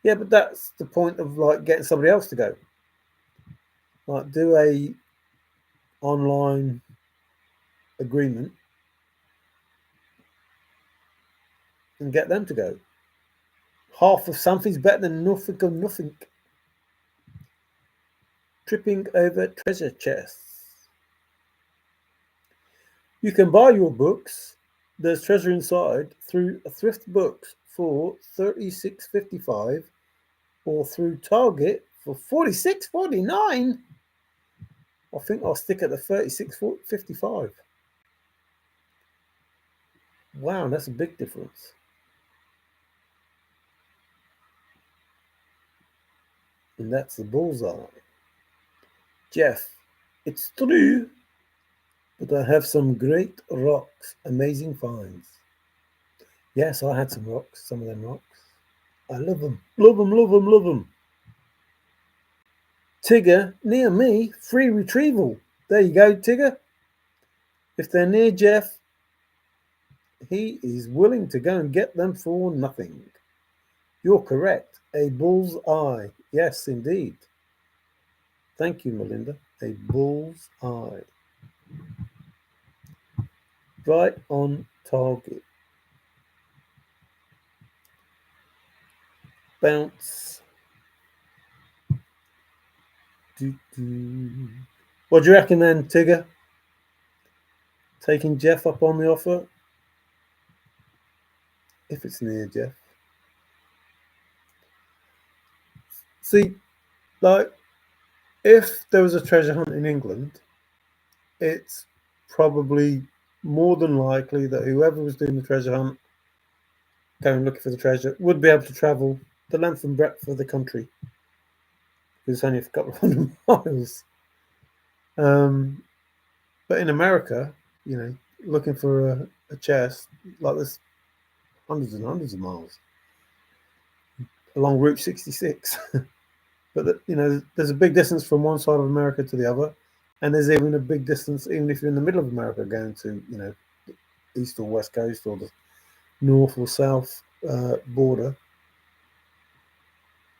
Yeah, but that's the point of like getting somebody else to go. Like do a online agreement and get them to go. Half of something's better than nothing of nothing. Tripping over treasure chests. You can buy your books. There's treasure inside through Thrift Books for 36.55 or through Target for 46.49. I think I'll stick at the 36.55. Wow, that's a big difference. And that's the bullseye. Jeff, it's true, but I have some great rocks, amazing finds. Yes, I had some rocks, some of them rocks. I love them, love them, love them, love them. Tigger, near me, free retrieval. There you go, Tigger. If they're near Jeff, he is willing to go and get them for nothing. You're correct. A bull's eye. Yes, indeed. Thank you, Melinda. A bull's eye. Right on target. Bounce. Doo-doo. What do you reckon then, Tigger? Taking Jeff up on the offer? If it's near Jeff. See, like, if there was a treasure hunt in England, it's probably more than likely that whoever was doing the treasure hunt, going looking for the treasure, would be able to travel the length and breadth of the country. It's only a couple of hundred miles. But in America, looking for a chest, like there's hundreds and hundreds of miles along Route 66. But there's a big distance from one side of America to the other, and there's even a big distance, even if you're in the middle of America, going to east or west coast or the north or south border.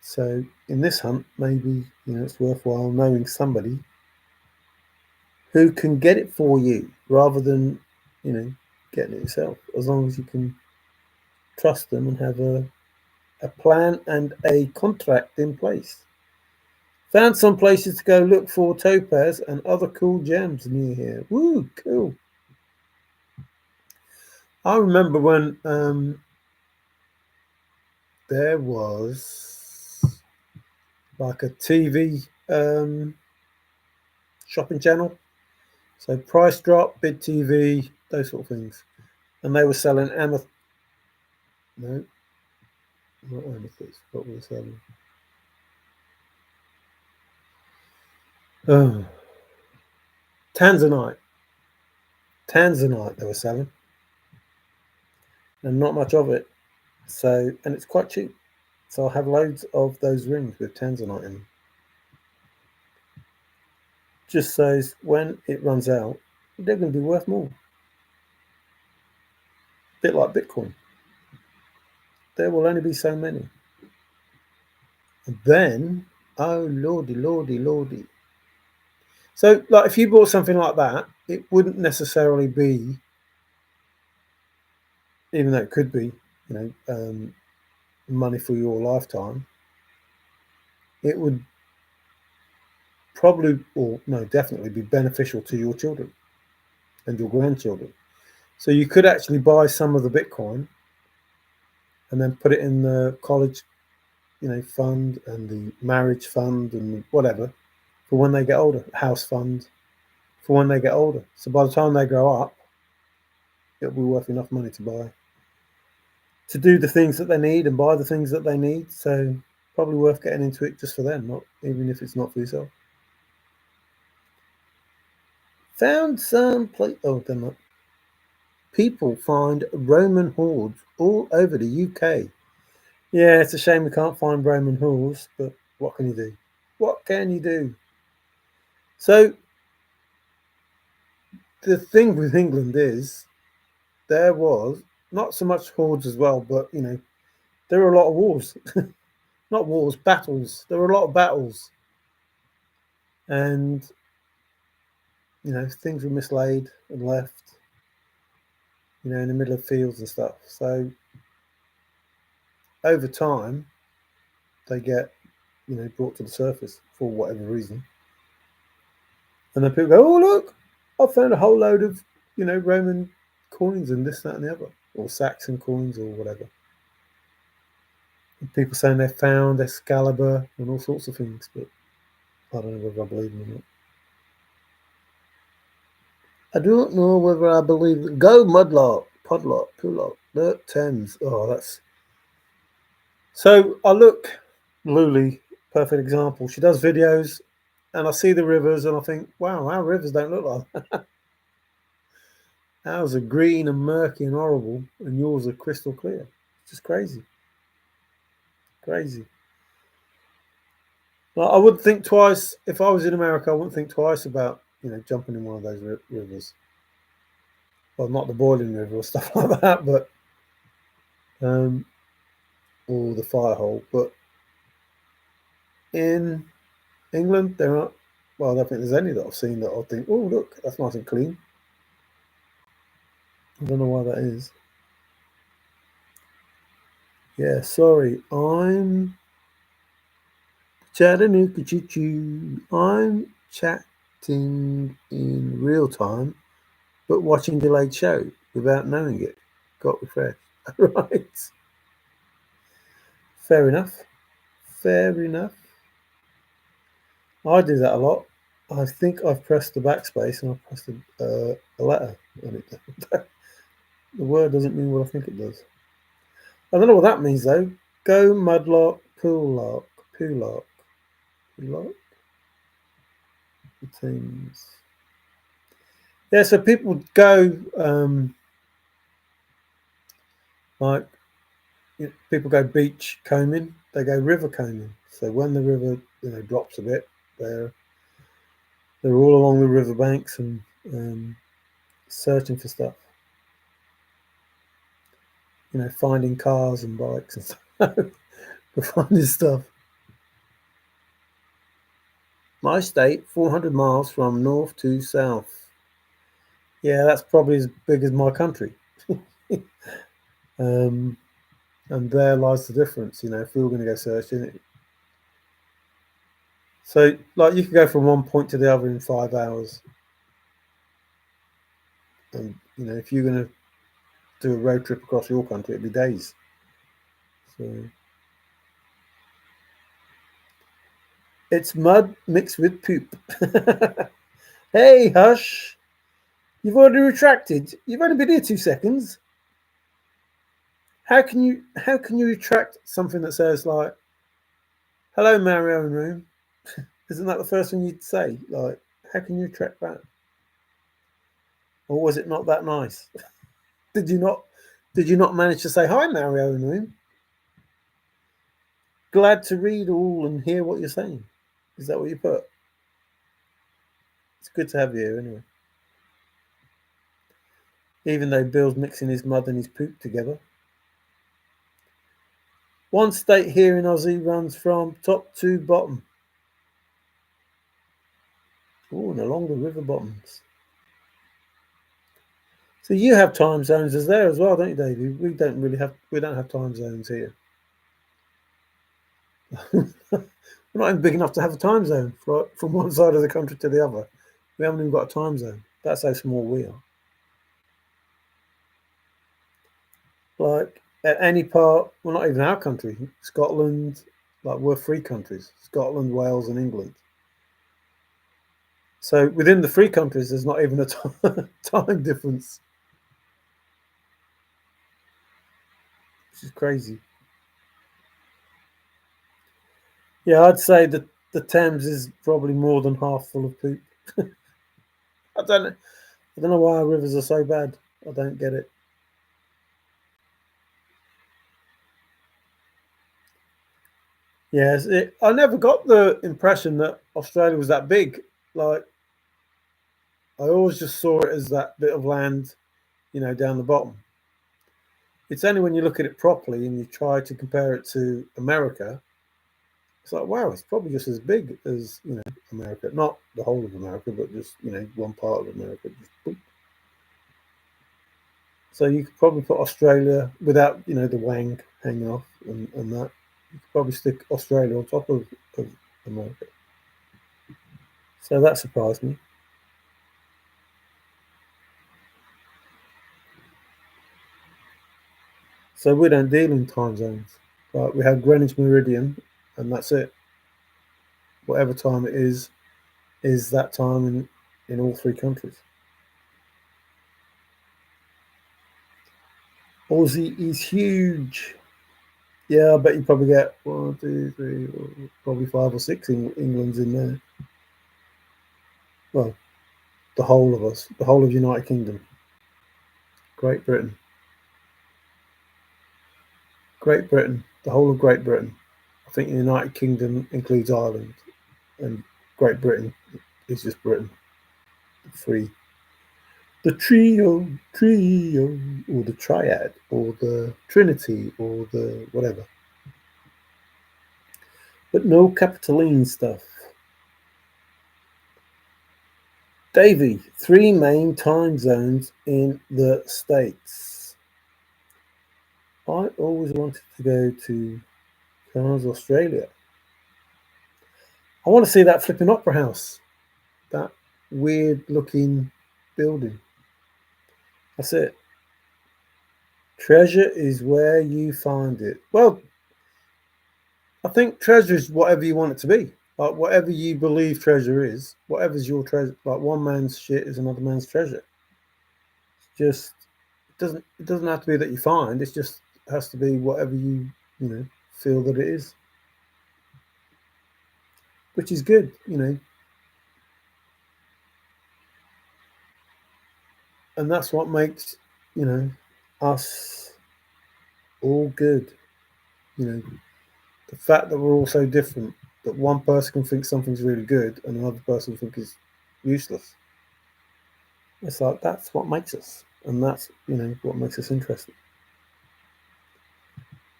So in this hunt, maybe it's worthwhile knowing somebody who can get it for you rather than getting it yourself. As long as you can trust them and have a plan and a contract in place. Found some places to go look for topaz and other cool gems near here. Woo, cool. I remember when there was like a TV shopping channel. So Price Drop, Bid TV, those sort of things. And they were selling amethyst. No, not amethyst. What were they selling? Oh, Tanzanite. Tanzanite they were selling. And not much of it. So, and it's quite cheap. So I'll have loads of those rings with Tanzanite in them. Just so when it runs out, they're going to be worth more. A bit like Bitcoin. There will only be so many. And then, oh lordy, lordy, lordy. So, like, if you bought something like that, it wouldn't necessarily be, even though it could be, money for your lifetime. It would probably, or no, definitely be beneficial to your children and your grandchildren. So you could actually buy some of the Bitcoin and then put it in the college, fund and the marriage fund and whatever for when they get older, house fund for when they get older. So by the time they grow up, it'll be worth enough money to do the things that they need and buy the things that they need. So probably worth getting into it just for them, not even if it's not for yourself. Found some place. Oh, they're not. People find Roman hoards all over the UK. Yeah, it's a shame we can't find Roman hoards, but what can you do? What can you do? So the thing with England is there was not so much hordes as well, but there were a lot of wars, not wars, battles. There were a lot of battles, and things were mislaid and left, in the middle of fields and stuff. So over time, they get brought to the surface for whatever reason, and then people go, "Oh look, I found a whole load of Roman coins and this, that, and the other, or Saxon coins or whatever." And people saying they found Excalibur and all sorts of things, but I don't know whether I believe them or not. I don't know whether I believe it. Go Mudlark, Podlark, Pullark, Lurk Thames. Oh, that's so. I look, Luli, perfect example. She does videos, and I see the rivers, and I think, wow, our rivers don't look like that. Ours are green and murky and horrible, and yours are crystal clear. It's just crazy, crazy. Like, I wouldn't think twice if I was in America. I wouldn't think twice about jumping in one of those rivers. Well, not the boiling river or stuff like that, but um, or the fire hole. But in England, there aren't. Well, I don't think there's any that I've seen that I think, oh look, that's nice and clean. I don't know why that is. Yeah, sorry, I'm Chattanooga choo choo. I'm chatting in real time, but watching delayed show without knowing it. Got refreshed. Right. Fair enough. Fair enough. I do that a lot. I think I've pressed the backspace and I've pressed a letter, and it the word doesn't mean what I think it does. I don't know what that means though. Go mudlark, poollark, poolark, poolark. The teams. Yeah, so people go like people go beach combing, they go river combing. So when the river drops a bit, they're all along the river banks and searching for stuff. Finding cars and bikes and stuff. For finding stuff. My state, 400 miles from north to south. Yeah, that's probably as big as my country. And there lies the difference, if we were going to go searching it. So, like, you could go from one point to the other in 5 hours. And, if you're going to do a road trip across your country, it'd be days. So, it's mud mixed with poop. Hey, hush. You've already retracted. You've only been here 2 seconds. How can you retract something that says like, "Hello, Mario and Room"? Isn't that the first thing you'd say? Like, how can you retract that? Or was it not that nice? Did you not? Did you not manage to say hi, Mario and Room? Glad to read all and hear what you're saying. Is that what you put? It's good to have you here anyway. Even though Bill's mixing his mud and his poop together. One state here in Aussie runs from top to bottom. Oh, and along the river bottoms. So you have time zones as there as well, don't you, Davey? We don't have time zones here. We're not even big enough to have a time zone from one side of the country to the other. We haven't even got a time zone. That's how small we are. Like at any part, well, not even our country, Scotland, like we're free countries, Scotland, Wales, and England. So within the free countries, there's not even a time difference, which is crazy. Yeah, I'd say that the Thames is probably more than half full of poop. I don't know. I don't know why our rivers are so bad. I don't get it. Yes, I never got the impression that Australia was that big. Like, I always just saw it as that bit of land, down the bottom. It's only when you look at it properly and you try to compare it to America, it's like, wow, it's probably just as big as, America. Not the whole of America, but just, one part of America. So you could probably put Australia without, the wang hanging off and that. You could probably stick Australia on top of America. So that surprised me. So we don't deal in time zones. Like we have Greenwich Meridian, and that's it. Whatever time it is that time in all three countries. Aussie is huge. Yeah, I bet you probably get one, two, three, probably five or six Englands in there. Well, the whole of us, the whole of United Kingdom, Great Britain, Great Britain, the whole of Great Britain. I think the United Kingdom includes Ireland, and Great Britain is just Britain. Three, the trio, or the triad, or the trinity, or the whatever. But no Capitoline stuff. Davy, three main time zones in the States. I always wanted to go to Cairns, Australia. I want to see that flipping opera house. That weird looking building. That's it. Treasure is where you find it. Well, I think treasure is whatever you want it to be. Like whatever you believe treasure is, whatever's your treasure. Like one man's shit is another man's treasure. It's just it doesn't have to be that you find. It just has to be whatever you feel that it is, which is good. And that's what makes you know us all good. You know, the fact that we're all so different, that one person can think something's really good and another person think is useless. It's like that's what makes us, and that's what makes us interesting,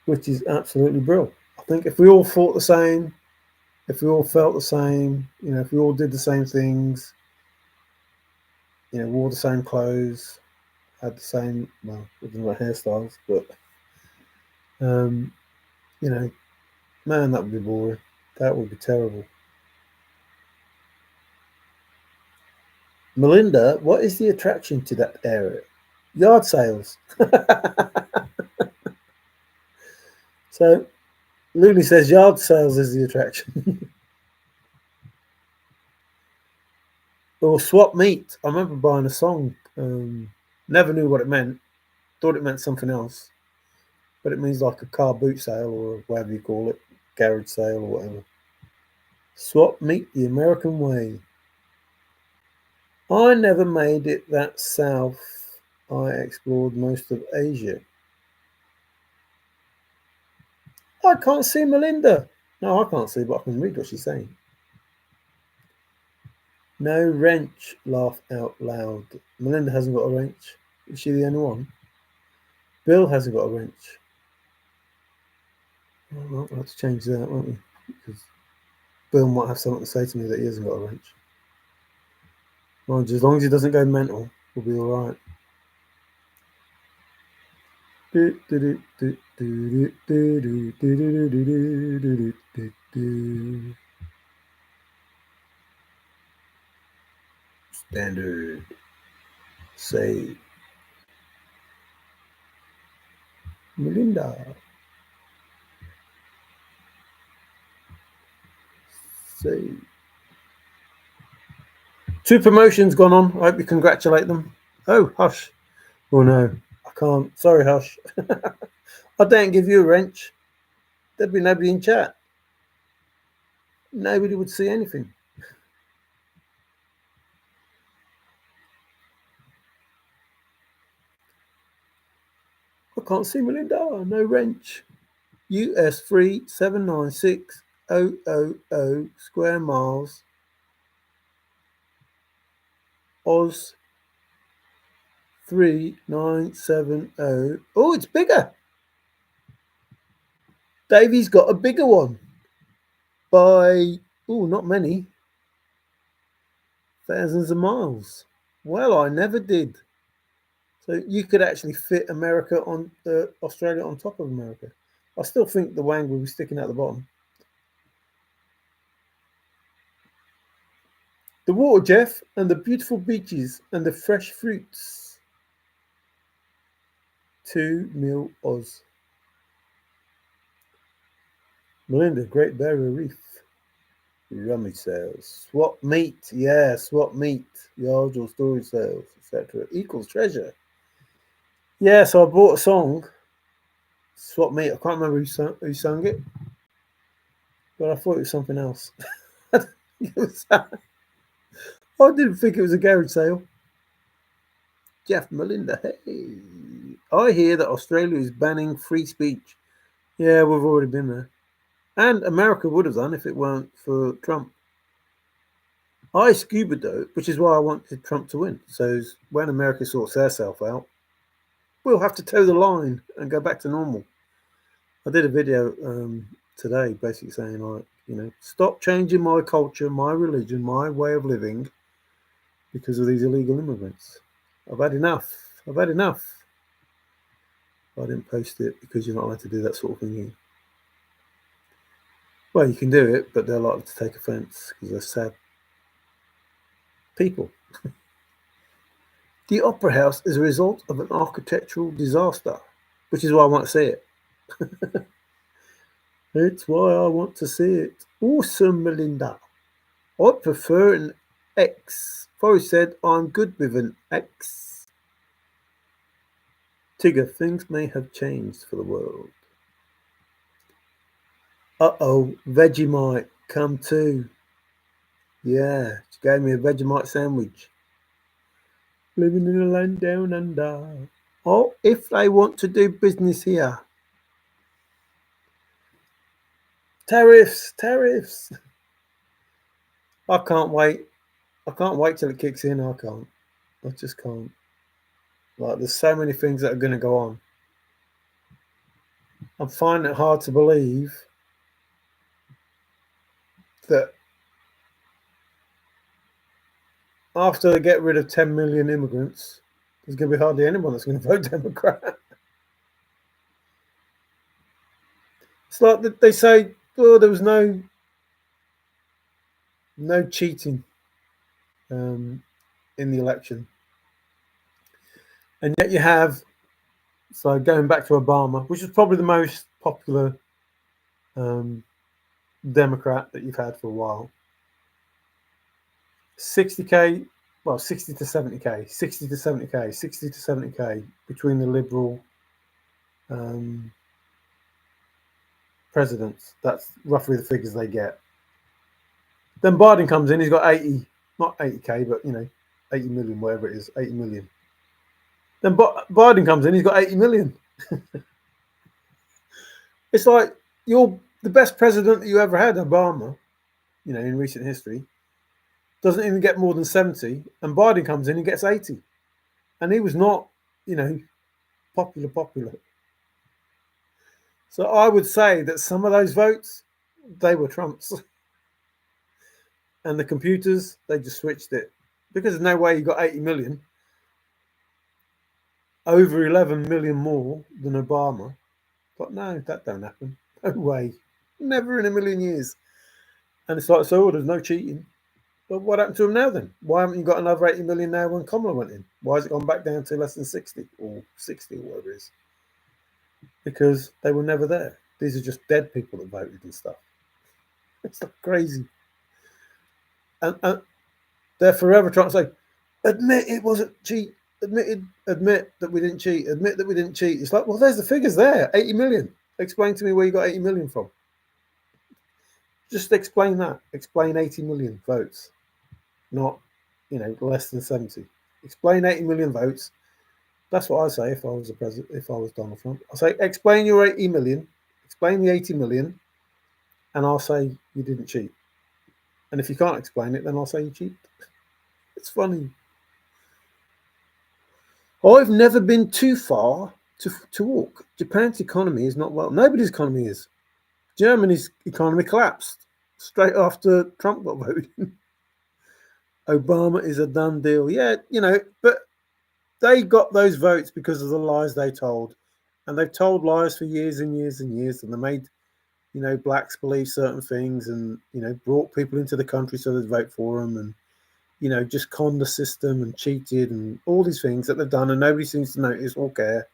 which is absolutely brilliant. I think if we all thought the same, if we all felt the same, if we all did the same things, wore the same clothes, had the same with my hairstyles, but um, you know, man, that would be boring. That would be terrible. Melinda, what is the attraction to that area? Yard sales. So Looney says yard sales is the attraction. Or swap meat. I remember buying a song. Never knew what it meant. Thought it meant something else. But it means like a car boot sale or whatever you call it. Garage sale or whatever. Swap meat the American way. I never made it that south. I explored most of Asia. I can't see Melinda. No, I can't see, but I can read what she's saying. No wrench, laugh out loud. Melinda hasn't got a wrench. Is she the only one? Bill hasn't got a wrench. Well, we'll have to change that, won't we? Because Bill might have something to say to me that he hasn't got a wrench. Well, as long as he doesn't go mental, we'll be alright. Standard. Say. Melinda. Say. Two promotions gone on. I hope you congratulate them. Oh, hush. Oh no, I can't. Sorry, hush. I don't give you a wrench. There'd be nobody in chat. Nobody would see anything. I can't see Melinda. No wrench. US 3796000 square miles. Oz 3970. Oh, it's bigger. Davey's got a bigger one by, oh, not many, thousands of miles. Well, I never did. So you could actually fit America on Australia on top of America. I still think the wang will be sticking out the bottom. The water, Jeff, and the beautiful beaches and the fresh fruits. 2 mil Oz. Melinda, Great Barrier Reef. Rummy sales. Swap meet. Yeah, swap meet. Yards or storage sales, etc. Equals treasure. Yeah, so I bought a song. Swap meet. I can't remember who sung it. But I thought it was something else. I didn't think it was a garage sale. Jeff, Melinda, hey. I hear that Australia is banning free speech. Yeah, we've already been there. And America would have done if it weren't for Trump. I scuba dove, which is why I wanted Trump to win. So when America sorts herself out, we'll have to toe the line and go back to normal. I did a video today basically saying, like, stop changing my culture, my religion, my way of living because of these illegal immigrants. I've had enough. I've had enough. I didn't post it because you're not allowed to do that sort of thing here. Well, you can do it, but they're likely to take offence because they're sad people. The Opera House is a result of an architectural disaster, which is why I want to see it. It's why I want to see it. Awesome, Melinda. I prefer an X. Forrest said, I'm good with an X. Tigger, things may have changed for the world. Uh-oh, Vegemite, come too. Yeah, she gave me a Vegemite sandwich. Living in a land down under. Oh, if they want to do business here. Tariffs. I can't wait. I can't wait till it kicks in. I can't. I just can't. Like, there's so many things that are going to go on. I'm finding it hard to believe that after they get rid of 10 million immigrants, there's going to be hardly anyone that's going to vote Democrat. It's like they say, oh, there was no cheating in the election. And yet you have, so going back to Obama, which is probably the most popular Democrat that you've had for a while. 60K, well, 60 to 70K, 60 to 70K, 60 to 70K between the Liberal presidents. That's roughly the figures they get. Then Biden comes in, he's got 80, not 80K, but 80 million, whatever it is, 80 million. Then Biden comes in, he's got 80 million. It's like you're the best president that you ever had, Obama, in recent history, doesn't even get more than 70, and Biden comes in and gets 80. And he was not, popular. So I would say that some of those votes, they were Trump's. And the computers, they just switched it. Because there's no way you got 80 million, over 11 million more than Obama. But no, that don't happen. No way. Never in a million years. And it's like, so there's no cheating. But what happened to him now then? Why haven't you got another 80 million now when Kamala went in? Why has it gone back down to less than 60 or 60 or whatever it is? Because they were never there. These are just dead people that voted and stuff. It's like crazy. And they're forever trying to say, admit it wasn't cheat. Admit that we didn't cheat. Admit that we didn't cheat. It's like, well, there's the figures there. 80 million. Explain to me where you got 80 million from. Just explain that. Explain 80 million votes. Not, less than 70. Explain 80 million votes. That's what I say if I was the president, if I was Donald Trump. I say, explain your 80 million, explain the 80 million, and I'll say you didn't cheat. And if you can't explain it, then I'll say you cheated. It's funny. I've never been too far to walk. Japan's economy is not well. Nobody's economy is. Germany's economy collapsed straight after Trump got voted. Obama is a done deal. Yeah, but they got those votes because of the lies they told. And they've told lies for years and years and years. And they made, blacks believe certain things and, brought people into the country so they'd vote for them and, just conned the system and cheated and all these things that they've done. And nobody seems to notice or care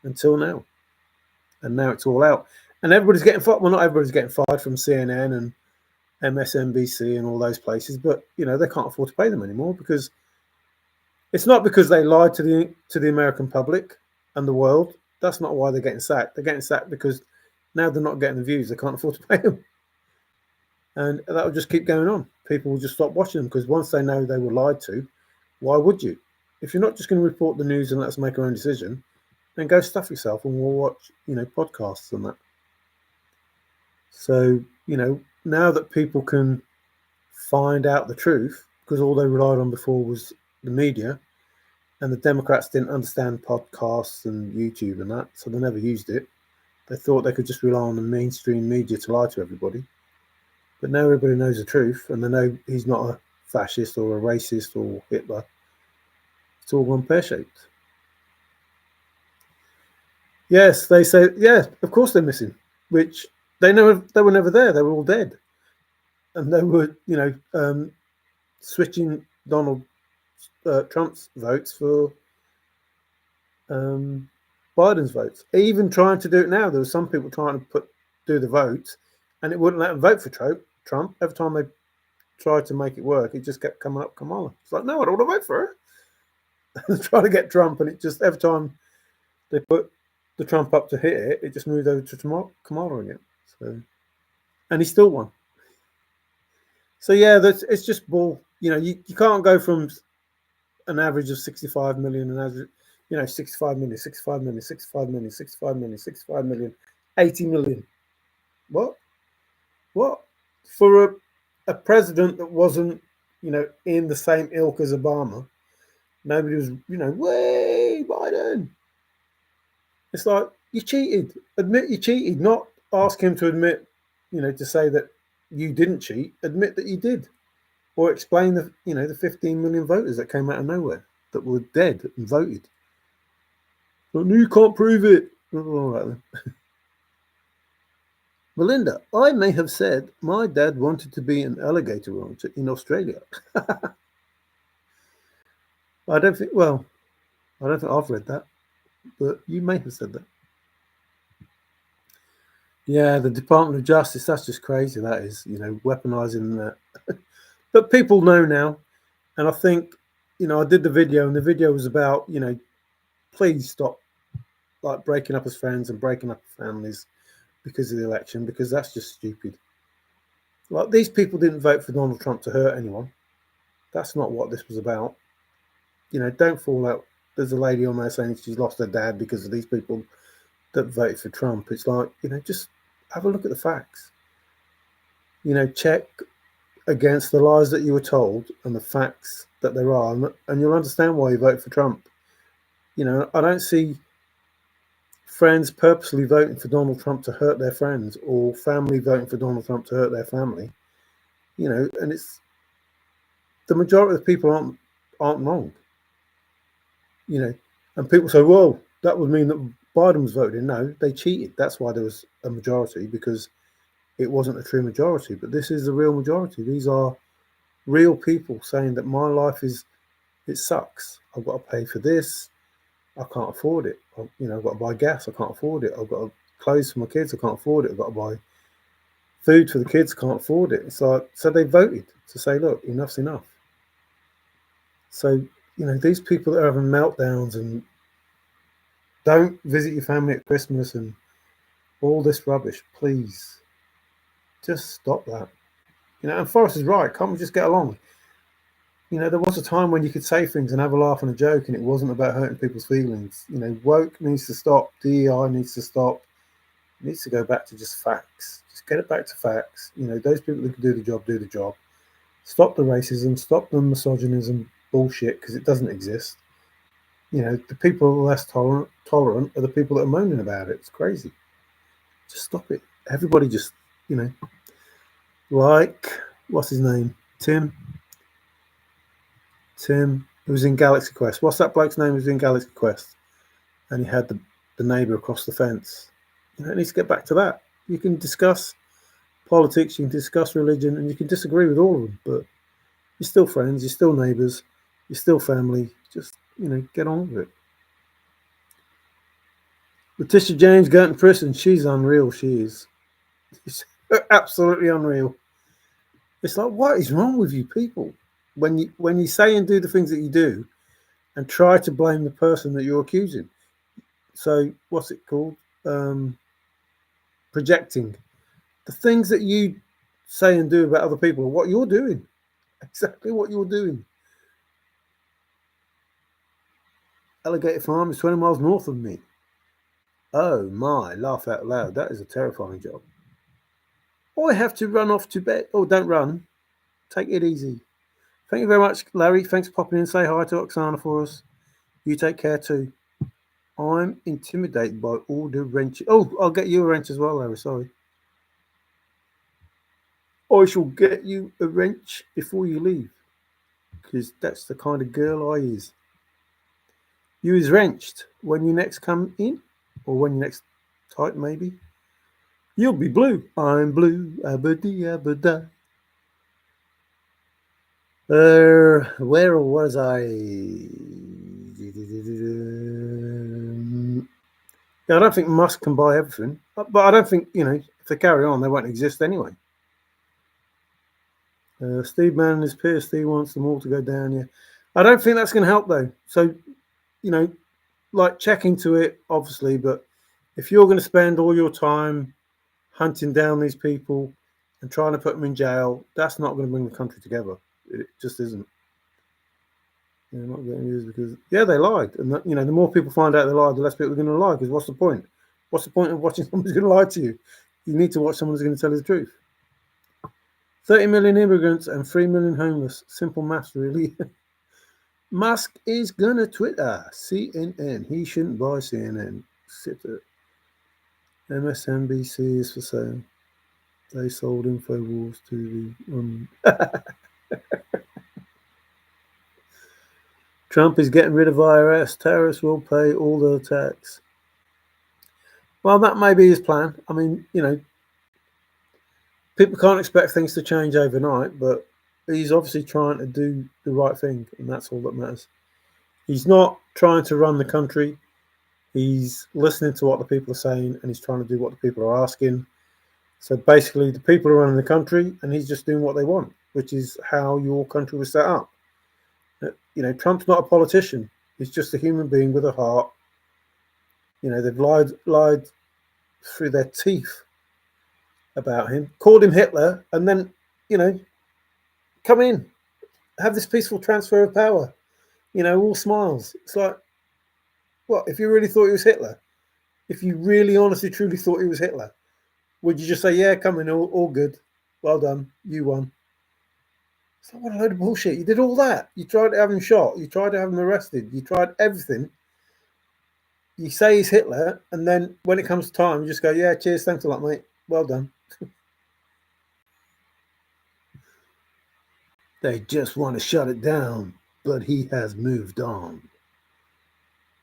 until now. And now it's all out. And everybody's getting fired. Well, not everybody's getting fired from CNN and MSNBC and all those places, but, they can't afford to pay them anymore because it's not because they lied to the American public and the world. That's not why they're getting sacked. They're getting sacked because now they're not getting the views. They can't afford to pay them. And that will just keep going on. People will just stop watching them because once they know they were lied to, why would you? If you're not just going to report the news and let us make our own decision, then go stuff yourself and we'll watch, podcasts and that. So, now that people can find out the truth, because all they relied on before was the media, and the Democrats didn't understand podcasts and YouTube and that, so they never used it. They thought they could just rely on the mainstream media to lie to everybody. But now everybody knows the truth, and they know he's not a fascist or a racist or Hitler. It's all gone pear-shaped. Yes, they say, yeah, of course they're missing, which they were never there. They were all dead. And they were, switching Donald Trump's votes for Biden's votes. Even trying to do it now, there were some people trying to do the votes, and it wouldn't let them vote for Trump. Every time they tried to make it work, it just kept coming up Kamala. It's like, no, I don't want to vote for her. Trying to get Trump, and it just every time they put the Trump up to hit it, it just moved over to Kamala again. So, and he still won. So yeah, it's just bull. You can't go from an average of 65 million, an average, 65 million, 65 million, 65 million, 65 million, 65 million, 80 million. What? For a president that wasn't, in the same ilk as Obama, nobody was, way Biden. It's like, you cheated. Admit you cheated, not ask him to admit, to say that you didn't cheat. Admit that you did. Or explain the 15 million voters that came out of nowhere that were dead and voted. But you can't prove it. All right then. Melinda, I may have said my dad wanted to be an alligator rancher in Australia. I don't think I've read that, but you may have said that. Yeah, the Department of Justice, that's just crazy. That is, weaponizing that. But people know now. And I think, I did the video, and the video was about, please stop like breaking up as friends and breaking up families because of the election, because that's just stupid. Like, these people didn't vote for Donald Trump to hurt anyone. That's not what this was about. Don't fall out. There's a lady on there saying she's lost her dad because of these people that voted for Trump. It's like, just have a look at the facts. Check against the lies that you were told and the facts that there are, and you'll understand why you vote for Trump. I don't see friends purposely voting for Donald Trump to hurt their friends, or family voting for Donald Trump to hurt their family. And it's the majority of the people aren't wrong. And people say, well, that would mean that Biden was voted in. No, they cheated. That's why there was a majority, because it wasn't a true majority. But this is the real majority. These are real people saying that my life it sucks. I've got to pay for this. I can't afford it. I've got to buy gas. I can't afford it. I've got clothes for my kids. I can't afford it. I've got to buy food for the kids. Can't afford it. It's like, so they voted to say, look, enough's enough. So, these people that are having meltdowns and don't visit your family at Christmas and all this rubbish, please, just stop that. And Forrest is right. Can't we just get along? There was a time when you could say things and have a laugh and a joke, and it wasn't about hurting people's feelings. Woke needs to stop. DEI needs to stop. It needs to go back to just facts. Just get it back to facts. Those people who can do the job. Stop the racism. Stop the misogynism bullshit, because it doesn't exist. The people who are less tolerant are the people that are moaning about it. It's crazy. Just stop it. Everybody just, you know, like, what's his name? Tim, who was in Galaxy Quest. What's that bloke's name who was in Galaxy Quest? And he had the neighbour across the fence. It needs to get back to that. You can discuss politics, you can discuss religion, and you can disagree with all of them, but you're still friends, you're still neighbours, you're still family. Just, get on with it. Letitia James going to prison. She's unreal. She is. She's absolutely unreal. It's like, what is wrong with you people? When you say and do the things that you do, and try to blame the person that you're accusing. So what's it called? Projecting. The things that you say and do about other people, what you're doing, exactly what you're doing. Alligator Farm is 20 miles north of me. Oh my, laugh out loud. That is a terrifying job. I have to run off to bed. Oh, don't run. Take it easy. Thank you very much, Larry. Thanks for popping in. Say hi to Oksana for us. You take care too. I'm intimidated by all the wrenches. Oh, I'll get you a wrench as well, Larry. Sorry. I shall get you a wrench before you leave, because that's the kind of girl I is. You is wrenched when you next come in, or when you next type, maybe. You'll be blue. I'm blue. Abadi abada. Where was I? Yeah, I don't think Musk can buy everything, but I don't think if they carry on, they won't exist anyway. Steve Bannon is pissed. He wants them all to go down. Yeah, I don't think that's going to help though. So, like check into it, obviously. But if you're going to spend all your time hunting down these people and trying to put them in jail, that's not going to bring the country together. It just isn't. They're not getting used because they lied, and the more people find out they lied, the less people are going to lie. Because what's the point? What's the point of watching someone who's going to lie to you? You need to watch someone who's going to tell you the truth. 30 million immigrants and 3 million homeless. Simple maths, really. Musk is gonna Twitter. CNN. He shouldn't buy CNN. Sitter. MSNBC is for sale. They sold InfoWars to the. Trump is getting rid of IRS. Terrorists will pay all their tax. Well, that may be his plan. I mean, people can't expect things to change overnight, but he's obviously trying to do the right thing, and that's all that matters. He's not trying to run the country. He's listening to what the people are saying, and he's trying to do what the people are asking. So basically, the people are running the country, and he's just doing what they want, which is how your country was set up. Trump's not a politician. He's just a human being with a heart. They've lied through their teeth about him, called him Hitler, and then, come in, have this peaceful transfer of power. All smiles. It's like, what, if you really thought he was Hitler? If you really, honestly, truly thought he was Hitler, would you just say, yeah, come in, all good, well done, you won? It's like, what a load of bullshit. You did all that. You tried to have him shot. You tried to have him arrested. You tried everything. You say he's Hitler, and then when it comes to time, you just go, yeah, cheers, thanks a lot, mate, well done. They just want to shut it down, but he has moved on.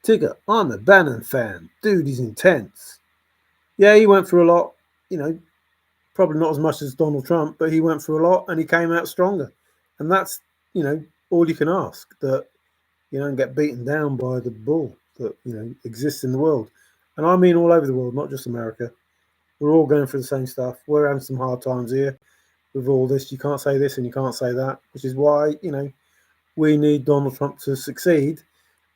Tigger, I'm a Bannon fan. Dude, he's intense. Yeah, he went through a lot, probably not as much as Donald Trump, but he went through a lot and he came out stronger. And that's, all you can ask, that you don't get beaten down by the bull that, exists in the world. And I mean all over the world, not just America. We're all going through the same stuff. We're having some hard times here with all this. You can't say this and you can't say that, which is why, we need Donald Trump to succeed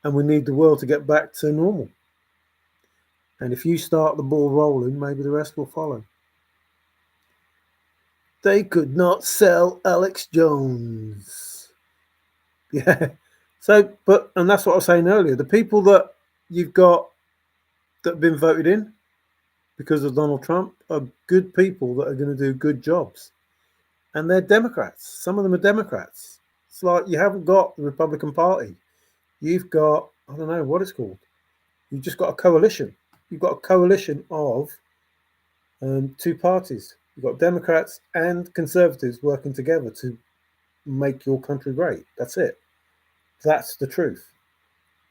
and we need the world to get back to normal. And if you start the ball rolling, maybe the rest will follow. They could not sell Alex Jones. Yeah. So, and that's what I was saying earlier. The people that you've got that have been voted in because of Donald Trump are good people that are going to do good jobs. And they're Democrats. Some of them are Democrats. It's like you haven't got the Republican Party. You've got I don't know what it's called. You've just got a coalition. You've got a coalition of two parties. You've got Democrats and Conservatives working together to make your country great. That's it. That's the truth.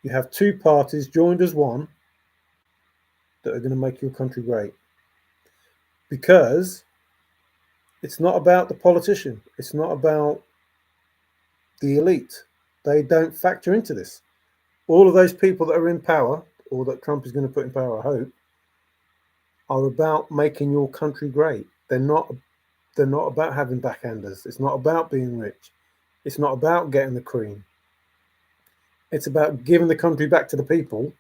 You have two parties joined as one that are going to make your country great. Because it's not about the politician. It's not about the elite. They don't factor into this. All of those people that are in power, or that Trump is going to put in power, I hope, are about making your country great. They're not about having backhanders. It's not about being rich. It's not about getting the cream. It's about giving the country back to the people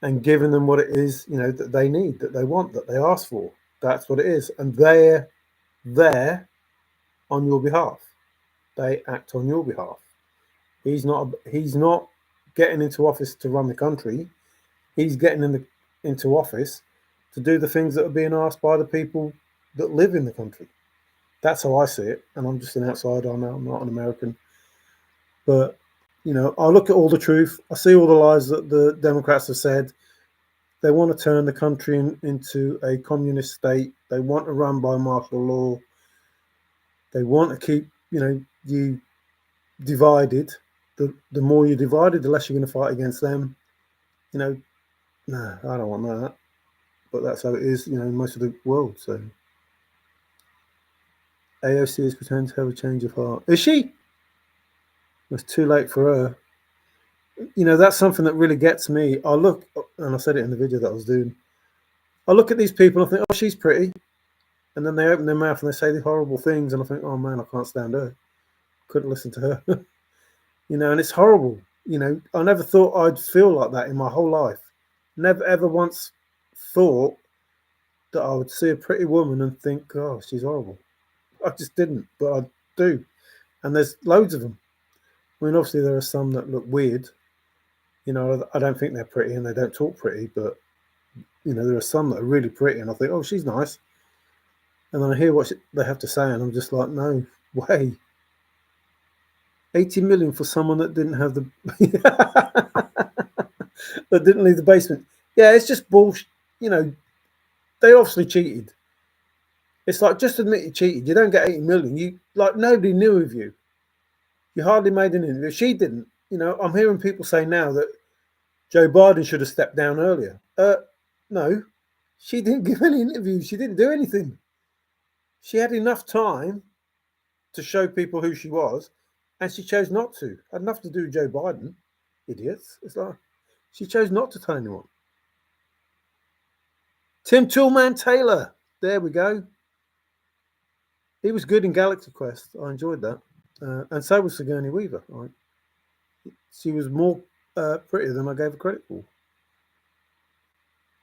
and giving them what it is, that they need, that they want, that they ask for. That's what it is. And they're there on your behalf. They act on your behalf. He's not getting into office to run the country. He's getting into office to do the things that are being asked by the people that live in the country. That's how I see it. And I'm just an outsider. I'm not an American. But, I look at all the truth. I see all the lies that the Democrats have said. They want to turn the country into a communist state. They want to run by martial law. They want to keep, you divided. The more you're divided, the less you're going to fight against them. No, I don't want that. But that's how it is, in most of the world. So AOC is pretending to have a change of heart. Is she? It's too late for her. That's something that really gets me. I look, and I said it in the video that I was doing. I look at these people and I think, oh, she's pretty. And then they open their mouth and they say these horrible things. And I think, oh, man, I can't stand her. Couldn't listen to her. And it's horrible. I never thought I'd feel like that in my whole life. Never, ever once thought that I would see a pretty woman and think, oh, she's horrible. I just didn't, but I do. And there's loads of them. I mean, obviously there are some that look weird. I don't think they're pretty and they don't talk pretty, but, there are some that are really pretty and I think, oh, she's nice. And then I hear what they have to say and I'm just like, no way. 80 million for someone that didn't have the... that didn't leave the basement. Yeah, it's just bullshit. They obviously cheated. It's like, just admit you cheated. You don't get 80 million. Nobody knew of you. You hardly made an interview. She didn't. I'm hearing people say now that Joe Biden should have stepped down earlier. No, she didn't give any interviews. She didn't do anything. She had enough time to show people who she was, and she chose not to. Had nothing to do with Joe Biden. Idiots. It's like, she chose not to tell anyone. Tim Toolman Taylor. There we go. He was good in Galaxy Quest. I enjoyed that. And so was Sigourney Weaver. Right? She was more prettier than I gave her credit for.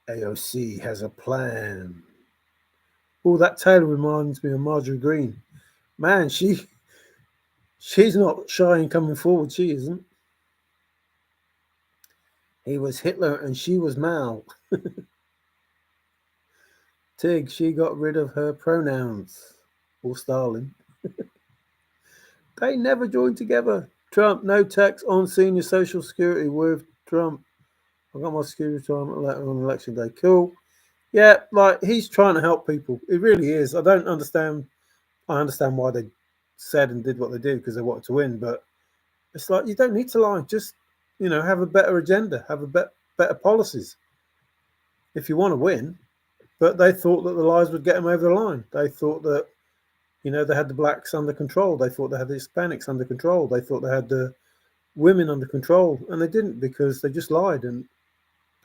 AOC has a plan. Oh, that Taylor reminds me of Marjorie Greene. Man, she's not shy in coming forward. She isn't. He was Hitler and she was Mao. Tig, she got rid of her pronouns. Or Stalin. They never joined together. Trump, no tax on senior Social Security with Trump. I got my security retirement letter on election day. Cool. Yeah, he's trying to help people. It really is. I don't understand. I understand why they said and did what they did because they wanted to win. But it's like, you don't need to lie. Just, have a better agenda. Have a better policies. If you want to win. But they thought that the lies would get them over the line. They thought that, they had the blacks under control. They thought they had the Hispanics under control. They thought they had the women under control. And they didn't because they just lied. And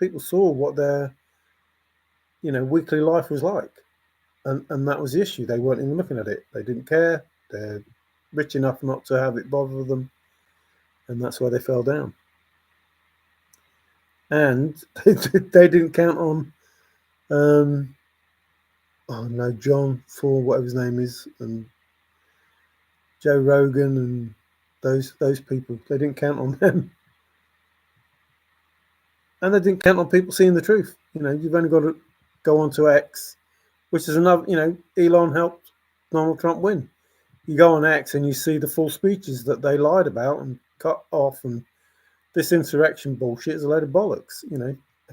people saw what their, weekly life was like. And that was the issue. They weren't even looking at it. They didn't care. They're rich enough not to have it bother them. And that's why they fell down. And they didn't count on... John for whatever his name is, and Joe Rogan and those people. They didn't count on them, and they didn't count on people seeing the truth. You've only got to go on to X, which is another. Elon helped Donald Trump win. You go on X and you see the full speeches that they lied about and cut off and this insurrection bullshit is a load of bollocks.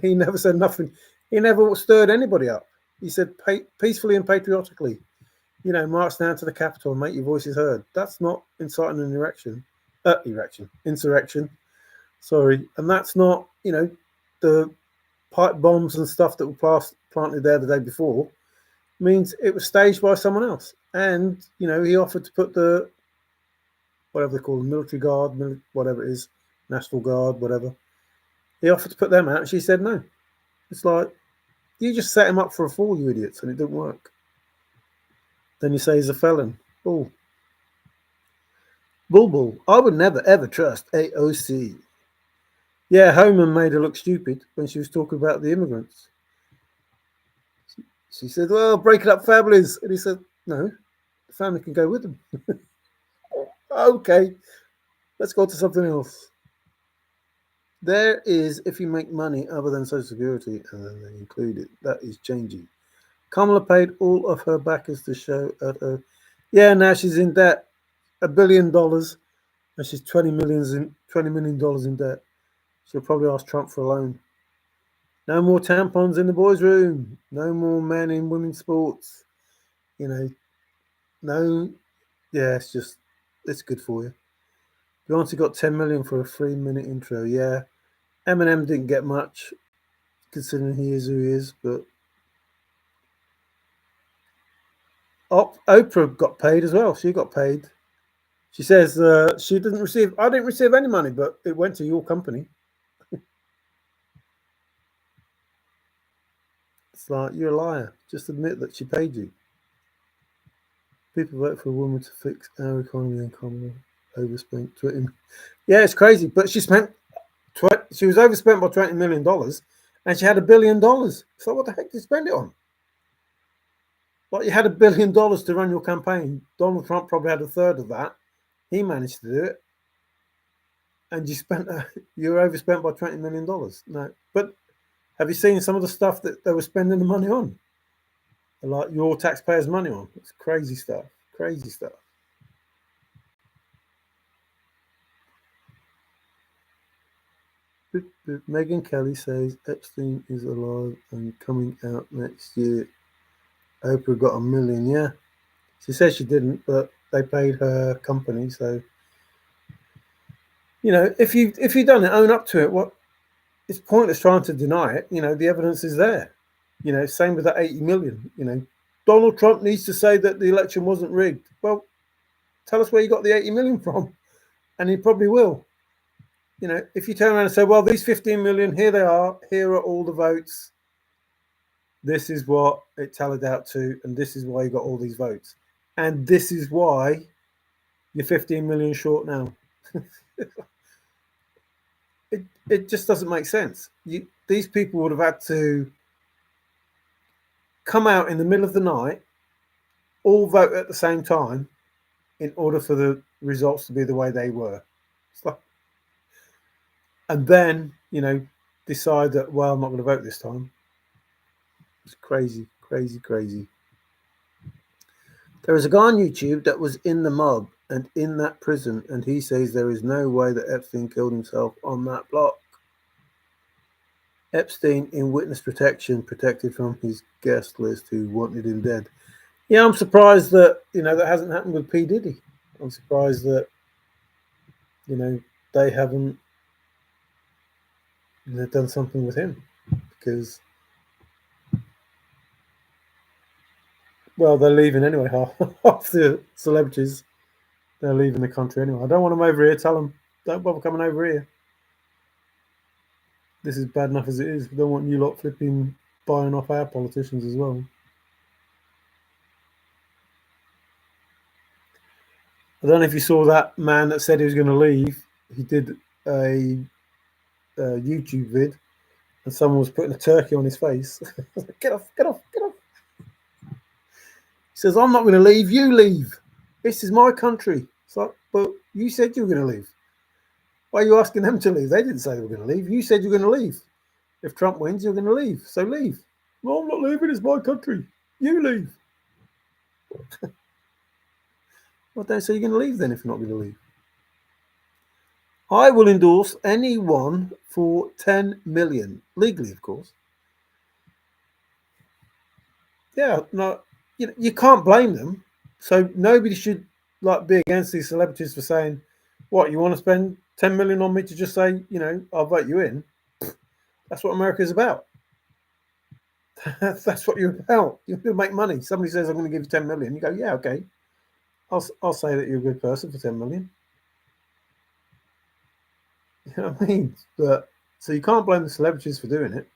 He never said nothing. He never stirred anybody up. He said peacefully and patriotically, march down to the Capitol and make your voices heard. That's not inciting an insurrection. Sorry, and that's not, the pipe bombs and stuff that were planted there the day before. Means it was staged by someone else, and he offered to put the whatever they call them, military guard, whatever it is, National Guard, whatever. He offered to put them out, and she said no. It's like, you just set him up for a fall, you idiots, and it didn't work. Then you say he's a felon. Bull. Bull. I would never, ever trust AOC. Yeah, Homan made her look stupid when she was talking about the immigrants. She said, well, break it up families. And he said, no, the family can go with them. Okay, let's go to something else. There is, if you make money other than Social Security, and then they include it, that is changing. Kamala paid all of her backers to show at her. Yeah, now she's in debt, $1 billion, and she's $20 million in debt. She'll probably ask Trump for a loan. No more tampons in the boys' room. No more men in women's sports. No. Yeah, it's good for you. Beyonce got 10 million for a 3-minute intro. Yeah, Eminem didn't get much, considering he is who he is. But Oprah got paid as well. She got paid. She says she didn't receive. I didn't receive any money, but it went to your company. It's like, you're a liar. Just admit that she paid you. People vote for a woman to fix our economy and Kamala overspent $20. Yeah, it's crazy. But she was overspent by $20 million, and she had $1 billion. So what the heck did you spend it on? Like, you had $1 billion to run your campaign. Donald Trump probably had a third of that. He managed to do it, and you were overspent by $20 million. No, but have you seen some of the stuff that they were spending the money on? Like your taxpayers' money on. It's crazy stuff. Crazy stuff. Megyn Kelly says Epstein is alive and coming out next year. Oprah got $1 million. Yeah, she says she didn't, but they paid her company. So if you done it, own up to it. What? It's pointless trying to deny it. The evidence is there. Same with that 80 million. Donald Trump needs to say that the election wasn't rigged. Well, tell us where you got the 80 million from, and he probably will. If you turn around and say, well, these 15 million, here they are, here are all the votes. This is what it tallied out to, and this is why you got all these votes. And this is why you're 15 million short now. It just doesn't make sense. These people would have had to come out in the middle of the night, all vote at the same time, in order for the results to be the way they were. And then, decide that, well, I'm not going to vote this time. It's crazy, crazy, crazy. There is a guy on YouTube that was in the mob and in that prison, and he says there is no way that Epstein killed himself on that block. Epstein in witness protection, protected from his guest list who wanted him dead. Yeah, I'm surprised that, that hasn't happened with P. Diddy. I'm surprised that, they haven't done something with him, because, well, they're leaving anyway. Half the celebrities, they're leaving the country anyway. I don't want them over here. Tell them, don't bother coming over here. This is bad enough as it is. We don't want you lot flipping buying off our politicians as well. I don't know if you saw that man that said he was going to leave. He did a YouTube vid, and someone was putting a turkey on his face. Get off, get off, get off. He says, I'm not going to leave, you leave. This is my country. It's like, but you said you were going to leave. Why are you asking them to leave? They didn't say they were going to leave. You said you're going to leave. If Trump wins, you're going to leave. So leave. No, I'm not leaving. It's my country. You leave. Well, don't say you're going to leave then if you're not going to leave. I will endorse anyone for 10 million, legally, of course. Yeah, no, you can't blame them. So nobody should like be against these celebrities for saying, "What, you want to spend 10 million on me to just say, I'll vote you in?" That's what America's about. That's what you're about. You're going to make money. Somebody says, "I'm going to give you 10 million." You go, "Yeah, okay. I'll say that you're a good person for 10 million." You know what I mean? But so you can't blame the celebrities for doing it,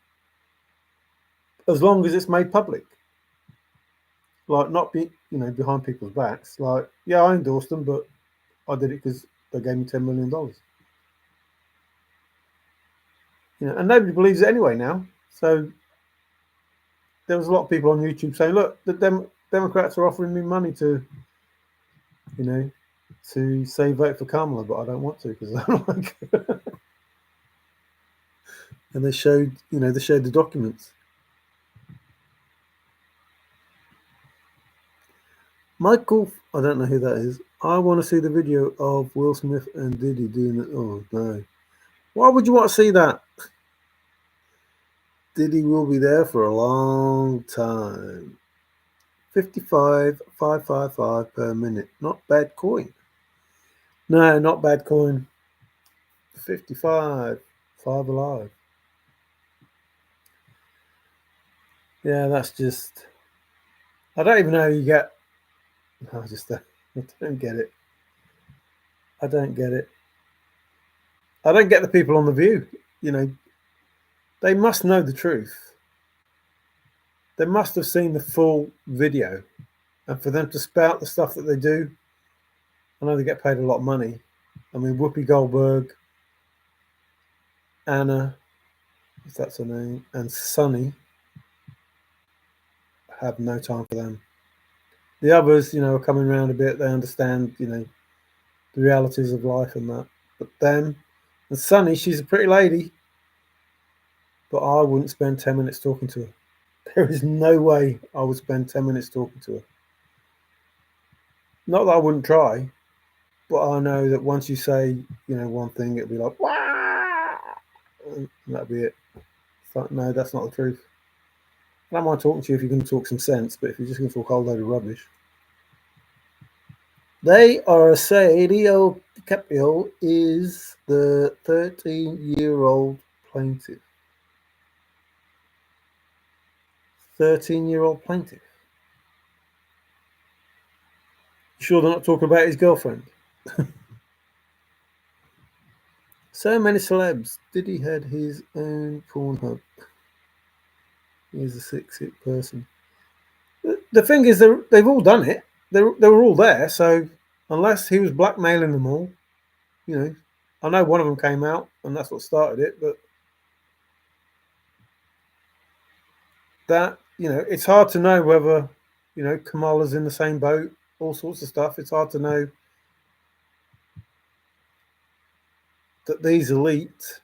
as long as it's made public. Like not be behind people's backs. Like, yeah, I endorsed them, but I did it because they gave me $10 million. And nobody believes it anyway now. So there was a lot of people on YouTube saying, "Look, the Democrats are offering me money to, you know, to say vote for Kamala, but I don't want to because I don't like her." And they showed the documents. Michael, I don't know who that is. I want to see the video of Will Smith and Diddy doing it. Oh no! Why would you want to see that? Diddy will be there for a long time. 55,555 per minute. Not bad coin. No, not bad coin. 55. Five alive. Yeah, that's just. I don't even know how you get. I just I don't get it. I don't get it. I don't get the people on The View. You know, they must know the truth. They must have seen the full video. And for them to spout the stuff that they do, I know they get paid a lot of money. I mean, Whoopi Goldberg, Anna, if that's her name, and Sunny have no time for them. The others, are coming around a bit. They understand, the realities of life and that. But them and Sunny, she's a pretty lady, but I wouldn't spend 10 minutes talking to her. There is no way I would spend 10 minutes talking to her. Not that I wouldn't try, but I know that once you say, one thing, it'll be like, "Wah!" And that'll be it. It's like, no, that's not the truth. I don't mind talking to you if you're going to talk some sense, but if you're just going to talk a whole load of rubbish. They are say Leo DiCaprio is the 13-year-old plaintiff. 13-year-old plaintiff. You sure they're not talking about his girlfriend? So many celebs. Did he had his own Pornhub? He's a sick person. The thing is, they've all done it. They were all there. So unless he was blackmailing them all, I know one of them came out, and that's what started it. But that, it's hard to know whether, Kamala's in the same boat. All sorts of stuff. It's hard to know that these elites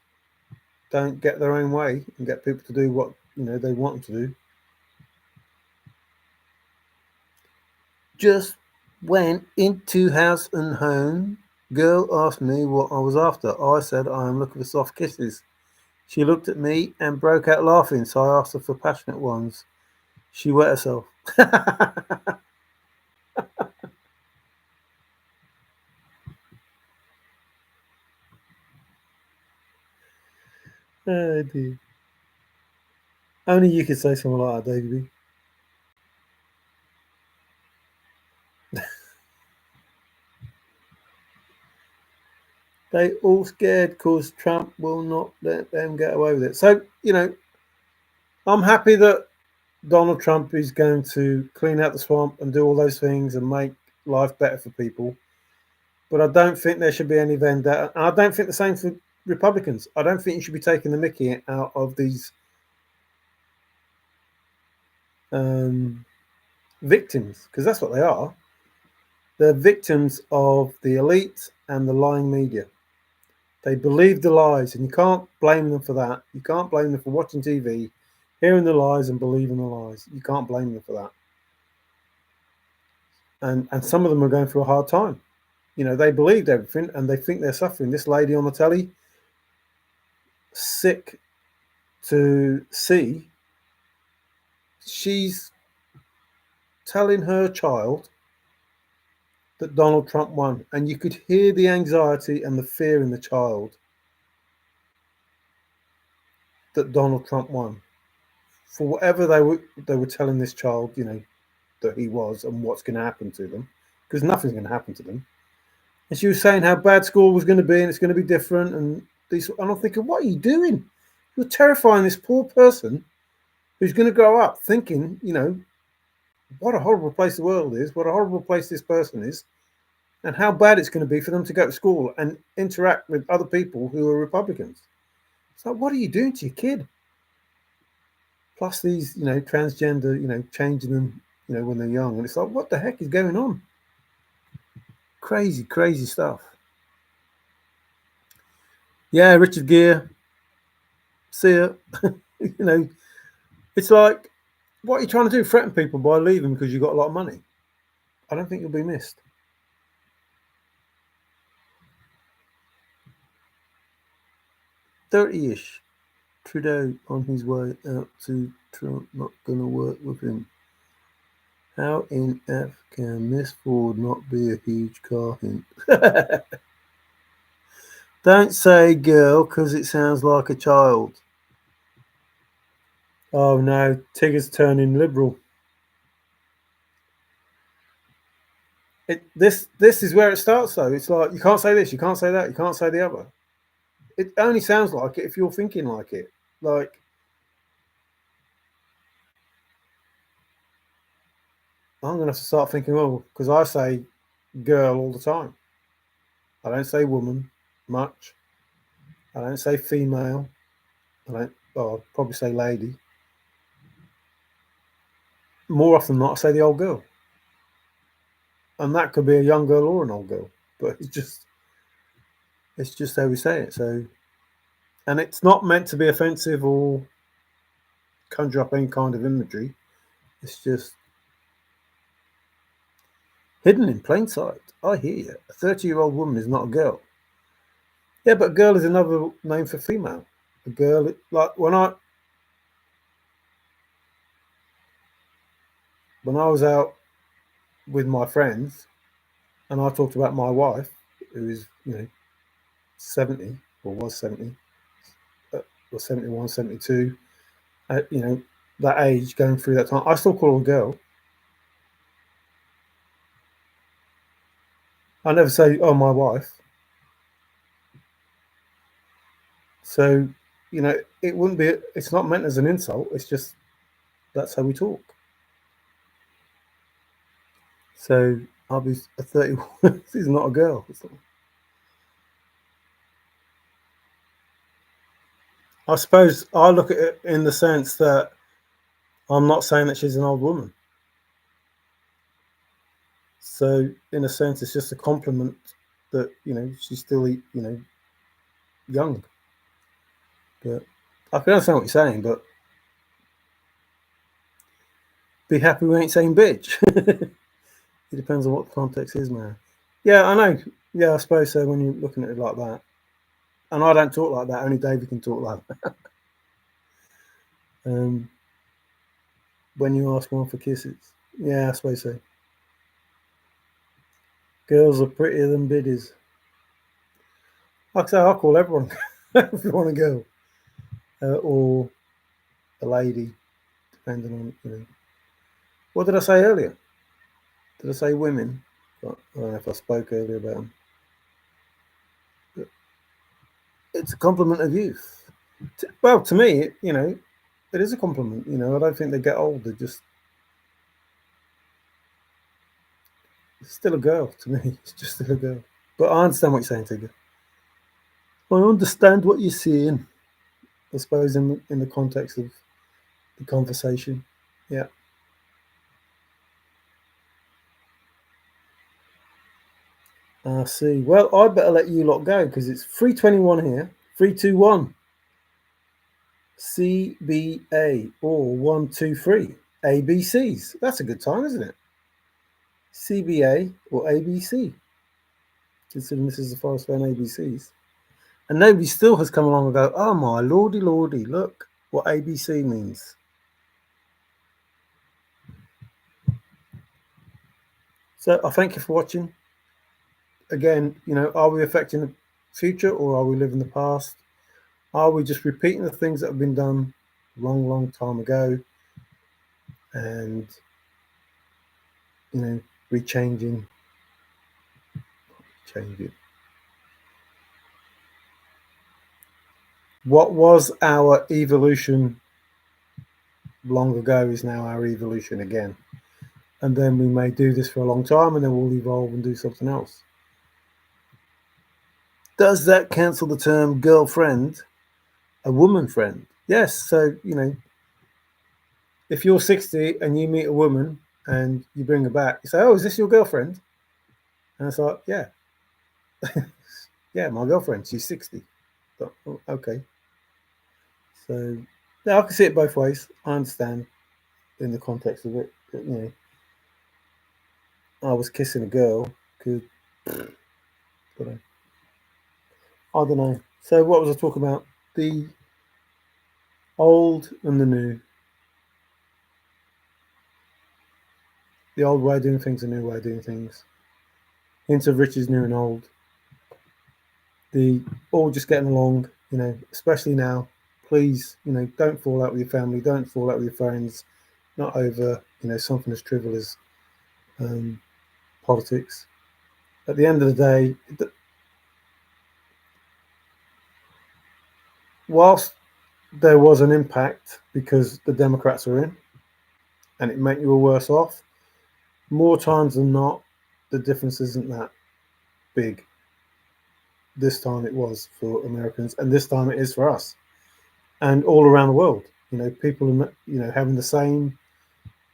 don't get their own way and get people to do what they want them to do. Just went into house and home. Girl asked me what I was after. I said I am looking for soft kisses. She looked at me and broke out laughing, so I asked her for passionate ones. She wet herself. Oh dear. Only you could say something like that, Davey. They all scared because Trump will not let them get away with it. So, I'm happy that Donald Trump is going to clean out the swamp and do all those things and make life better for people. But I don't think there should be any vendetta. And I don't think the same for Republicans. I don't think you should be taking the mickey out of these victims, because that's what they are. They're victims of the elite and the lying media. They believe the lies, and you can't blame them for that. You can't blame them for watching TV, hearing the lies, and believing the lies. You can't blame them for that. And some of them are going through a hard time. They believed everything and they think they're suffering. This lady on the telly, sick to see, she's telling her child that Donald Trump won, and you could hear the anxiety and the fear in the child that Donald Trump won. For whatever they were telling this child, that he was and what's going to happen to them, because nothing's going to happen to them. And she was saying how bad school was going to be and it's going to be different. And I'm thinking, what are you doing? You're terrifying this poor person who's going to grow up thinking, what a horrible place the world is, what a horrible place this person is, and how bad it's going to be for them to go to school and interact with other people who are Republicans. It's like, what are you doing to your kid? Plus these, transgender, changing them, when they're young. And it's like, what the heck is going on? Crazy, crazy stuff. Yeah, Richard Gere. See ya. It's like, what are you trying to do? Threaten people by leaving because you've got a lot of money? I don't think you'll be missed. $30-ish. Trudeau on his way out to Trump, not gonna work with him. How in F can Miss Ford not be a huge car hint? Don't say girl, because it sounds like a child. Oh no, Tigger's turning liberal. This is where it starts though. It's like, you can't say this, you can't say that, you can't say the other. It only sounds like it if you're thinking like it. Like, I'm going to have to start thinking, because I say girl all the time. I don't say woman much. I don't say female. I'll probably say lady. More often than not, I say the old girl. And that could be a young girl or an old girl. But it's just how we say it. So, and it's not meant to be offensive or conjure up any kind of imagery. It's just hidden in plain sight. I hear you. A 30-year-old woman is not a girl. Yeah, but girl is another name for female. A girl, like when I was out with my friends and I talked about my wife, who is, 70 or was 70, or 71, 72, that age going through that time, I still call her a girl. I never say, oh, my wife. So, it wouldn't be, it's not meant as an insult. It's just, that's how we talk. So I'll be a 31. She's not a girl. I suppose I look at it in the sense that I'm not saying that she's an old woman. So in a sense, it's just a compliment that, she's still, young. But I can understand what you're saying, but be happy we ain't saying bitch. It depends on what the context is, man. Yeah, I know. Yeah, I suppose so when you're looking at it like that. And I don't talk like that. Only David can talk like that. When you ask one for kisses. Yeah, I suppose so. Girls are prettier than biddies. Like I say, I call everyone everyone a girl. Or a lady, depending on, What did I say earlier? Did I say women? I don't know if I spoke earlier about them. But it's a compliment of youth. Well, to me, it is a compliment. I don't think they get old. They're just still a girl to me. It's just still a girl. But I understand what you're saying, Tigger. I understand what you're saying. I suppose in the context of the conversation. Yeah. I see. Well, I better let you lot go because it's 3:21 here. 3:21. CBA or 123 ABCs. That's a good time, isn't it? CBA or ABC. considering this is the Forrest Fenn ABCs. And nobody still has come along and go, oh my lordy, lordy, look what ABC means. So I thank you for watching. Again, are we affecting the future or are we living the past? Are we just repeating the things that have been done a long, long time ago and, changing? What was our evolution long ago is now our evolution again. And then we may do this for a long time and then we'll evolve and do something else. Does that cancel the term girlfriend? A woman friend? Yes. So, if you're 60 and you meet a woman and you bring her back, you say, oh, is this your girlfriend? And it's like, yeah. Yeah, my girlfriend, she's 60. But, okay. So, yeah, I can see it both ways. I understand in the context of it. But, I was kissing a girl. I don't know. So, what was I talking about? The old and the new. The old way of doing things, the new way of doing things. Hints of riches, new and old. The all just getting along, especially now. Please, don't fall out with your family, don't fall out with your friends, not over, something as trivial as politics. At the end of the day, whilst there was an impact because the Democrats were in and it meant you were worse off, more times than not, the difference isn't that big. This time it was for Americans, and this time it is for us, and all around the world. People, having the same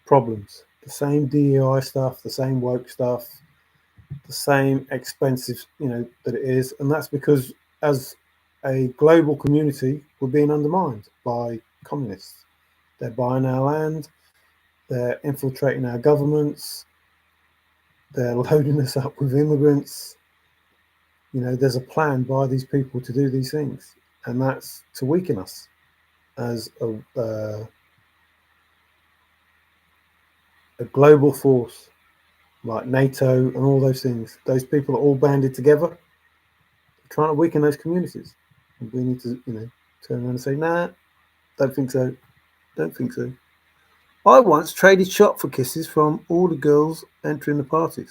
problems, the same DEI stuff, the same woke stuff, the same expensive, that it is, and that's because as a global community, we're being undermined by communists. They're buying our land, they're infiltrating our governments, they're loading us up with immigrants. There's a plan by these people to do these things, and that's to weaken us as a global force like NATO and all those things. Those people are all banded together trying to weaken those communities. And we need to, turn around and say, nah, don't think so. Don't think so. I once traded shot for kisses from all the girls entering the party.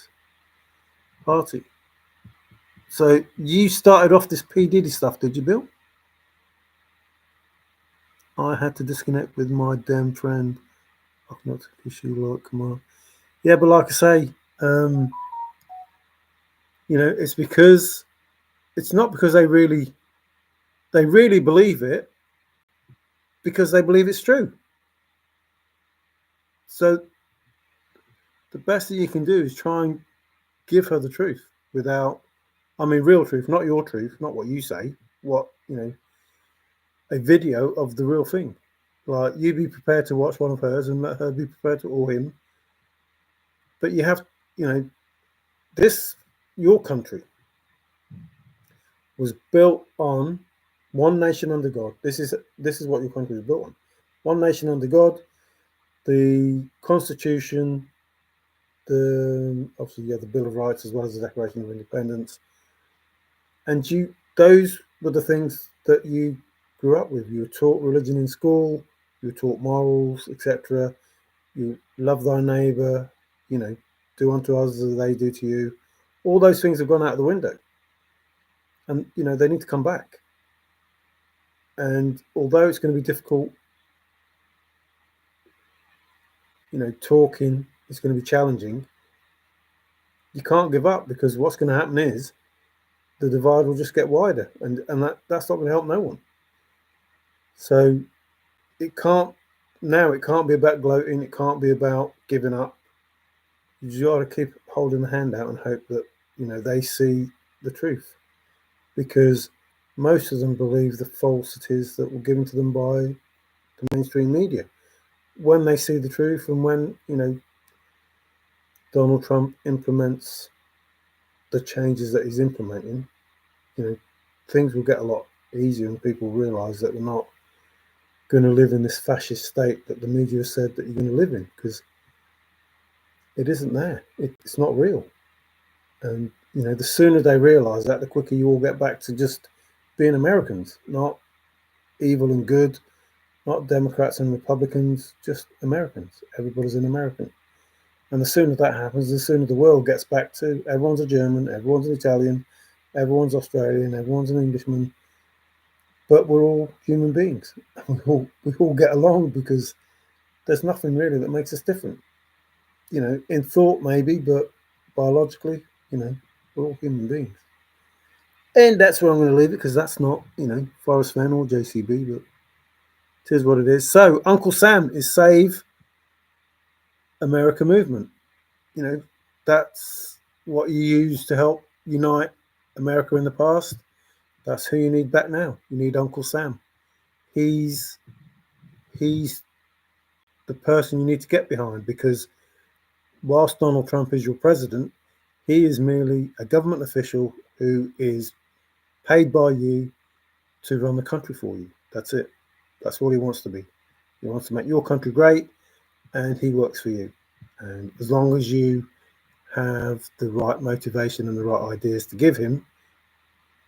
So you started off this P. Diddy stuff, did you, Bill? I had to disconnect with my damn friend. I've not took issue, like, come on. Yeah, but like I say, it's because it's not because they really believe it, because they believe it's true. So the best that you can do is try and give her the truth without, real truth, not your truth, not what you say, what, a video of the real thing. Like, you be prepared to watch one of hers and let her be prepared to, or him. But you have, your country was built on one nation under God. This is what your country was built on. One nation under God, the Constitution, obviously the Bill of Rights as well as the Declaration of Independence. And those were the things that you grew up with. You were taught religion in school, you were taught morals, etc. You love thy neighbour, do unto others as they do to you. All those things have gone out of the window. And, they need to come back. And although it's going to be difficult, talking is going to be challenging, you can't give up, because what's going to happen is the divide will just get wider, and that's not going to help no one. So it can't be about gloating, it can't be about giving up. You got to keep holding the hand out and hope that they see the truth, because most of them believe the falsities that were given to them by the mainstream media. When they see the truth, and when Donald Trump implements the changes that he's implementing, things will get a lot easier and people realise that they're not going to live in this fascist state that the media said that you're going to live in, because it isn't there. It's not real. And, the sooner they realise that, the quicker you all get back to just being Americans, not evil and good, not Democrats and Republicans, just Americans. Everybody's an American. And the sooner that happens, the sooner the world gets back to everyone's a German, everyone's an Italian, everyone's Australian, everyone's an Englishman, but we're all human beings. We all get along because there's nothing really that makes us different. In thought maybe, but biologically, we're all human beings. And that's where I'm going to leave it, because that's not, Forrest, Fenn or JCB, but it is what it is. So Uncle Sam is Save America movement. That's what you used to help unite America in the past. That's who you need back now. You need Uncle Sam. He's the person you need to get behind, because whilst Donald Trump is your president, he is merely a government official who is paid by you to run the country for you. That's it. That's what he wants to be. He wants to make your country great, and he works for you. And as long as you have the right motivation and the right ideas to give him,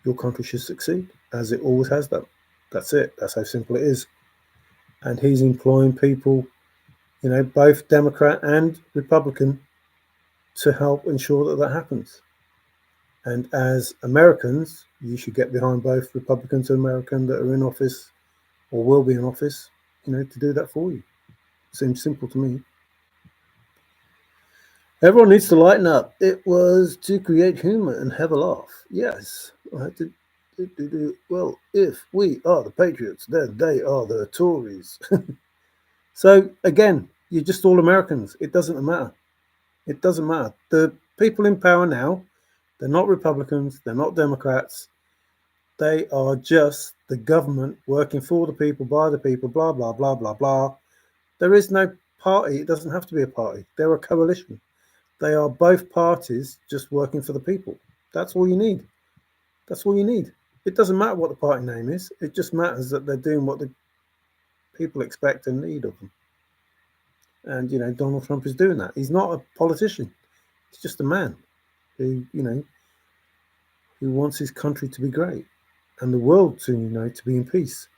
your country should succeed, as it always has done. That's it. That's how simple it is. And he's employing people, both Democrat and Republican, to help ensure that that happens. And as Americans, you should get behind both Republicans and American that are in office or will be in office, to do that for you. Seems simple to me. Everyone needs to lighten up. It was to create humor and have a laugh. Yes, I had to do. Well, if we are the Patriots, then they are the Tories. So again, you're just all Americans. It doesn't matter. It doesn't matter. The people in power now, they're not Republicans, they're not Democrats. They are just the government working for the people, by the people, blah, blah, blah, blah, blah. There is no party. It doesn't have to be a party. They're a coalition. They are both parties just working for the people. That's all you need. That's all you need. It doesn't matter what the party name is. It just matters that they're doing what the people expect and need of them. And, Donald Trump is doing that. He's not a politician. He's just a man who, who wants his country to be great and the world to, to be in peace.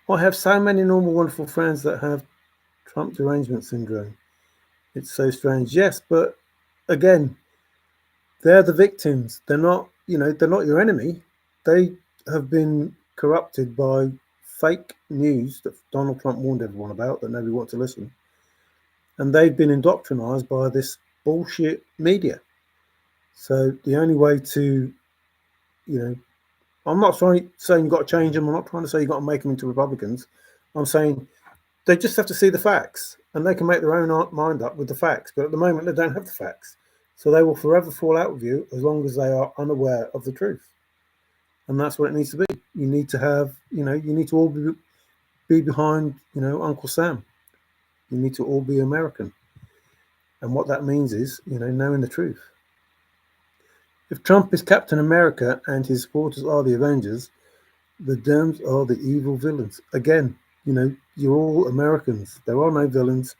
I have so many normal, wonderful friends that have Trump derangement syndrome. It's so strange. Yes, but again, they're the victims. They're not, they're not your enemy. They have been corrupted by fake news that Donald Trump warned everyone about that nobody wanted to listen. And they've been indoctrinized by this bullshit media. So the only way to, I'm not saying you've got to change them. I'm not trying to say you've got to make them into Republicans. I'm saying they just have to see the facts, and they can make their own mind up with the facts. But at the moment, they don't have the facts. So they will forever fall out with you as long as they are unaware of the truth. And that's what it needs to be. You need to have, you need to all be behind, Uncle Sam. You need to all be American. And what that means is, knowing the truth. If Trump is Captain America and his supporters are the Avengers, the Dems are the evil villains. Again, you're all Americans. There are no villains.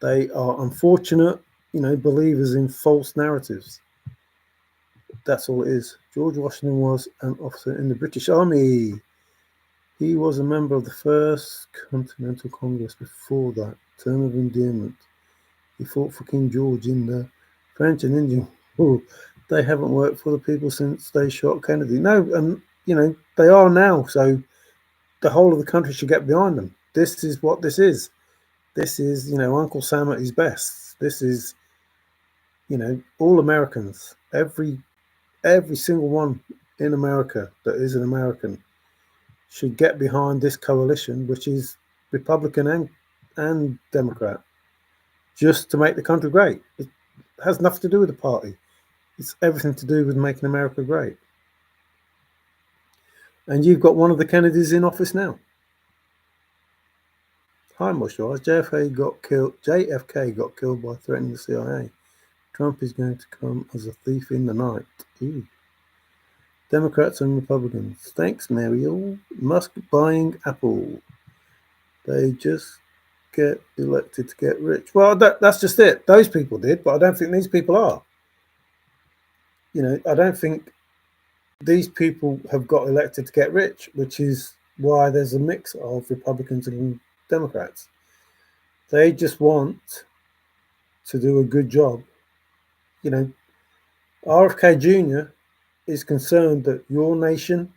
They are unfortunate, believers in false narratives. That's all it is. George Washington was an officer in the British Army. He was a member of the First Continental Congress before that. Term of endearment. He fought for King George in the French and Indian War. They haven't worked for the people since they shot Kennedy. No, and they are now. So the whole of the country should get behind them. This is what this is. This is, Uncle Sam at his best. This is, all Americans. Every single one in America that is an American should get behind this coalition, which is Republican and Democrat, just to make the country great. It has nothing to do with the party. It's everything to do with making America great. And you've got one of the Kennedys in office now. Hi, Moisturize. JFK got killed by threatening the CIA. Trump is going to come as a thief in the night. Ooh. Democrats and Republicans. Thanks, Mariel. Musk buying Apple. They just get elected to get rich. Well, that's just it. Those people did, but I don't think these people are. I don't think these people have got elected to get rich, which is why there's a mix of Republicans and Democrats. They just want to do a good job. RFK Jr. is concerned that your nation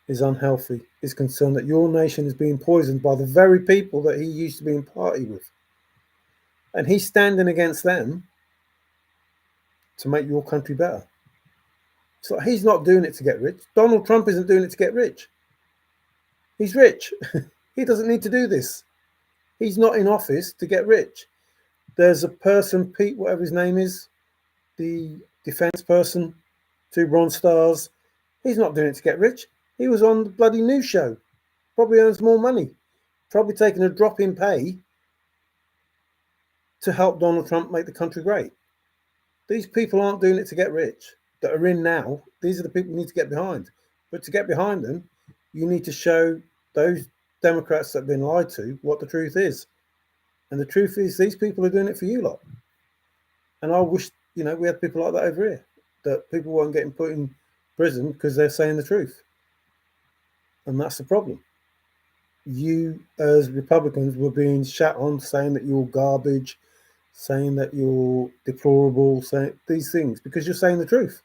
is unhealthy, is concerned that your nation is being poisoned by the very people that he used to be in party with. And he's standing against them to make your country better. So he's not doing it to get rich. Donald Trump isn't doing it to get rich. He's rich. He doesn't need to do this. He's not in office to get rich. There's a person, Pete, whatever his name is, the defense person, 2 Bronze Stars. He's not doing it to get rich. He was on the bloody news show. Probably earns more money. Probably taking a drop in pay to help Donald Trump make the country great. These people aren't doing it to get rich. That are in now, these are the people you need to get behind. But to get behind them, you need to show those Democrats that have been lied to what the truth is. And the truth is these people are doing it for you lot. And I wish, we had people like that over here, that people weren't getting put in prison because they're saying the truth. And that's the problem. You, as Republicans, were being shat on, saying that you're garbage, saying that you're deplorable, saying these things, because you're saying the truth.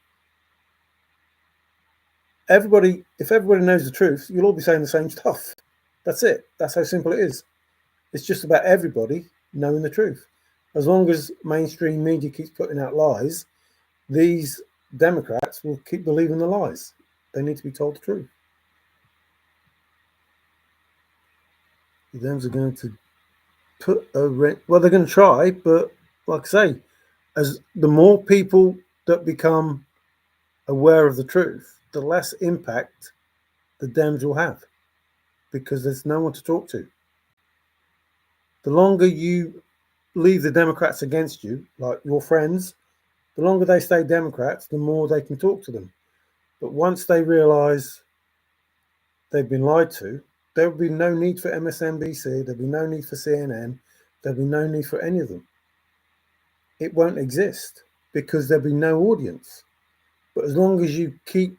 If everybody knows the truth, you'll all be saying the same stuff. That's it. That's how simple it is. It's just about everybody knowing the truth. As long as mainstream media keeps putting out lies, these Democrats will keep believing the lies. They need to be told the truth. The Dems are going to put a rent. Well, they're going to try, but like I say, as the more people that become aware of the truth, the less impact the Dems will have, because there's no one to talk to. The longer you leave the Democrats against you, like your friends, the longer they stay Democrats, the more they can talk to them. But once they realise they've been lied to, there will be no need for MSNBC, there'll be no need for CNN, there'll be no need for any of them. It won't exist because there'll be no audience. But as long as you keep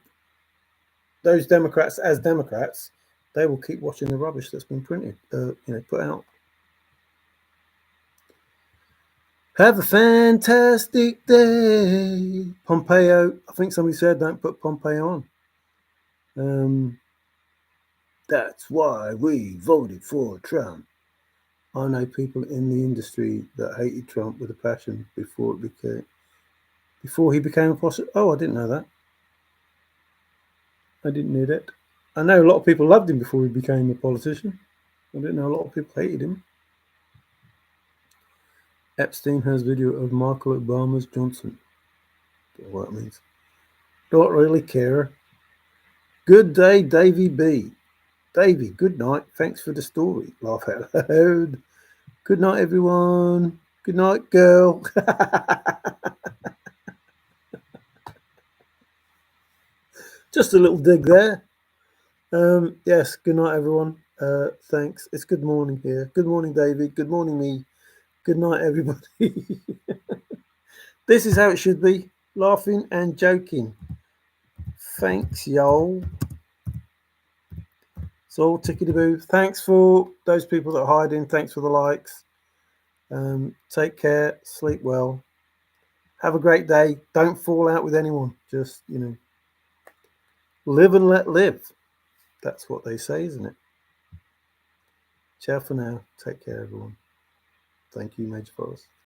those Democrats as Democrats, they will keep watching the rubbish that's been printed, put out. Have a fantastic day. Pompeo, I think somebody said don't put Pompeo on. That's why we voted for Trump. I know people in the industry that hated Trump with a passion before he became a politician. Oh, I didn't know that. I didn't know that. I know a lot of people loved him before he became a politician. I didn't know a lot of people hated him. Epstein has video of Michael Obama's Johnson. Don't know what it means. Don't really care. Good day, Davy B. Davy, good night. Thanks for the story. Laugh out loud. Good night, everyone. Good night, girl. Just a little dig there. Yes, good night, everyone. Thanks. It's good morning here. Good morning, David. Good morning, me. Good night, everybody. This is how it should be. Laughing and joking. Thanks, y'all. So, tickety-boo. Thanks for those people that are hiding. Thanks for the likes. Take care. Sleep well. Have a great day. Don't fall out with anyone. Just, live and let live. That's what they say, isn't it? Ciao for now. Take care, everyone. Thank you, Major Forrest.